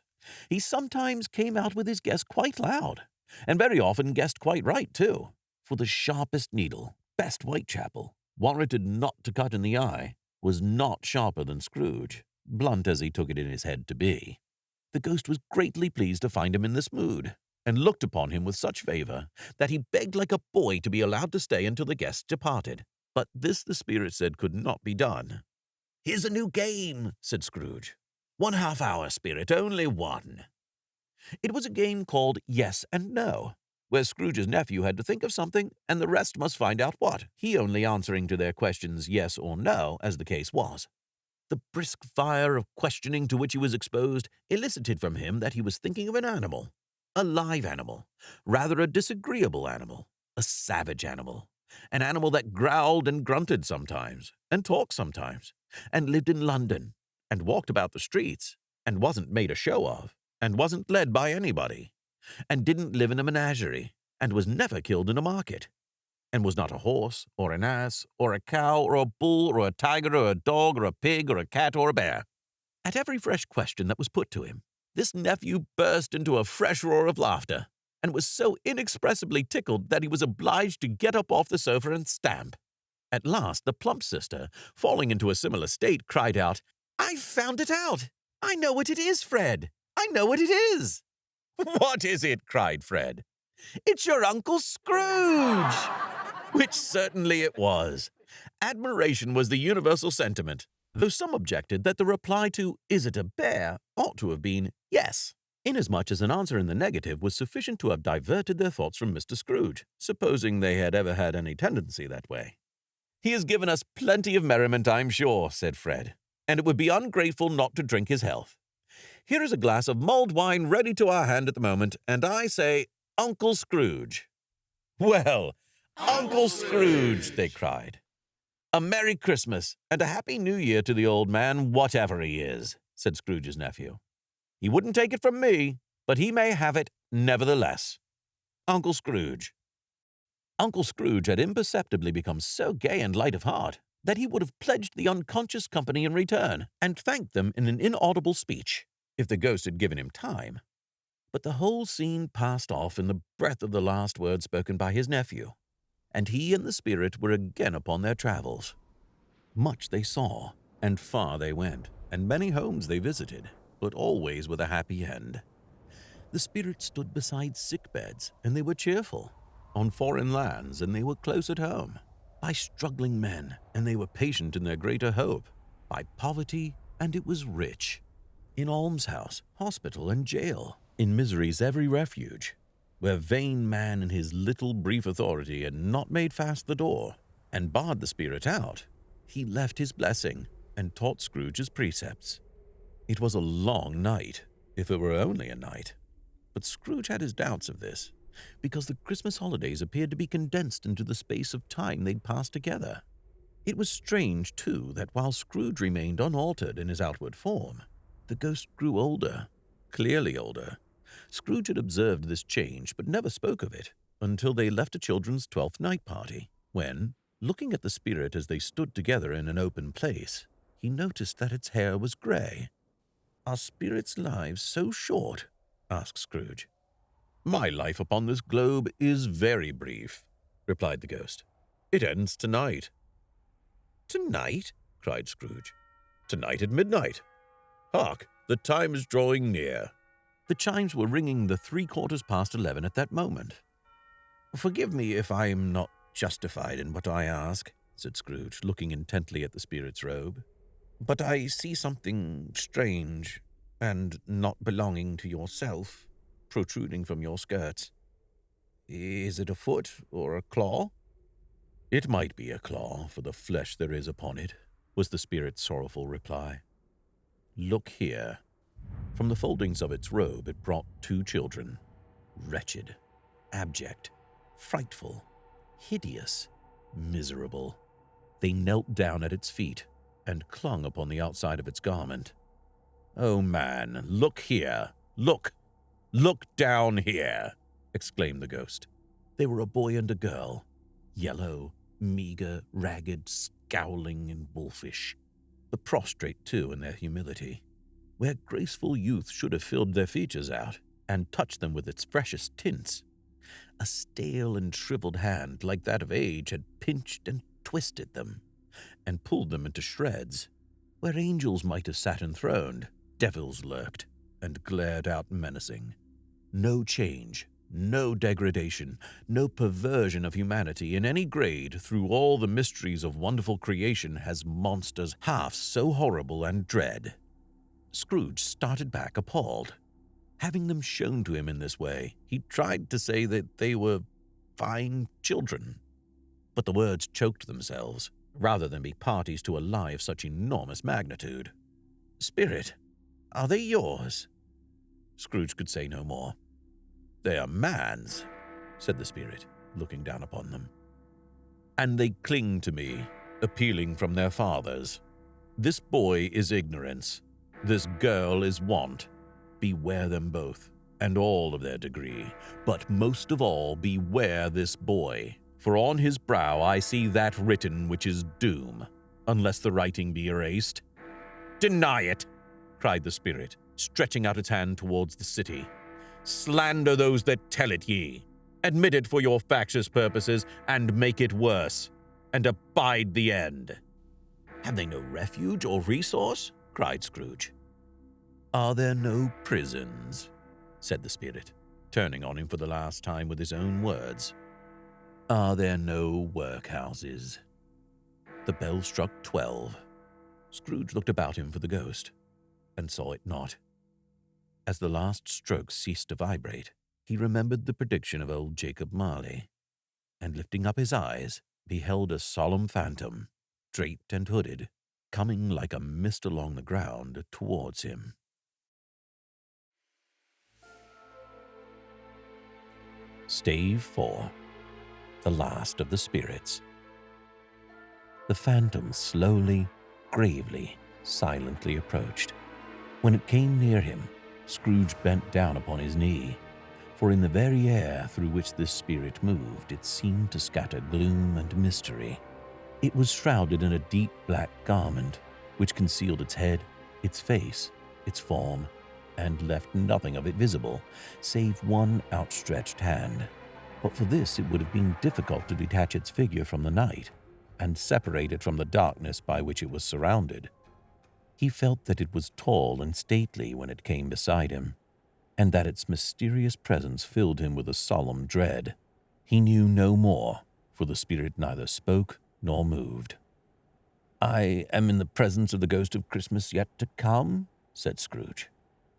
he sometimes came out with his guess quite loud, and very often guessed quite right too, for the sharpest needle, best Whitechapel, warranted not to cut in the eye, was not sharper than Scrooge, blunt as he took it in his head to be. The ghost was greatly pleased to find him in this mood, and looked upon him with such favor that he begged like a boy to be allowed to stay until the guests departed. But this the spirit said could not be done. "Here's a new game," said Scrooge. "1 half-hour, spirit, only one." It was a game called Yes and No, where Scrooge's nephew had to think of something, and the rest must find out what, he only answering to their questions yes or no, as the case was. The brisk fire of questioning to which he was exposed elicited from him that he was thinking of an animal, a live animal, rather a disagreeable animal, a savage animal, an animal that growled and grunted sometimes, and talked sometimes, and lived in London, and walked about the streets, and wasn't made a show of, and wasn't led by anybody, and didn't live in a menagerie, and was never killed in a market, and was not a horse, or an ass, or a cow, or a bull, or a tiger, or a dog, or a pig, or a cat, or a bear. At every fresh question that was put to him, this nephew burst into a fresh roar of laughter, and was so inexpressibly tickled that he was obliged to get up off the sofa and stamp. At last, the plump sister, falling into a similar state, cried out, "I've found it out! I know what it is, Fred! I know what it is!" "What is it?" cried Fred. "It's your Uncle Scrooge!" Which certainly it was. Admiration was the universal sentiment, though some objected that the reply to "Is it a bear?" ought to have been yes, inasmuch as an answer in the negative was sufficient to have diverted their thoughts from Mr. Scrooge, supposing they had ever had any tendency that way. "He has given us plenty of merriment, I'm sure," said Fred, "and it would be ungrateful not to drink his health. Here is a glass of mulled wine ready to our hand at the moment, and I say, Uncle Scrooge." "Well, Uncle Scrooge," they cried. "A Merry Christmas and a Happy New Year to the old man, whatever he is," said Scrooge's nephew. "He wouldn't take it from me, but he may have it nevertheless. Uncle Scrooge." Uncle Scrooge had imperceptibly become so gay and light of heart that he would have pledged the unconscious company in return and thanked them in an inaudible speech, if the ghost had given him time. But the whole scene passed off in the breath of the last word spoken by his nephew, and he and the spirit were again upon their travels. Much they saw, and far they went, and many homes they visited, but always with a happy end. The spirit stood beside sick beds, and they were cheerful. On foreign lands, and they were close at home. By struggling men, and they were patient in their greater hope. By poverty, and it was rich. In almshouse, hospital, and jail. In misery's every refuge. Where vain man in his little brief authority had not made fast the door, and barred the spirit out, he left his blessing, and taught Scrooge his precepts. It was a long night, if it were only a night. But Scrooge had his doubts of this, because the Christmas holidays appeared to be condensed into the space of time they'd passed together. It was strange, too, that while Scrooge remained unaltered in his outward form, the ghost grew older, clearly older. Scrooge had observed this change, but never spoke of it, until they left a children's 12th night party, when, looking at the spirit as they stood together in an open place, he noticed that its hair was grey. "Are spirits' lives so short?" asked Scrooge. "My life upon this globe is very brief," replied the ghost. "It ends tonight." "Tonight?" cried Scrooge. "Tonight at midnight. Hark, the time is drawing near." The chimes were ringing the 11:15 at that moment. "Forgive me if I am not justified in what I ask," said Scrooge, looking intently at the spirit's robe. "But I see something strange, and not belonging to yourself, protruding from your skirts. Is it a foot or a claw?" "It might be a claw, for the flesh there is upon it," was the spirit's sorrowful reply. "Look here." From the foldings of its robe it brought 2 children, wretched, abject, frightful, hideous, miserable. They knelt down at its feet and clung upon the outside of its garment. "Oh, man, look here! Look! Look down here!" exclaimed the ghost. They were a boy and a girl, yellow, meager, ragged, scowling, and wolfish, but prostrate, too, in their humility. Where graceful youth should have filled their features out and touched them with its freshest tints, a stale and shriveled hand like that of age had pinched and twisted them, and pulled them into shreds. Where angels might have sat enthroned, devils lurked, and glared out menacing. No change, no degradation, no perversion of humanity in any grade through all the mysteries of wonderful creation has monsters half so horrible and dread. Scrooge started back appalled. Having them shown to him in this way, he tried to say that they were fine children. But the words choked themselves, rather than be parties to a lie of such enormous magnitude. "Spirit, are they yours?" Scrooge could say no more. "They are man's," said the spirit, looking down upon them. "And they cling to me, appealing from their fathers. This boy is ignorance. This girl is want. Beware them both, and all of their degree. But most of all, beware this boy. For on his brow I see that written which is doom, unless the writing be erased." "Deny it!" cried the spirit, stretching out its hand towards the city. "Slander those that tell it ye. Admit it for your factious purposes, and make it worse, and abide the end." "Have they no refuge or resource?" cried Scrooge. "Are there no prisons?" said the spirit, turning on him for the last time with his own words. "Are there no workhouses?" The bell struck 12. Scrooge looked about him for the ghost, and saw it not. As the last stroke ceased to vibrate, he remembered the prediction of old Jacob Marley, and lifting up his eyes, beheld a solemn phantom, draped and hooded, coming like a mist along the ground towards him. Stave 4. The Last of the Spirits. The phantom slowly, gravely, silently approached. When it came near him, Scrooge bent down upon his knee, for in the very air through which this spirit moved, it seemed to scatter gloom and mystery. It was shrouded in a deep black garment, which concealed its head, its face, its form, and left nothing of it visible, save one outstretched hand. But for this it would have been difficult to detach its figure from the night, and separate it from the darkness by which it was surrounded. He felt that it was tall and stately when it came beside him, and that its mysterious presence filled him with a solemn dread. He knew no more, for the spirit neither spoke nor moved. "I am in the presence of the ghost of Christmas yet to come," said Scrooge.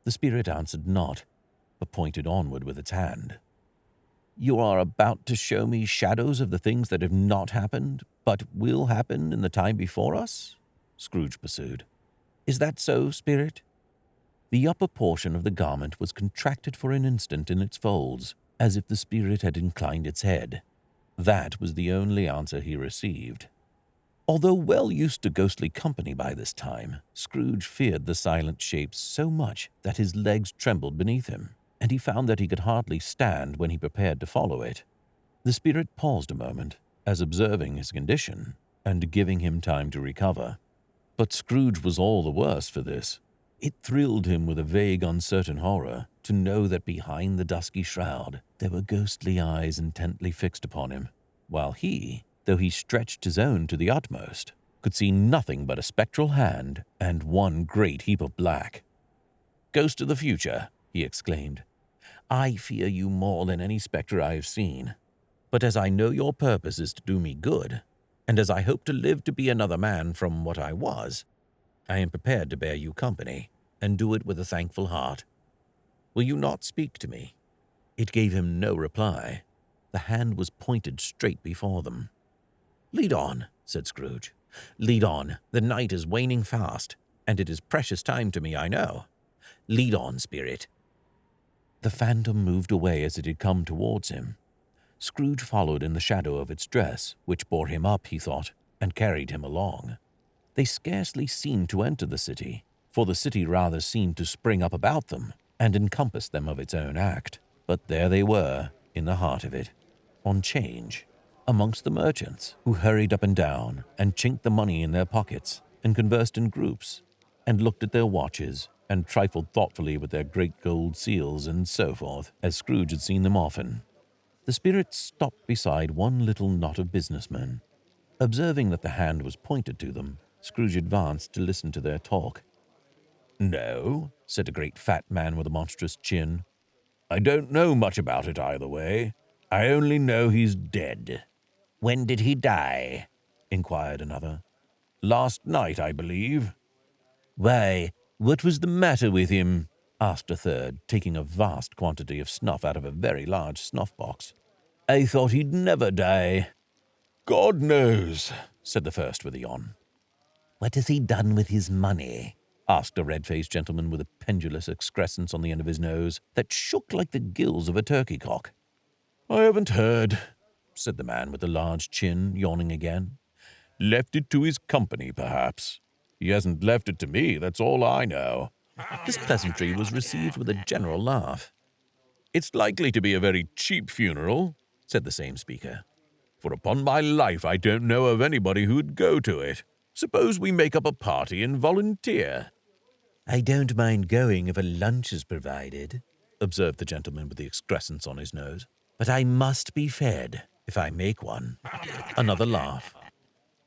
The spirit answered not, but pointed onward with its hand. "You are about to show me shadows of the things that have not happened, but will happen in the time before us?" Scrooge pursued. "Is that so, spirit?" The upper portion of the garment was contracted for an instant in its folds, as if the spirit had inclined its head. That was the only answer he received. Although well used to ghostly company by this time, Scrooge feared the silent shape so much that his legs trembled beneath him, and he found that he could hardly stand when he prepared to follow it. The spirit paused a moment, as observing his condition, and giving him time to recover. But Scrooge was all the worse for this. It thrilled him with a vague, uncertain horror to know that behind the dusky shroud there were ghostly eyes intently fixed upon him, while he, though he stretched his own to the utmost, could see nothing but a spectral hand and one great heap of black. "Ghost of the future," he exclaimed, "I fear you more than any spectre I have seen. But as I know your purpose is to do me good, and as I hope to live to be another man from what I was, I am prepared to bear you company, and do it with a thankful heart. Will you not speak to me?" It gave him no reply. The hand was pointed straight before them. "Lead on," said Scrooge. "Lead on. The night is waning fast, and it is precious time to me, I know. Lead on, spirit." The phantom moved away as it had come towards him. Scrooge followed in the shadow of its dress, which bore him up, he thought, and carried him along. They scarcely seemed to enter the city, for the city rather seemed to spring up about them and encompass them of its own act. But there they were, in the heart of it, on 'change, amongst the merchants, who hurried up and down and chinked the money in their pockets and conversed in groups and looked at their watches and trifled thoughtfully with their great gold seals and so forth, as Scrooge had seen them often. The spirit stopped beside one little knot of businessmen. Observing that the hand was pointed to them, Scrooge advanced to listen to their talk. "No," said a great fat man with a monstrous chin. "I don't know much about it either way. I only know he's dead." "When did he die?" inquired another. "Last night, I believe." "Why, what was the matter with him?" asked a third, taking a vast quantity of snuff out of a very large snuff-box. "I thought he'd never die." "God knows," said the first with a yawn. "What has he done with his money?" asked a red-faced gentleman with a pendulous excrescence on the end of his nose that shook like the gills of a turkey-cock. "I haven't heard," said the man with the large chin, yawning again. "Left it to his company, perhaps. He hasn't left it to me, that's all I know." This pleasantry was received with a general laugh. "It's likely to be a very cheap funeral," said the same speaker. "For upon my life I don't know of anybody who'd go to it. Suppose we make up a party and volunteer?" "I don't mind going if a lunch is provided," observed the gentleman with the excrescence on his nose. "But I must be fed if I make one." Another laugh.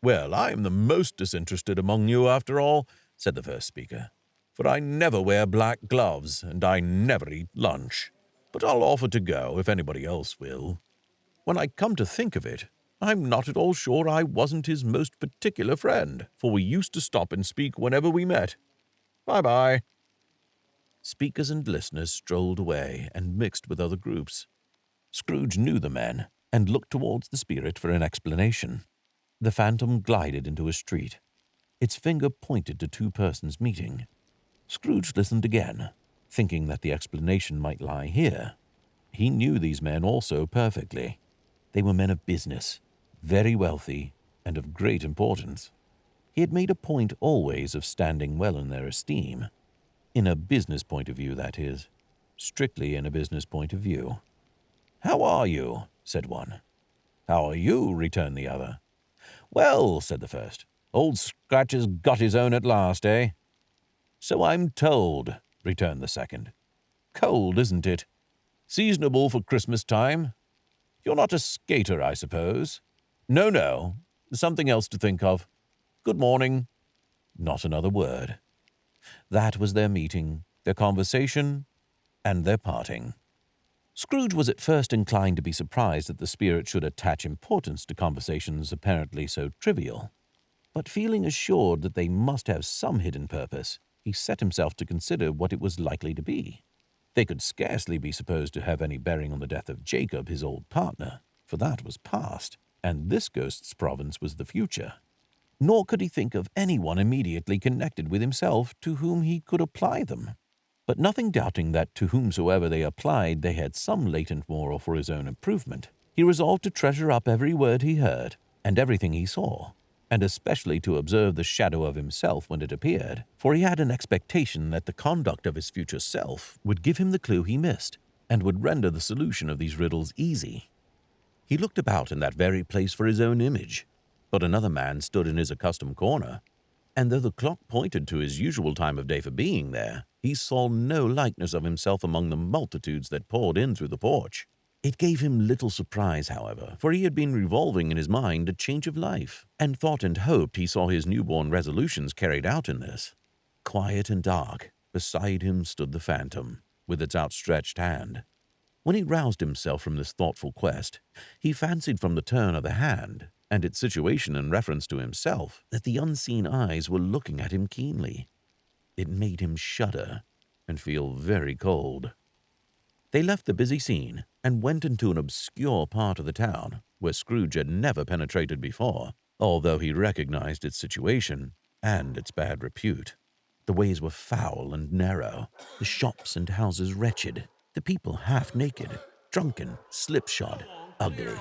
"Well, I am the most disinterested among you, after all," said the first speaker, "for I never wear black gloves, and I never eat lunch. But I'll offer to go if anybody else will. When I come to think of it, I'm not at all sure I wasn't his most particular friend, for we used to stop and speak whenever we met. Bye-bye." Speakers and listeners strolled away and mixed with other groups. Scrooge knew the men and looked towards the spirit for an explanation. The phantom glided into a street. Its finger pointed to two persons meeting. Scrooge listened again, thinking that the explanation might lie here. He knew these men also perfectly. They were men of business, very wealthy, and of great importance. He had made a point always of standing well in their esteem. In a business point of view, that is. Strictly in a business point of view. "How are you?" said one. "How are you?" returned the other. "Well," said the first, "Old Scratch has got his own at last, eh?" "So I'm told," returned the second. "Cold, isn't it? Seasonable for Christmas time. You're not a skater, I suppose?" No. Something else to think of. Good morning." Not another word. That was their meeting, their conversation, and their parting. Scrooge was at first inclined to be surprised that the spirit should attach importance to conversations apparently so trivial. But feeling assured that they must have some hidden purpose, he set himself to consider what it was likely to be. They could scarcely be supposed to have any bearing on the death of Jacob, his old partner, for that was past, and this ghost's province was the future. Nor could he think of anyone immediately connected with himself to whom he could apply them. But nothing doubting that to whomsoever they applied they had some latent moral for his own improvement, he resolved to treasure up every word he heard, and everything he saw, and especially to observe the shadow of himself when it appeared, for he had an expectation that the conduct of his future self would give him the clue he missed, and would render the solution of these riddles easy. He looked about in that very place for his own image, but another man stood in his accustomed corner, and though the clock pointed to his usual time of day for being there, he saw no likeness of himself among the multitudes that poured in through the porch. It gave him little surprise, however, for he had been revolving in his mind a change of life, and thought and hoped he saw his newborn resolutions carried out in this. Quiet and dark, beside him stood the phantom, with its outstretched hand. When he roused himself from this thoughtful quest, he fancied from the turn of the hand, and its situation in reference to himself, that the unseen eyes were looking at him keenly. It made him shudder and feel very cold. They left the busy scene and went into an obscure part of the town where Scrooge had never penetrated before, although he recognized its situation and its bad repute. The ways were foul and narrow, the shops and houses wretched, the people half-naked, drunken, slipshod, ugly.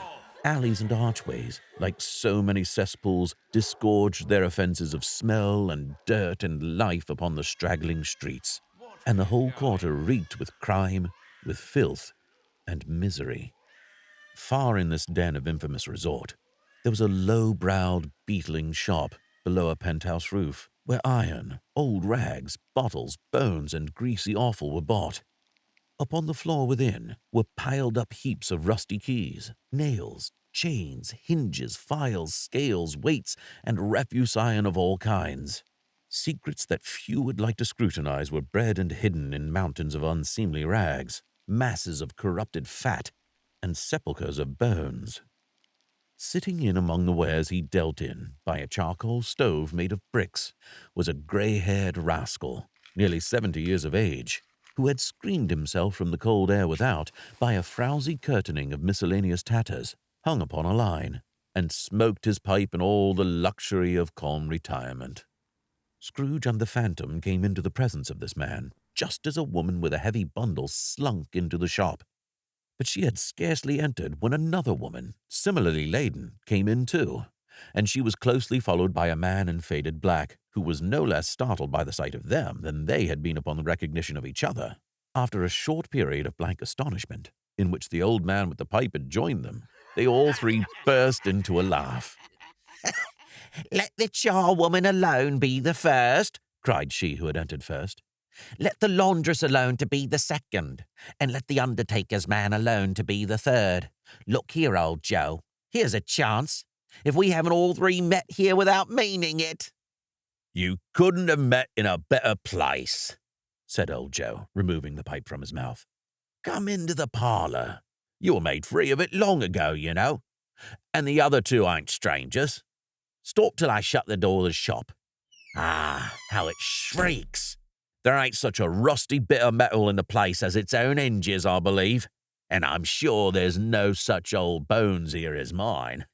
Alleys and archways, like so many cesspools, disgorged their offences of smell and dirt and life upon the straggling streets, and the whole quarter reeked with crime, with filth, and misery. Far in this den of infamous resort, there was a low-browed, beetling shop below a penthouse roof, where iron, old rags, bottles, bones, and greasy offal were bought. Upon the floor within were piled up heaps of rusty keys, nails, chains, hinges, files, scales, weights, and refuse iron of all kinds. Secrets that few would like to scrutinize were bred and hidden in mountains of unseemly rags, masses of corrupted fat, and sepulchres of bones. Sitting in among the wares he dealt in, by a charcoal stove made of bricks, was a gray-haired rascal, nearly 70 years of age, who had screened himself from the cold air without by a frowsy curtaining of miscellaneous tatters hung upon a line, and smoked his pipe in all the luxury of calm retirement. Scrooge and the phantom came into the presence of this man, just as a woman with a heavy bundle slunk into the shop. But she had scarcely entered when another woman, similarly laden, came in too, and she was closely followed by a man in faded black, who was no less startled by the sight of them than they had been upon the recognition of each other. After a short period of blank astonishment, in which the old man with the pipe had joined them, they all three burst into a laugh. "Let the charwoman alone be the first," cried she who had entered first. "Let the laundress alone to be the second, and let the undertaker's man alone to be the third. Look here, old Joe, here's a chance. If we haven't all three met here without meaning it." "You couldn't have met in a better place," said old Joe, removing the pipe from his mouth. "Come into the parlour. You were made free of it long ago, you know, and the other two ain't strangers. Stop till I shut the door of the shop. Ah, how it shrieks! There ain't such a rusty bit of metal in the place as its own hinges, I believe, and I'm sure there's no such old bones here as mine."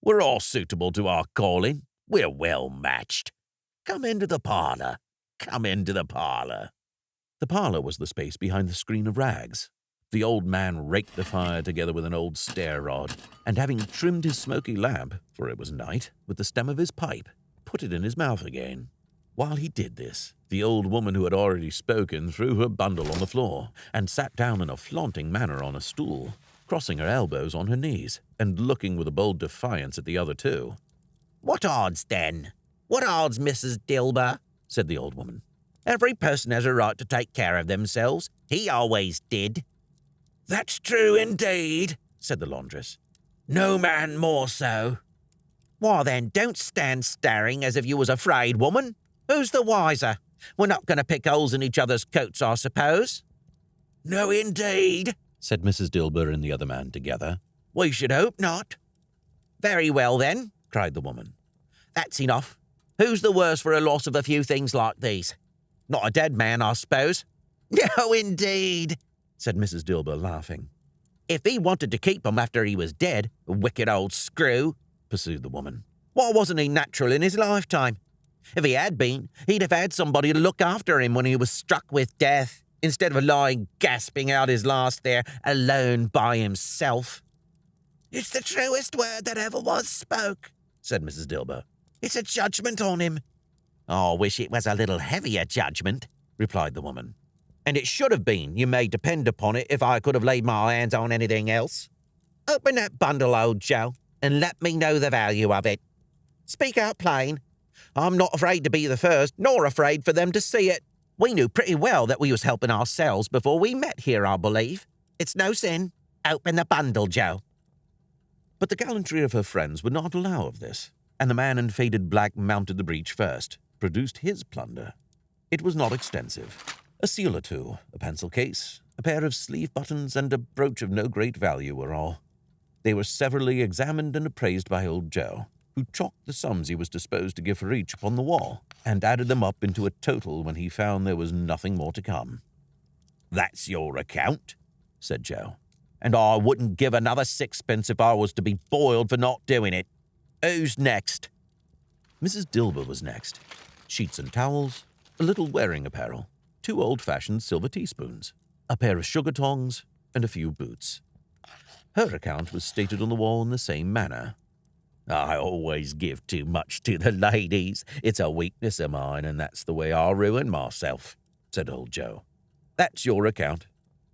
We're all suitable to our calling. We're well matched. Come into the parlor. Come into the parlor." The parlor was the space behind the screen of rags. The old man raked the fire together with an old stair rod, and having trimmed his smoky lamp, for it was night, with the stem of his pipe, put it in his mouth again. While he did this, the old woman who had already spoken threw her bundle on the floor, and sat down in a flaunting manner on a stool, crossing her elbows on her knees, and looking with a bold defiance at the other two. "What odds, then? What odds, Mrs. Dilber?" said the old woman. "Every person has a right to take care of themselves. He always did." "That's true indeed," said the laundress. "No man more so." "Why, then, don't stand staring as if you was afraid, woman. Who's the wiser? We're not going to pick holes in each other's coats, I suppose." "No, indeed," said Mrs. Dilber and the other man together. "We should hope not." "Very well, then," cried the woman. "That's enough. Who's the worse for a loss of a few things like these? Not a dead man, I suppose." "No, indeed," said Mrs. Dilber, laughing. "If he wanted to keep 'em after he was dead, wicked old screw," pursued the woman, "why wasn't he natural in his lifetime? If he had been, he'd have had somebody to look after him when he was struck with death, instead of lying gasping out his last there, alone by himself." "It's the truest word that ever was spoke," said Mrs. Dilber. "It's a judgment on him." "I wish it was a little heavier judgment," replied the woman. "And it should have been, you may depend upon it, if I could have laid my hands on anything else. Open that bundle, old Joe, and let me know the value of it. Speak out plain. I'm not afraid to be the first, nor afraid for them to see it. We knew pretty well that we was helping ourselves before we met here, I believe. It's no sin. Open the bundle, Joe." But the gallantry of her friends would not allow of this, and the man in faded black mounted the breach first, produced his plunder. It was not extensive. A seal or two, a pencil case, a pair of sleeve buttons, and a brooch of no great value were all. They were severally examined and appraised by old Joe, who chalked the sums he was disposed to give for each upon the wall, and added them up into a total when he found there was nothing more to come. "That's your account," said Joe, "and I wouldn't give another sixpence if I was to be boiled for not doing it. Who's next?" Mrs. Dilber was next. Sheets and towels, a little wearing apparel, 2 old-fashioned silver teaspoons, a pair of sugar tongs, and a few boots. Her account was stated on the wall in the same manner. "I always give too much to the ladies. It's a weakness of mine, and that's the way I ruin myself," said old Joe. "That's your account.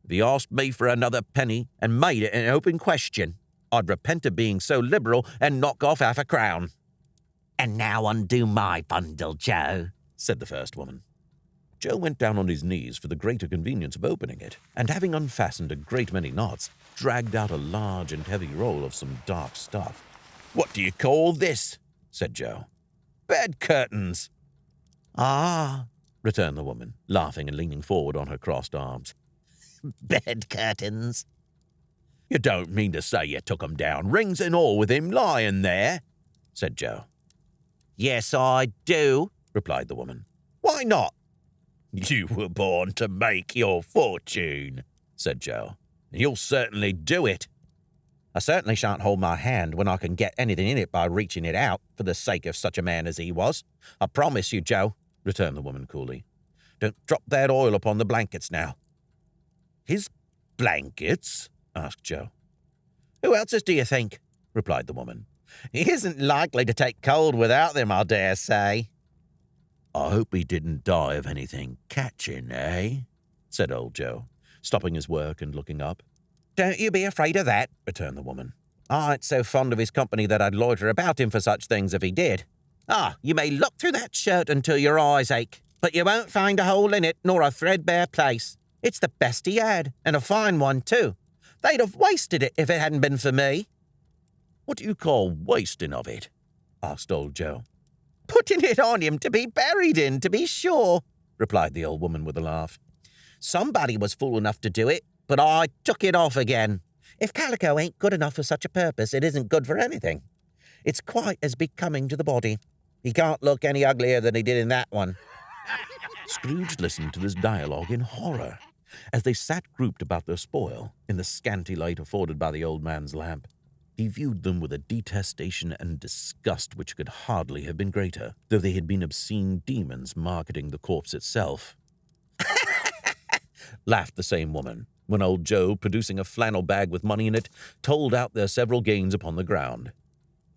If you asked me for another penny and made it an open question, I'd repent of being so liberal and knock off half a crown." "And now undo my bundle, Joe," said the first woman. Joe went down on his knees for the greater convenience of opening it, and having unfastened a great many knots, dragged out a large and heavy roll of some dark stuff. "What do you call this?" said Joe. "Bed curtains." "Ah," returned the woman, laughing and leaning forward on her crossed arms. "Bed curtains." "You don't mean to say you took 'em down, rings and all, with him lying there?" said Joe. "Yes, I do," replied the woman. "Why not?" "You were born to make your fortune," said Joe. "You'll certainly do it." "I certainly shan't hold my hand when I can get anything in it by reaching it out, for the sake of such a man as he was. I promise you, Joe," returned the woman coolly. "Don't drop that oil upon the blankets now." "His blankets?" asked Joe. "Who else's do you think?" replied the woman. "He isn't likely to take cold without them, I dare say." "I hope he didn't die of anything catching, eh?" said old Joe, stopping his work and looking up. "Don't you be afraid of that," returned the woman. "I ain't so fond of his company that I'd loiter about him for such things if he did. Ah, you may look through that shirt until your eyes ache, but you won't find a hole in it nor a threadbare place. It's the best he had, and a fine one, too. They'd have wasted it if it hadn't been for me." "What do you call wasting of it?" asked old Joe. "Putting it on him to be buried in, to be sure," replied the old woman with a laugh. "Somebody was fool enough to do it, but I took it off again. If calico ain't good enough for such a purpose, it isn't good for anything. It's quite as becoming to the body. He can't look any uglier than he did in that one." Scrooge listened to this dialogue in horror, as they sat grouped about their spoil, in the scanty light afforded by the old man's lamp. He viewed them with a detestation and disgust which could hardly have been greater, though they had been obscene demons marketing the corpse itself. Laughed the same woman, when old Joe, producing a flannel bag with money in it, told out their several gains upon the ground.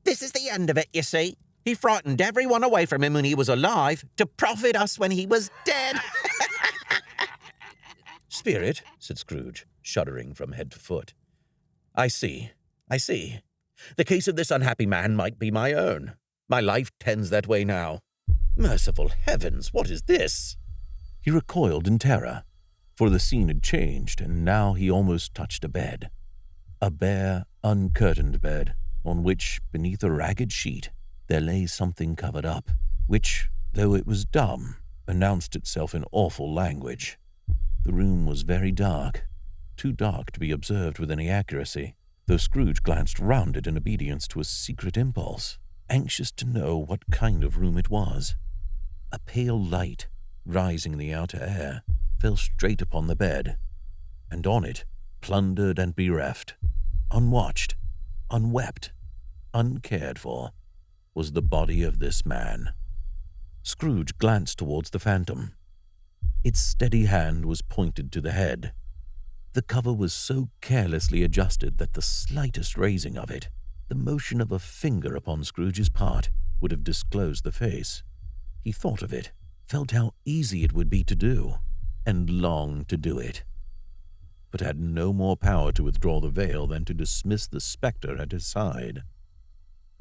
This is the end of it, you see. He frightened everyone away from him when he was alive to profit us when he was dead. Spirit, said Scrooge, shuddering from head to foot. I see. The case of this unhappy man might be my own. My life tends that way now. Merciful heavens, what is this? He recoiled in terror, for the scene had changed, and now he almost touched a bed. A bare, uncurtained bed, on which, beneath a ragged sheet, there lay something covered up, which, though it was dumb, announced itself in awful language. The room was very dark, too dark to be observed with any accuracy, though Scrooge glanced round it in obedience to a secret impulse, anxious to know what kind of room it was. A pale light, rising in the outer air, fell straight upon the bed, and on it, plundered and bereft, unwatched, unwept, uncared for, was the body of this man. Scrooge glanced towards the phantom. Its steady hand was pointed to the head. The cover was so carelessly adjusted that the slightest raising of it, the motion of a finger upon Scrooge's part, would have disclosed the face. He thought of it, felt how easy it would be to do, and longed to do it, but had no more power to withdraw the veil than to dismiss the spectre at his side.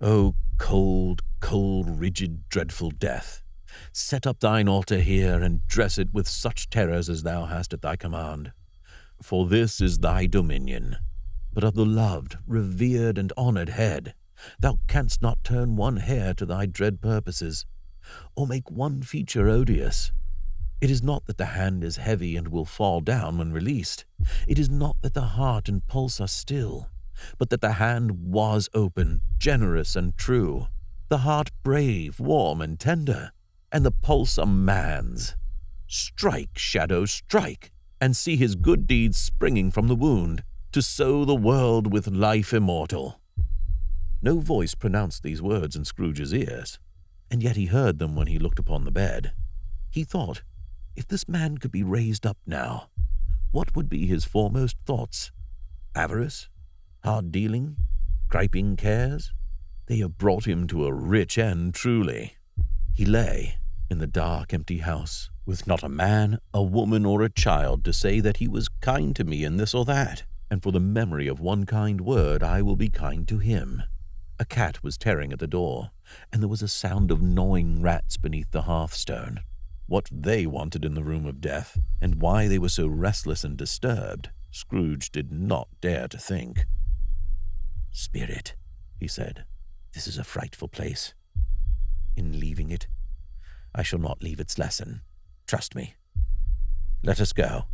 O cold, cold, rigid, dreadful death, set up thine altar here, and dress it with such terrors as thou hast at thy command. For this is thy dominion. But of the loved, revered, and honored head, thou canst not turn one hair to thy dread purposes, or make one feature odious. It is not that the hand is heavy and will fall down when released. It is not that the heart and pulse are still, but that the hand was open, generous, and true, the heart brave, warm, and tender, and the pulse a man's. Strike, shadow, strike, and see his good deeds springing from the wound, to sow the world with life immortal. No voice pronounced these words in Scrooge's ears, and yet he heard them when he looked upon the bed. He thought, if this man could be raised up now, what would be his foremost thoughts? Avarice? Hard dealing? Griping cares? They have brought him to a rich end, truly. He lay in the dark, empty house, with not a man, a woman, or a child to say that he was kind to me in this or that, and for the memory of one kind word I will be kind to him. A cat was tearing at the door, and there was a sound of gnawing rats beneath the hearthstone. What they wanted in the room of death, and why they were so restless and disturbed, Scrooge did not dare to think. "Spirit," he said, "this is a frightful place. In leaving it, I shall not leave its lesson. Trust me. Let us go."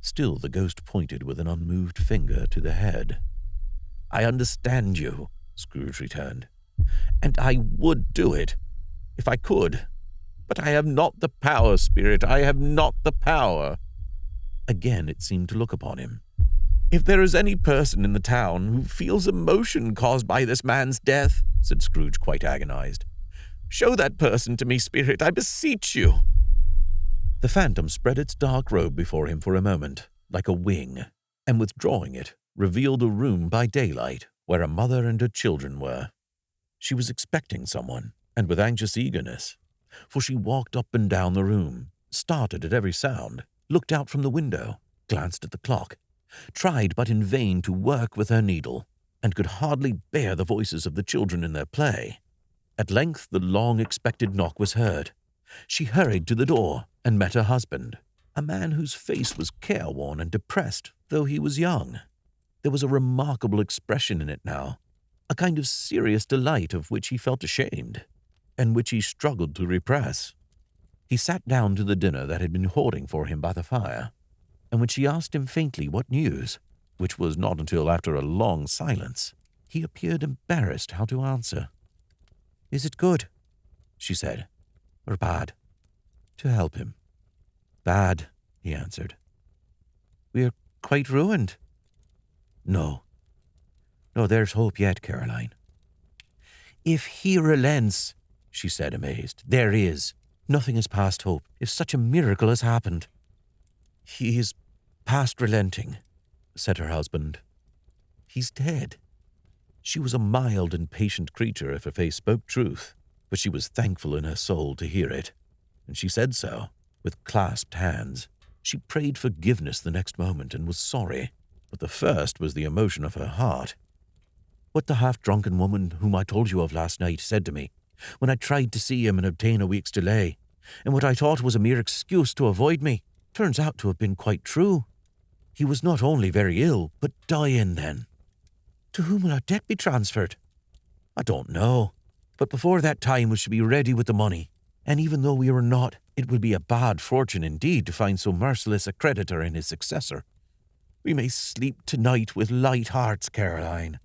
Still the ghost pointed with an unmoved finger to the head. "I understand you," Scrooge returned, "and I would do it, if I could. But I have not the power, Spirit, I have not the power." Again it seemed to look upon him. "If there is any person in the town who feels emotion caused by this man's death," said Scrooge, quite agonized, "show that person to me, Spirit, I beseech you." The phantom spread its dark robe before him for a moment, like a wing, and withdrawing it, revealed a room by daylight, where a mother and her children were. She was expecting someone, and with anxious eagerness, for she walked up and down the room, started at every sound, looked out from the window, glanced at the clock, tried but in vain to work with her needle, and could hardly bear the voices of the children in their play. At length the long-expected knock was heard. She hurried to the door and met her husband, a man whose face was careworn and depressed, though he was young. There was a remarkable expression in it now, a kind of serious delight of which he felt ashamed, and which he struggled to repress. He sat down to the dinner that had been hoarding for him by the fire, and when she asked him faintly what news, which was not until after a long silence, he appeared embarrassed how to answer. "Is it good," she said, "or bad?" To help him. "Bad," he answered. "We are quite ruined." "No. No, there's hope yet, Caroline. If he relents, she said, amazed, there is. Nothing is past hope, if such a miracle has happened. He is past relenting, said her husband. He's dead. She was a mild and patient creature if her face spoke truth, but she was thankful in her soul to hear it, and she said so, with clasped hands. She prayed forgiveness the next moment and was sorry, but the first was the emotion of her heart. What the half-drunken woman whom I told you of last night said to me, when I tried to see him and obtain a week's delay, and what I thought was a mere excuse to avoid me, turns out to have been quite true. He was not only very ill, but dying then. To whom will our debt be transferred? I don't know, but before that time we should be ready with the money, and even though we were not, it would be a bad fortune indeed to find so merciless a creditor in his successor. We may sleep tonight with light hearts, Caroline.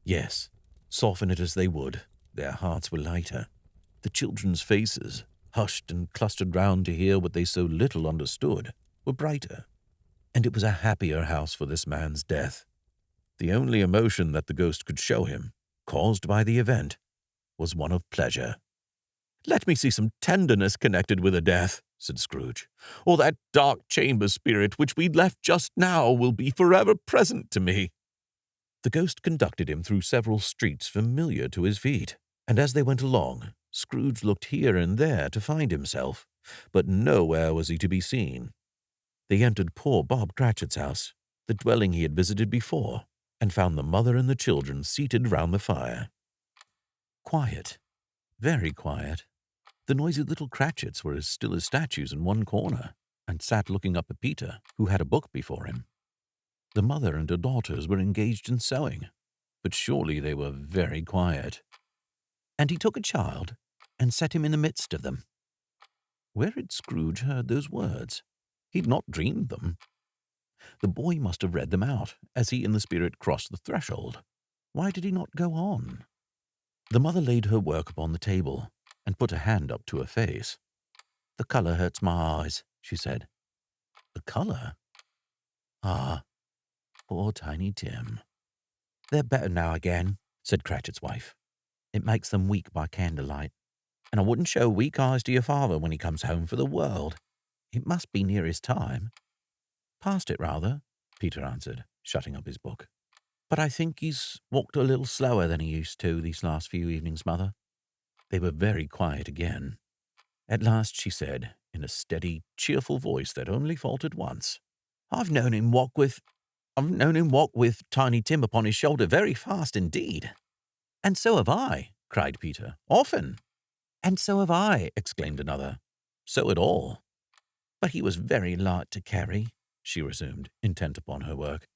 Yes, soften it as they would, their hearts were lighter. The children's faces, hushed and clustered round to hear what they so little understood, were brighter, and it was a happier house for this man's death. The only emotion that the ghost could show him, caused by the event, was one of pleasure. Let me see some tenderness connected with a death, said Scrooge, or that dark chamber spirit which we left just now will be forever present to me. The ghost conducted him through several streets familiar to his feet, and as they went along, Scrooge looked here and there to find himself, but nowhere was he to be seen. They entered poor Bob Cratchit's house, the dwelling he had visited before, and found the mother and the children seated round the fire. Quiet, very quiet. The noisy little Cratchits were as still as statues in one corner, and sat looking up at Peter, who had a book before him. The mother and her daughters were engaged in sewing, but surely they were very quiet. And he took a child and set him in the midst of them. Where had Scrooge heard those words? He'd not dreamed them. The boy must have read them out as he and the spirit crossed the threshold. Why did he not go on? The mother laid her work upon the table and put a hand up to her face. The colour hurts my eyes, she said. The colour? Ah, poor Tiny Tim. They're better now again, said Cratchit's wife. It makes them weak by candlelight, and I wouldn't show weak eyes to your father when he comes home for the world. It must be near his time. Past it, rather, Peter answered, shutting up his book. But I think he's walked a little slower than he used to these last few evenings, Mother. They were very quiet again. At last she said, in a steady, cheerful voice that only faltered once, I've known him walk with Tiny Tim upon his shoulder very fast indeed. And so have I, cried Peter. Often. And so have I, exclaimed another. So at all. But he was very light to carry, she resumed, intent upon her work.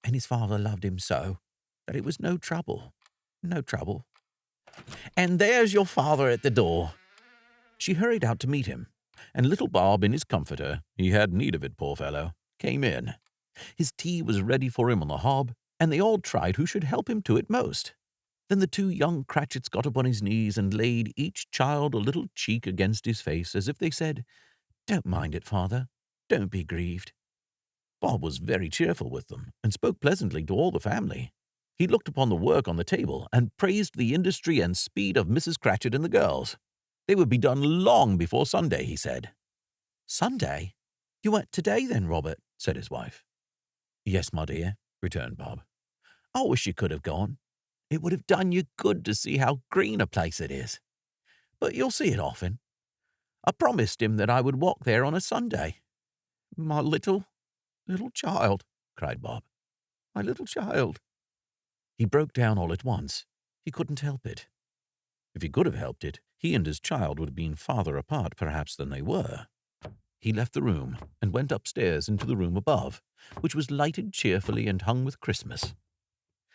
And his father loved him so that it was no trouble. No trouble. And there's your father at the door. She hurried out to meet him, and little Bob in his comforter, he had need of it, poor fellow, came in. His tea was ready for him on the hob, and they all tried who should help him to it most. Then the two young Cratchits got upon his knees and laid each child a little cheek against his face, as if they said, Don't mind it, father. Don't be grieved. Bob was very cheerful with them, and spoke pleasantly to all the family. He looked upon the work on the table, and praised the industry and speed of Mrs. Cratchit and the girls. They would be done long before Sunday, he said. Sunday? You went today then, Robert, said his wife. Yes, my dear, returned Bob. I wish you could have gone. It would have done you good to see how green a place it is. But you'll see it often. I promised him that I would walk there on a Sunday. My little child, cried Bob. My little child. He broke down all at once. He couldn't help it. If he could have helped it, he and his child would have been farther apart, perhaps, than they were. He left the room and went upstairs into the room above, which was lighted cheerfully and hung with Christmas.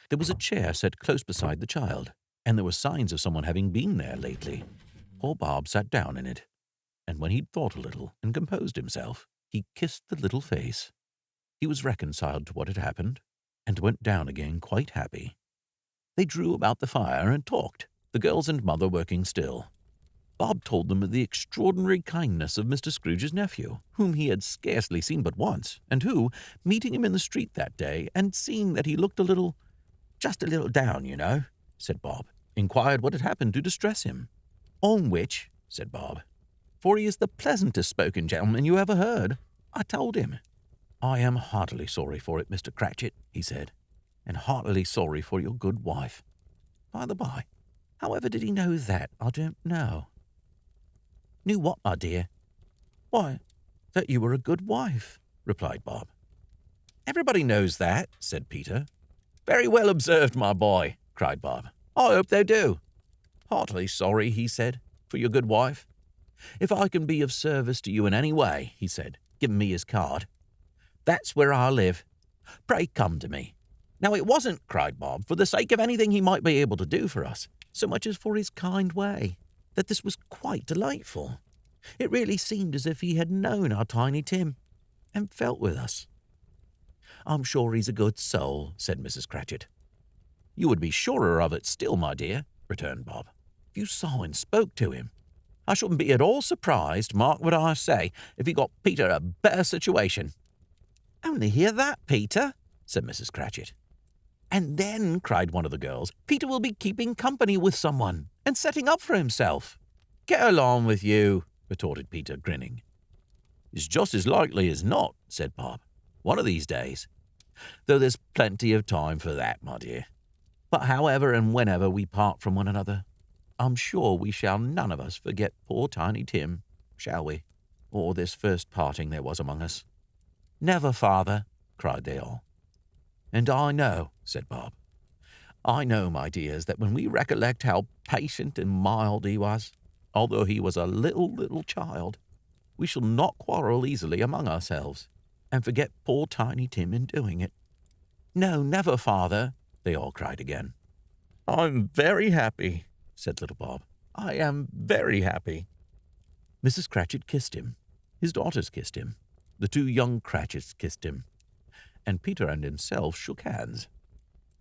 There was a chair set close beside the child, and there were signs of someone having been there lately. Poor Bob sat down in it, and when he'd thought a little and composed himself, he kissed the little face. He was reconciled to what had happened, and went down again quite happy. They drew about the fire and talked, the girls and mother working still. Bob told them of the extraordinary kindness of Mr. Scrooge's nephew, whom he had scarcely seen but once, and who, meeting him in the street that day, and seeing that he looked a little just a little down, you know, said Bob, inquired what had happened to distress him. On which, said Bob, for he is the pleasantest spoken gentleman you ever heard, I told him. I am heartily sorry for it, Mr. Cratchit, he said, and heartily sorry for your good wife. By the by, however did he know that? I don't know. Knew what, my dear? Why, that you were a good wife, replied Bob. Everybody knows that, said Peter. Very well observed, my boy, cried Bob. I hope they do. Heartily sorry, he said, for your good wife. If I can be of service to you in any way, he said, giving me his card. That's where I live. Pray come to me. Now it wasn't, cried Bob, for the sake of anything he might be able to do for us, so much as for his kind way, that this was quite delightful. It really seemed as if he had known our Tiny Tim, and felt with us. I'm sure he's a good soul, said Mrs. Cratchit. You would be surer of it still, my dear, returned Bob, if you saw and spoke to him. I shouldn't be at all surprised, mark what I say, if he got Peter a better situation. Only hear that, Peter, said Mrs. Cratchit. And then, cried one of the girls, Peter will be keeping company with someone, and setting up for himself. Get along with you, retorted Peter, grinning. It's just as likely as not, said Bob, one of these days. Though there's plenty of time for that, my dear. But however and whenever we part from one another, I'm sure we shall none of us forget poor Tiny Tim, shall we? Or this first parting there was among us. Never, father, cried they all. And I know, said Bob, I know, my dears, that when we recollect how patient and mild he was, although he was a little child, we shall not quarrel easily among ourselves, and forget poor Tiny Tim in doing it. No, never, father, they all cried again. I'm very happy, said little Bob. I am very happy. Mrs. Cratchit kissed him. His daughters kissed him. The two young Cratchits kissed him. And Peter and himself shook hands.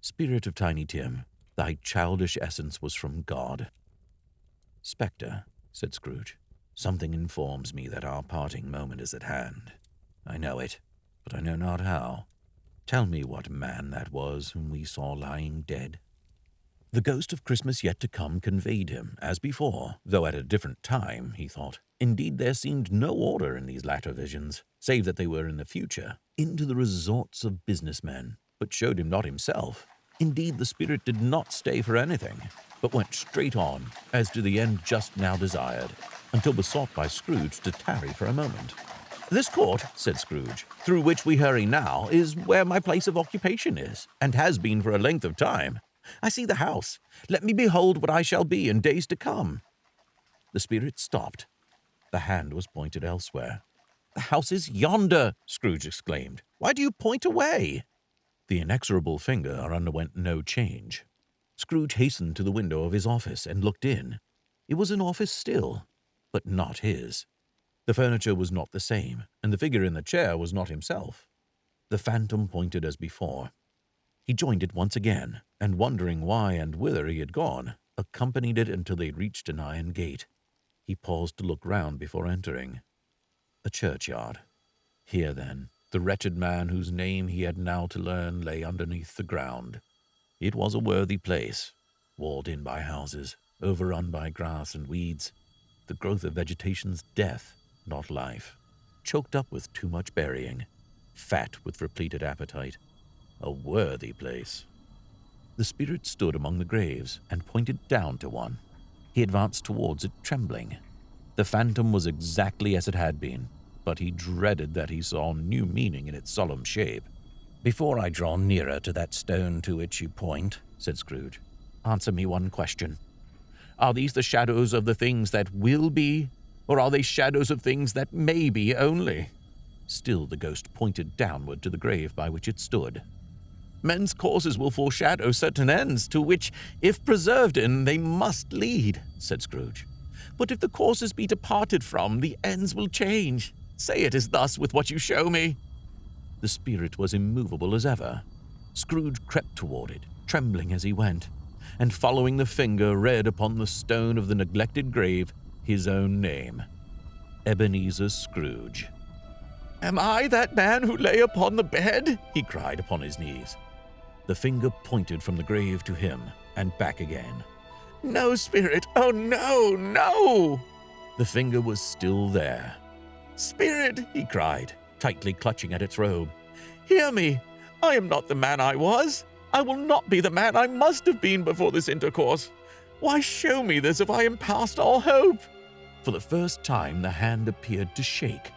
Spirit of Tiny Tim, thy childish essence was from God. Spectre, said Scrooge, something informs me that our parting moment is at hand. I know it, but I know not how. Tell me what man that was whom we saw lying dead. The ghost of Christmas yet to come conveyed him, as before, though at a different time, he thought. Indeed, there seemed no order in these latter visions, save that they were in the future, into the resorts of business men, but showed him not himself. Indeed, the spirit did not stay for anything, but went straight on, as to the end just now desired, until besought by Scrooge to tarry for a moment. This court, said Scrooge, through which we hurry now, is where my place of occupation is, and has been for a length of time. I see the house. Let me behold what I shall be in days to come. The spirit stopped. The hand was pointed elsewhere. The house is yonder, Scrooge exclaimed. Why do you point away? The inexorable finger underwent no change. Scrooge hastened to the window of his office and looked in. It was an office still, but not his. The furniture was not the same, and the figure in the chair was not himself. The phantom pointed as before. He joined it once again, and wondering why and whither he had gone, accompanied it until they reached an iron gate. He paused to look round before entering. A churchyard. Here, then, the wretched man whose name he had now to learn lay underneath the ground. It was a worthy place, walled in by houses, overrun by grass and weeds, the growth of vegetation's death, not life, choked up with too much burying, fat with repleted appetite. A worthy place. The spirit stood among the graves and pointed down to one. He advanced towards it, trembling. The phantom was exactly as it had been, but he dreaded that he saw new meaning in its solemn shape. Before I draw nearer to that stone to which you point, said Scrooge, answer me one question. Are these the shadows of the things that will be, or are they shadows of things that may be only? Still the ghost pointed downward to the grave by which it stood. Men's causes will foreshadow certain ends to which, if preserved in, they must lead, said Scrooge. But if the causes be departed from, the ends will change. Say it is thus with what you show me. The spirit was immovable as ever. Scrooge crept toward it, trembling as he went, and following the finger read upon the stone of the neglected grave his own name, Ebenezer Scrooge. Am I that man who lay upon the bed? He cried upon his knees. The finger pointed from the grave to him and back again. "No, spirit! Oh, no, no!" The finger was still there. "Spirit," he cried, tightly clutching at its robe. "Hear me! I am not the man I was. I will not be the man I must have been before this intercourse. Why show me this if I am past all hope?" For the first time the hand appeared to shake.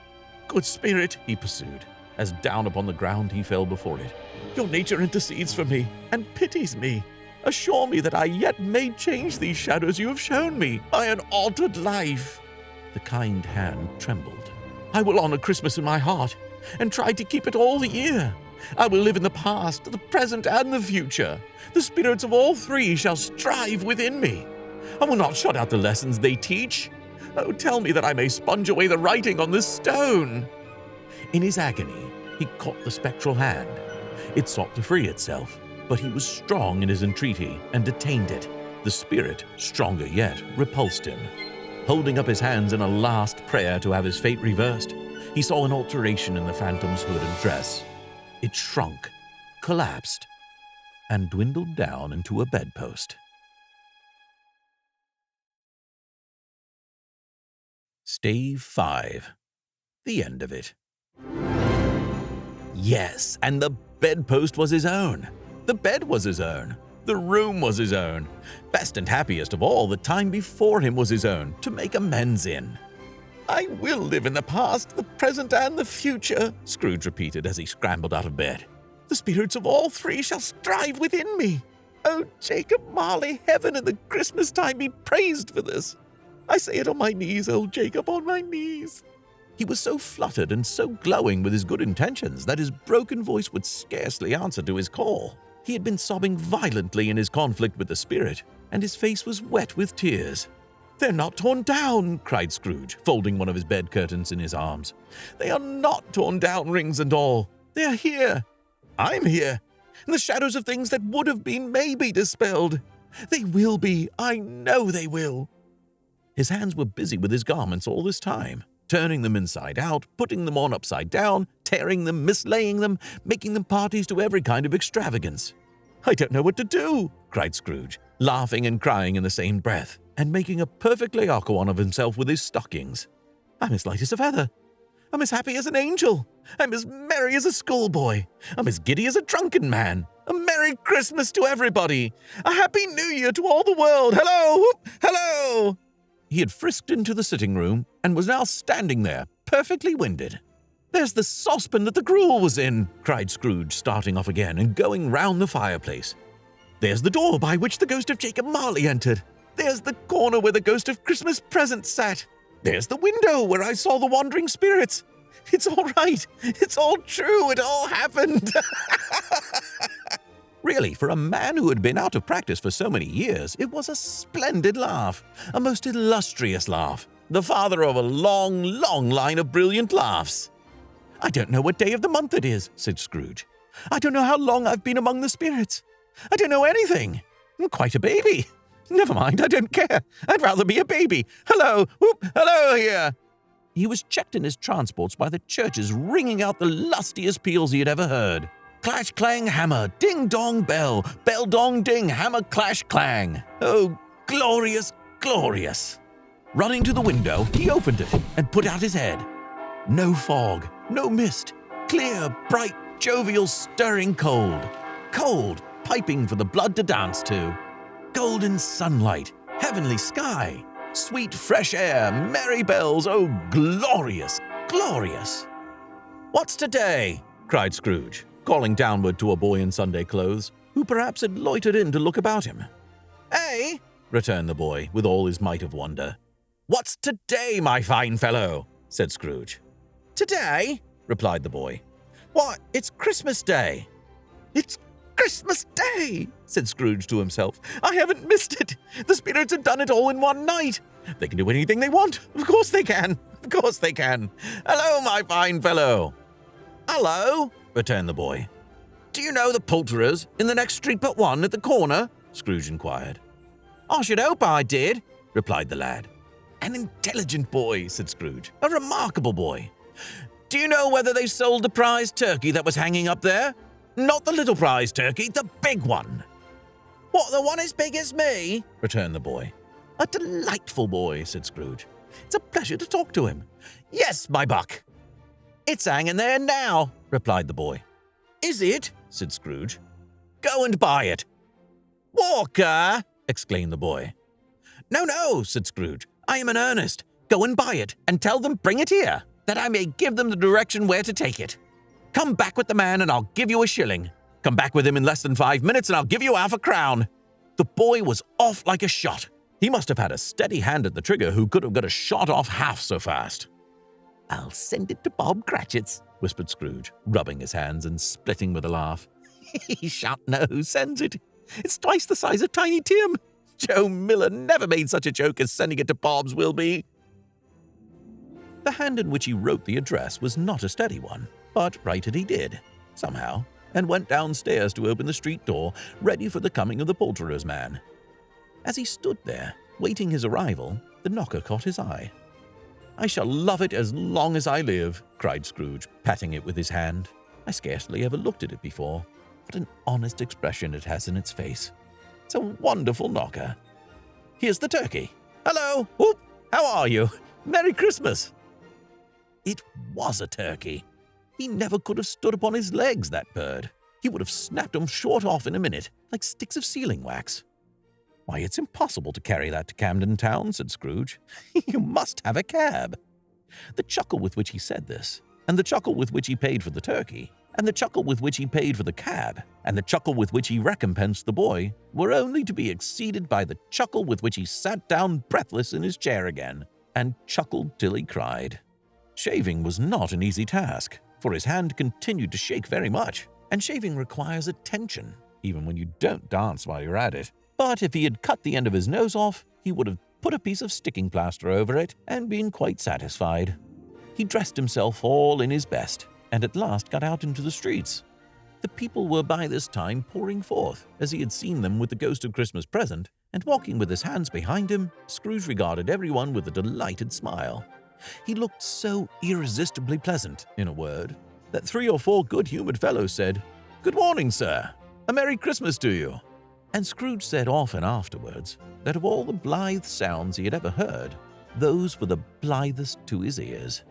"Good spirit," he pursued, as down upon the ground he fell before it. "Your nature intercedes for me and pities me. Assure me that I yet may change these shadows you have shown me by an altered life." The kind hand trembled. "I will honor Christmas in my heart and try to keep it all the year. I will live in the past, the present, and the future. The spirits of all three shall strive within me. I will not shut out the lessons they teach. Oh, tell me that I may sponge away the writing on this stone." In his agony, he caught the spectral hand. It sought to free itself, but he was strong in his entreaty and detained it. The spirit, stronger yet, repulsed him. Holding up his hands in a last prayer to have his fate reversed, he saw an alteration in the phantom's hood and dress. It shrunk, collapsed, and dwindled down into a bedpost. Stave 5. The end of it. Yes, and the bedpost was his own. The bed was his own. The room was his own. Best and happiest of all, the time before him was his own, to make amends in. "I will live in the past, the present, and the future," Scrooge repeated as he scrambled out of bed. "The spirits of all three shall strive within me. Oh, Jacob Marley, heaven and the Christmas time be praised for this. I say it on my knees, old Jacob, on my knees." He was so fluttered and so glowing with his good intentions that his broken voice would scarcely answer to his call. He had been sobbing violently in his conflict with the spirit, and his face was wet with tears. "They're not torn down," cried Scrooge, folding one of his bed curtains in his arms. "They are not torn down, rings and all. They are here. I'm here. And the shadows of things that would have been may be dispelled. They will be. I know they will." His hands were busy with his garments all this time, turning them inside out, putting them on upside down, tearing them, mislaying them, making them parties to every kind of extravagance. "I don't know what to do," cried Scrooge, laughing and crying in the same breath, and making a perfect Laocoon of himself with his stockings. "I'm as light as a feather. I'm as happy as an angel. I'm as merry as a schoolboy. I'm as giddy as a drunken man. A Merry Christmas to everybody. A Happy New Year to all the world. Hello! Whoop! Hello!" He had frisked into the sitting room and was now standing there, perfectly winded. "There's the saucepan that the gruel was in," cried Scrooge, starting off again and going round the fireplace. "There's the door by which the ghost of Jacob Marley entered. There's the corner where the ghost of Christmas Present sat. There's the window where I saw the wandering spirits. It's all right. It's all true. It all happened." Really, for a man who had been out of practice for so many years, it was a splendid laugh, a most illustrious laugh, the father of a long, long line of brilliant laughs. "I don't know what day of the month it is," said Scrooge. "I don't know how long I've been among the spirits. I don't know anything. I'm quite a baby. Never mind, I don't care. I'd rather be a baby. Hello, whoop, hello here." He was checked in his transports by the churches ringing out the lustiest peals he had ever heard. Clash, clang, hammer, ding, dong, bell, bell, dong, ding, hammer, clash, clang. Oh, glorious, glorious. Running to the window, he opened it and put out his head. No fog, no mist, clear, bright, jovial, stirring cold. Cold, piping for the blood to dance to. Golden sunlight, heavenly sky, sweet fresh air, merry bells, oh, glorious, glorious. "What's today?" cried Scrooge, calling downward to a boy in Sunday clothes, who perhaps had loitered in to look about him. "Eh?" returned the boy, with all his might of wonder. "What's today, my fine fellow?" said Scrooge. "Today?" replied the boy. "Why, it's Christmas Day." "It's Christmas Day," said Scrooge to himself. "I haven't missed it. The spirits have done it all in one night. They can do anything they want. Of course they can. Of course they can. Hello, my fine fellow." "Hello," returned the boy. "Do you know the poulterers in the next street but one at the corner?" Scrooge inquired. "I should hope I did," replied the lad. "An intelligent boy," said Scrooge. "A remarkable boy. Do you know whether they sold the prize turkey that was hanging up there?" Not the little prize turkey, the big one." "What, the one as big as me?" returned the boy. "A delightful boy," said Scrooge. "It's a pleasure to talk to him." "Yes, my buck." "It's hanging there now," replied the boy. "Is it?" said Scrooge. "Go and buy it." "Walker!" exclaimed the boy. No, said Scrooge. "I am in earnest. Go and buy it, and tell them bring it here, that I may give them the direction where to take it. Come back with the man, and I'll give you a shilling. Come back with him in less than 5 minutes, and I'll give you half a crown." The boy was off like a shot. He must have had a steady hand at the trigger who could have got a shot off half so fast. "I'll send it to Bob Cratchit's," whispered Scrooge, rubbing his hands and splitting with a laugh. "He shan't know who sends it. It's twice the size of Tiny Tim. Joe Miller never made such a joke as sending it to Bob's will be." The hand in which he wrote the address was not a steady one, but write it he did, somehow, and went downstairs to open the street door, ready for the coming of the poulterer's man. As he stood there, waiting his arrival, the knocker caught his eye. "I shall love it as long as I live," cried Scrooge, patting it with his hand. "I scarcely ever looked at it before. What an honest expression it has in its face. It's a wonderful knocker. Here's the turkey. Hello! Whoop! How are you? Merry Christmas!" It was a turkey. He never could have stood upon his legs, that bird. He would have snapped 'em short off in a minute, like sticks of sealing wax. "Why, it's impossible to carry that to Camden Town," said Scrooge. "You must have a cab." The chuckle with which he said this, and the chuckle with which he paid for the turkey, and the chuckle with which he paid for the cab, and the chuckle with which he recompensed the boy, were only to be exceeded by the chuckle with which he sat down breathless in his chair again, and chuckled till he cried. Shaving was not an easy task, for his hand continued to shake very much, and shaving requires attention, even when you don't dance while you're at it. But if he had cut the end of his nose off, he would have put a piece of sticking plaster over it and been quite satisfied. He dressed himself all in his best, and at last got out into the streets. The people were by this time pouring forth, as he had seen them with the Ghost of Christmas Present, and walking with his hands behind him, Scrooge regarded everyone with a delighted smile. He looked so irresistibly pleasant, in a word, that 3 or 4 good-humored fellows said, "Good morning, sir. A Merry Christmas to you." And Scrooge said often afterwards that of all the blithe sounds he had ever heard, those were the blithest to his ears.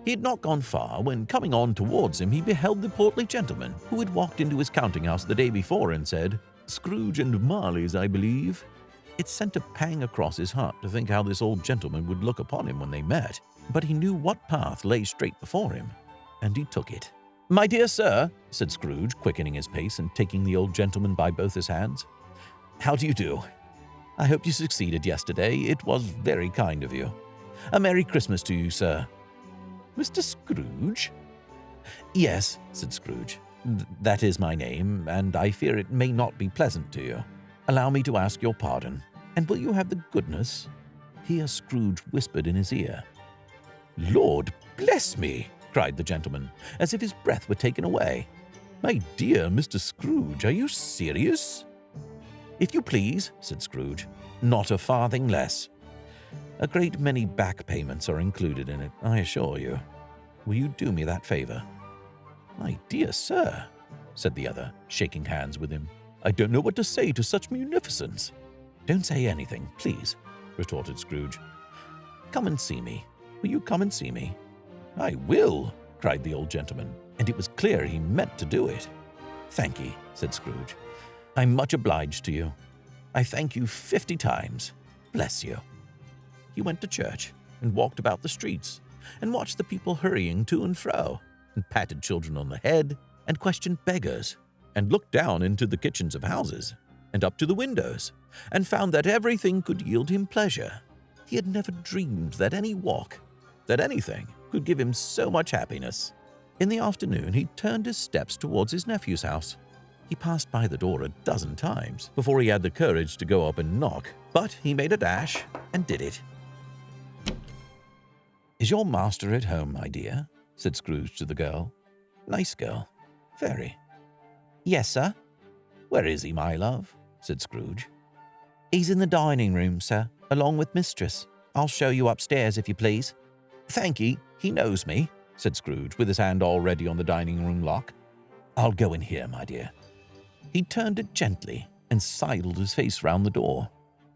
He had not gone far when, coming on towards him, he beheld the portly gentleman who had walked into his counting-house the day before and said, "Scrooge and Marley's, I believe." It sent a pang across his heart to think how this old gentleman would look upon him when they met, but he knew what path lay straight before him, and he took it. "My dear sir," said Scrooge, quickening his pace and taking the old gentleman by both his hands, "how do you do? I hope you succeeded yesterday. It was very kind of you. A Merry Christmas to you, sir." "Mr. Scrooge?" "Yes," said Scrooge. "That is my name, and I fear it may not be pleasant to you. Allow me to ask your pardon, and will you have the goodness—" Here Scrooge whispered in his ear. "Lord bless me!" cried the gentleman, as if his breath were taken away. "My dear Mr. Scrooge, are you serious?" "If you please," said Scrooge. "Not a farthing less. A great many back payments are included in it, I assure you. Will you do me that favor?" "My dear sir," said the other, shaking hands with him, "I don't know what to say to such munificence." "Don't say anything, please," retorted Scrooge. "Come and see me. Will you come and see me?" "I will," cried the old gentleman, and it was clear he meant to do it. "Thank ye," said Scrooge. "I'm much obliged to you. I thank you 50 times. Bless you." He went to church, and walked about the streets, and watched the people hurrying to and fro, and patted children on the head, and questioned beggars, and looked down into the kitchens of houses, and up to the windows, and found that everything could yield him pleasure. He had never dreamed that any walk, that anything, could give him so much happiness. In the afternoon he turned his steps towards his nephew's house. He passed by the door a dozen times before he had the courage to go up and knock, but he made a dash and did it. "Is your master at home, my dear?" said Scrooge to the girl. "Nice girl. Very." "Yes, sir." "Where is he, my love?" said Scrooge. "He's in the dining room, sir, along with mistress. I'll show you upstairs, if you please." "Thank ye, he knows me," said Scrooge, with his hand already on the dining room lock. I'll go in here, my dear." He turned it gently and sidled his face round the door.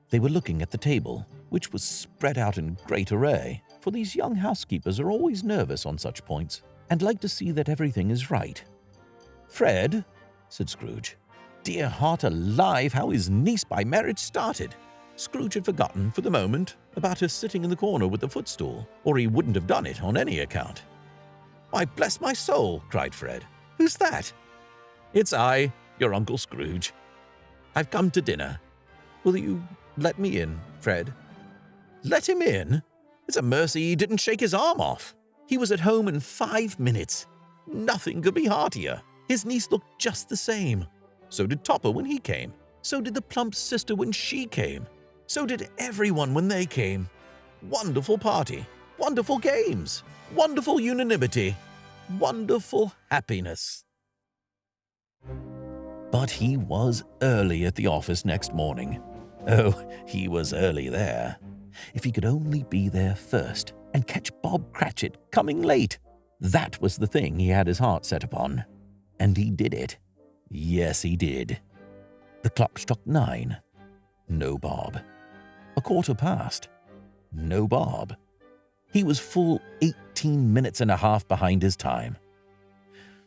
They were looking at the table, which was spread out in great array, for these young housekeepers are always nervous on such points, and like to see that everything is right. "Fred," said Scrooge. Dear heart alive, how his niece by marriage started! Scrooge had forgotten, for the moment, about her sitting in the corner with the footstool, or he wouldn't have done it on any account. "Why, bless my soul!" cried Fred. "Who's that?" "It's I, your Uncle Scrooge. I've come to dinner. Will you let me in, Fred?" "Let him in? It's a mercy he didn't shake his arm off. He was at home in 5 minutes. Nothing could be heartier. His niece looked just the same. So did Topper when he came. So did the plump sister when she came. So did everyone when they came. Wonderful party. Wonderful games. Wonderful unanimity. Wonderful happiness." But he was early at the office next morning. Oh, he was early there. If he could only be there first and catch Bob Cratchit coming late. That was the thing he had his heart set upon. And he did it. Yes, he did. The clock struck 9. No Bob. 1:15. No Bob. He was full 18 minutes and a half behind his time.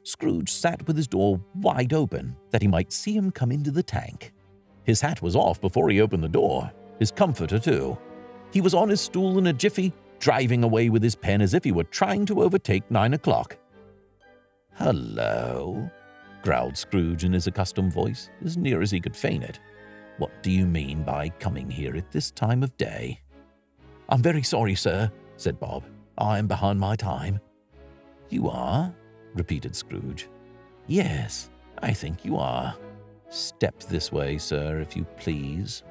Scrooge sat with his door wide open that he might see him come into the tank. His hat was off before he opened the door, his comforter too. He was on his stool in a jiffy, driving away with his pen as if he were trying to overtake 9 o'clock. "Hello," growled Scrooge in his accustomed voice, as near as he could feign it. "What do you mean by coming here at this time of day?" "I'm very sorry, sir," said Bob. "I am behind my time." "You are?" repeated Scrooge. "Yes, I think you are. Step this way, sir, if you please."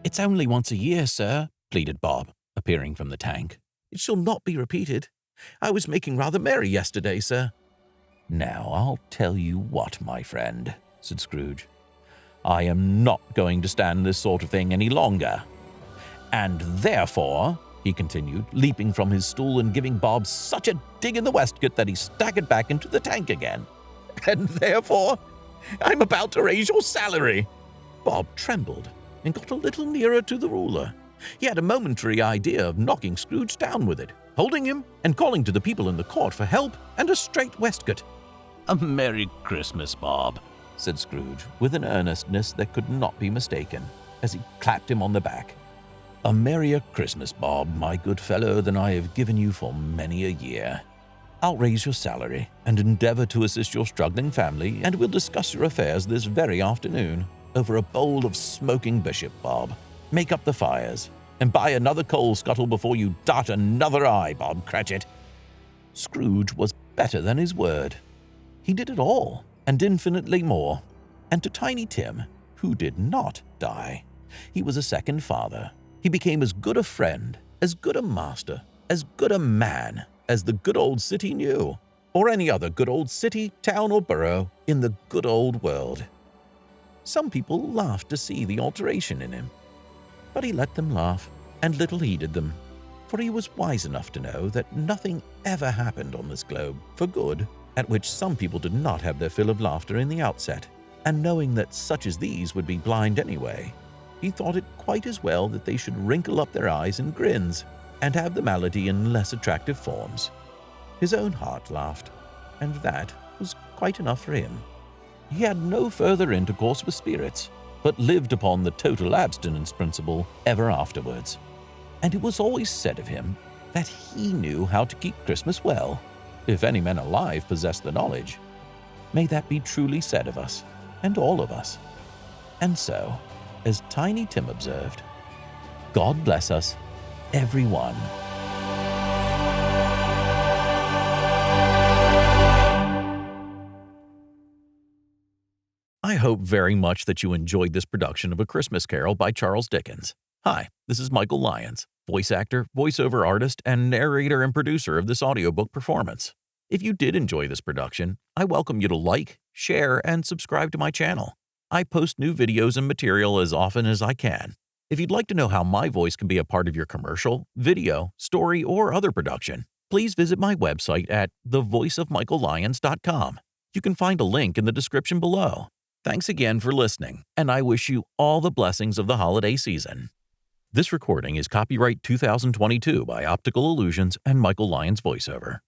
"It's only once a year, sir," pleaded Bob, appearing from the tank. "It shall not be repeated. I was making rather merry yesterday, sir." "Now, I'll tell you what, my friend," said Scrooge. "I am not going to stand this sort of thing any longer. And therefore," he continued, leaping from his stool and giving Bob such a dig in the waistcoat that he staggered back into the tank again, "and therefore, I'm about to raise your salary." Bob trembled and got a little nearer to the ruler. He had a momentary idea of knocking Scrooge down with it, holding him and calling to the people in the court for help and a straight waistcoat. "A Merry Christmas, Bob," said Scrooge, with an earnestness that could not be mistaken, as he clapped him on the back. "A merrier Christmas, Bob, my good fellow, than I have given you for many a year. I'll raise your salary and endeavor to assist your struggling family, and we'll discuss your affairs this very afternoon over a bowl of smoking bishop, Bob. Make up the fires, and buy another coal scuttle before you dart another eye, Bob Cratchit." Scrooge was better than his word. He did it all, and infinitely more. And to Tiny Tim, who did not die, he was a second father. He became as good a friend, as good a master, as good a man as the good old city knew, or any other good old city, town, or borough in the good old world. Some people laughed to see the alteration in him, but he let them laugh, and little heeded them, for he was wise enough to know that nothing ever happened on this globe for good at which some people did not have their fill of laughter in the outset, and knowing that such as these would be blind anyway, he thought it quite as well that they should wrinkle up their eyes in grins and have the malady in less attractive forms. His own heart laughed, and that was quite enough for him. He had no further intercourse with spirits, but lived upon the total abstinence principle ever afterwards. And it was always said of him that he knew how to keep Christmas well, if any men alive possessed the knowledge. May that be truly said of us, and all of us. And so, as Tiny Tim observed, God bless us, everyone. I hope very much that you enjoyed this production of A Christmas Carol by Charles Dickens. Hi, this is Michael Lyons, voice actor, voiceover artist, and narrator and producer of this audiobook performance. If you did enjoy this production, I welcome you to like, share, and subscribe to my channel. I post new videos and material as often as I can. If you'd like to know how my voice can be a part of your commercial, video, story, or other production, please visit my website at thevoiceofmichaellyons.com. You can find a link in the description below. Thanks again for listening, and I wish you all the blessings of the holiday season. This recording is copyright 2022 by Optical Illusions and Michael Lyons Voiceover.